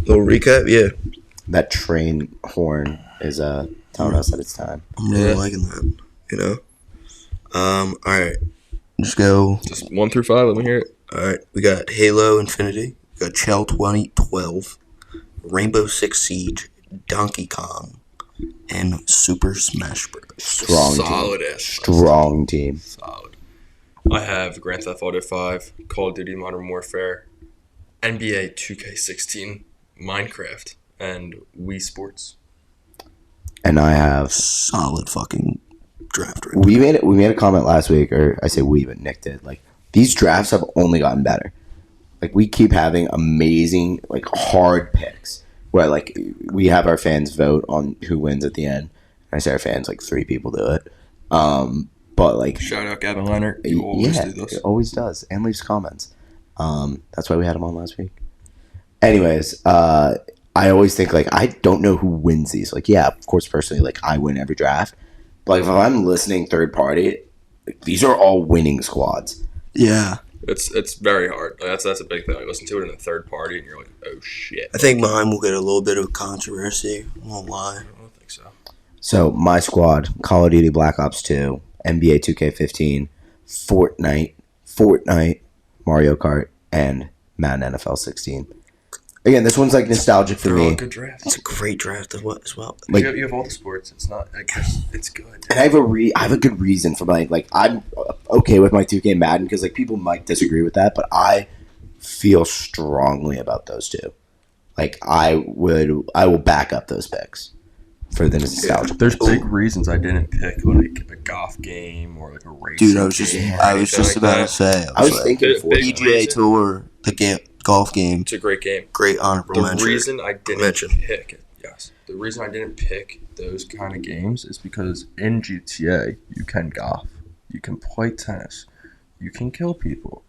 Little recap, yeah. That train horn is telling us that it's time. I'm really Yeah. liking that. You know. All right. Just go. Just 1 through 5. Let me hear it. All right. We got Halo Infinity. We got Chell 2012, Rainbow Six Siege, Donkey Kong, and Super Smash Bros. Strong Solid team. ass. Strong team. Solid. I have Grand Theft Auto 5, Call of Duty Modern Warfare, NBA 2K16, Minecraft, and Wii Sports. And I have. Solid fucking draft. Right We made a comment last week, or I say we, but Nick did. Like, these drafts have only gotten better. Like, we keep having amazing, like, hard picks where, like, we have our fans vote on who wins at the end. And I say our fans, like, 3 people do it. But, like, Shout out Gavin Leonard. You always yeah, do this. it always does, and leaves comments. That's why we had him on last week. Anyways, I always think, like, I don't know who wins these. Like, yeah, of course, personally, like, I win every draft. But, like, if I'm listening third party, like, these are all winning squads. Yeah. It's very hard. Like, that's a big thing. Like, listen to it in a third party, and you're like, oh shit. I think mine will get a little bit of controversy. I won't lie. I don't think so. So, my squad, Call of Duty Black Ops 2, NBA 2K15, Fortnite, Mario Kart, and Madden NFL 16. Again, this one's like nostalgic for They're all me. good drafts. It's a great draft as well. Like- you have all the sports. It's not like it's good. And I have a good reason for like I'm okay with my 2K Madden because like people might disagree with that, but I feel strongly about those two. Like I will back up those picks for the nostalgia. There's big reasons I didn't pick like a golf game or like a race. Dude, I was just about to say. I was like, thinking Big- for big- PGA Tour, the golf game, It's a great game. great honorable The mention. reason I didn't mention. pick it, yes, the reason I didn't pick those kind of games is because in GTA you can golf, you can play tennis, you can kill people,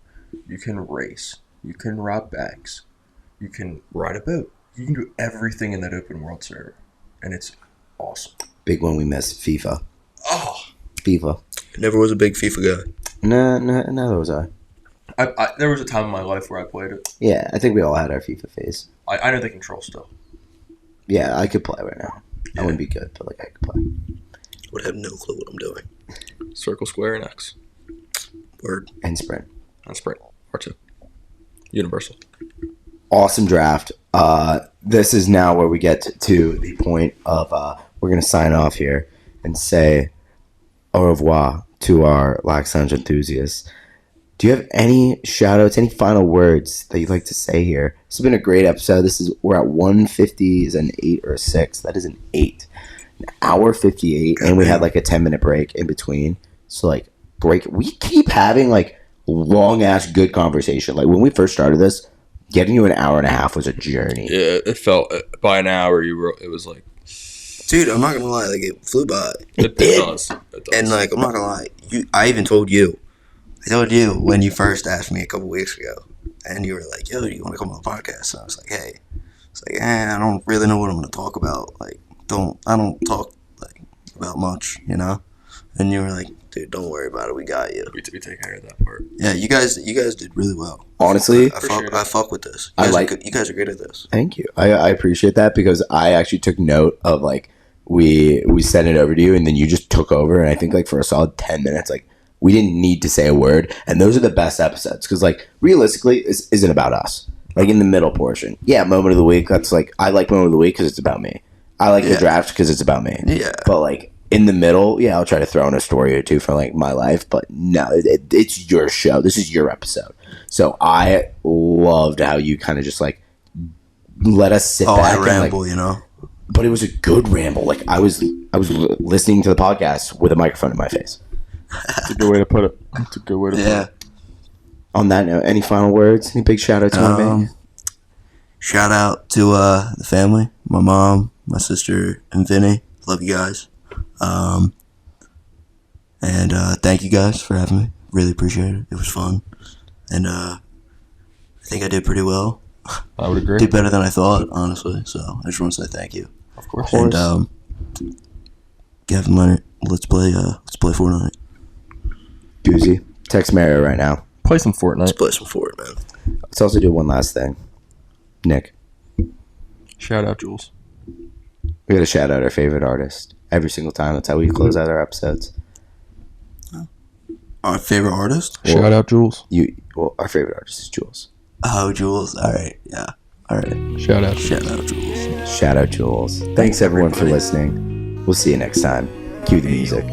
you can race, you can rob banks, you can ride a boat, you can do everything in that open world server, and it's awesome. Big one we missed, FIFA. Oh, FIFA. Never was a big FIFA guy. No, that was I. There was a time in my life where I played it. Yeah, I think we all had our FIFA phase. I know the control still. Yeah, I could play right now. Yeah. I wouldn't be good, but like I could play. Would have no clue what I'm doing. Circle, square, and X. Word. And sprint. On sprint. R2. Universal. Awesome draft. This is now where we get to the point of we're gonna sign off here and say au revoir to our Lax Lounge enthusiasts. Do you have any shout outs, any final words that you'd like to say here? This has been a great episode. We're at 150. Is an 8 or a 6? That is an 8. An hour 58, and we had like a 10-minute break in between. So like we keep having like long ass good conversation. Like when we first started this, getting you an hour and a half was a journey. Yeah, it felt by an hour. It was like, Dude, I'm not gonna lie, like it flew by. it does. It does. And like I'm not gonna lie, I even told you. I told you when you first asked me a couple weeks ago, and you were like, "Yo, do you want to come on the podcast?" And I was like, "Hey," it's like, I don't really know what I'm gonna talk about. Like, I don't talk like about much, you know. And you were like, "Dude, don't worry about it. We got you." we take care of that part. Yeah, you guys did really well. Honestly, I fuck with this. I You guys are good at this. thank you. I appreciate that because I actually took note of like we sent it over to you and then you just took over, and I think like for a solid 10 minutes like we didn't need to say a word, and those are the best episodes because like realistically this isn't about us. Like in the middle portion, yeah, moment of the week, that's like I like moment of the week because it's about me. I like the draft because it's about me. Yeah. But like in the middle, yeah, I'll try to throw in a story or two from like my life, but no, it's your show. This is your episode. So I loved how you kind of just like let us sit back I and ramble, like, you know. but it was a good ramble. Like I was listening to the podcast with a microphone in my face. That's a good way to put it. That's a good way to put Yeah. it. On that note, any final words? Any big shout outs you want to make? Shout out to the family, my mom, my sister, and Vinny. Love you guys. And thank you guys for having me. Really appreciate it. It was fun. And I think I did pretty well. I would agree. Did better than I thought, honestly. So I just want to say thank you. Of course. And Gavin Leonard, let's play Fortnite. Doozy. Text Mario right now. Play some Let's Fortnite. play some Fortnite, man. Let's also do one last thing. Nick, Shout out, Jules. we got to shout out our favorite artist every single time. That's how we close out our episodes. Our favorite artist? Shout out, Jules. Our favorite artist is Jules. Oh, Jules. All right. Yeah. All right. Shout out. Shout out, Jules. Shout out Jules. Thanks everyone for listening. We'll see you next time. Cue the music.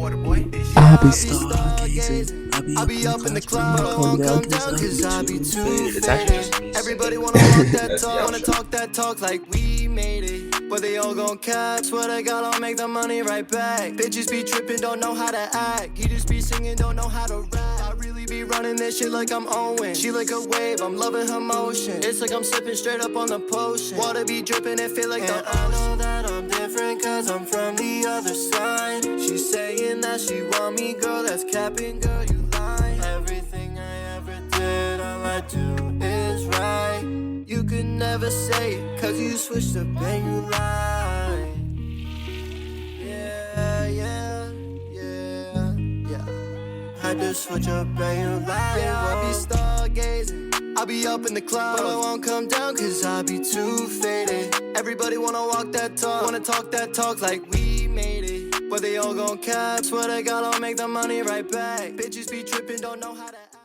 I'll be stargazing. I'll be up in the club, I won't come down cause I be too It's actually just me. Everybody wanna walk that talk, wanna talk that talk like we made it. But they all gon' cap, swear to God I'll make the money right back. Bitches be trippin', don't know how to act. You just be singing, don't know how to rap. I really be running this shit like I'm Owen. She like a wave, I'm loving her motion. It's like I'm sipping straight up on the potion. Water be dripping and feel like the ocean. I know that I'm different cause I'm from the other side. She's saying that she want me, girl, that's capping, girl, you lying. Everything I ever did, all I do is right. You could never say it, cause you switched up and you lie. Yeah. Had to switch up and you lie. Yeah, I be stargazing. I be up in the clouds, but I won't come down cause I be too faded. Everybody wanna walk that talk, wanna talk that talk like we made it. But they all gon' cap, swear to God I'll make the money right back. Bitches be trippin', don't know how to act.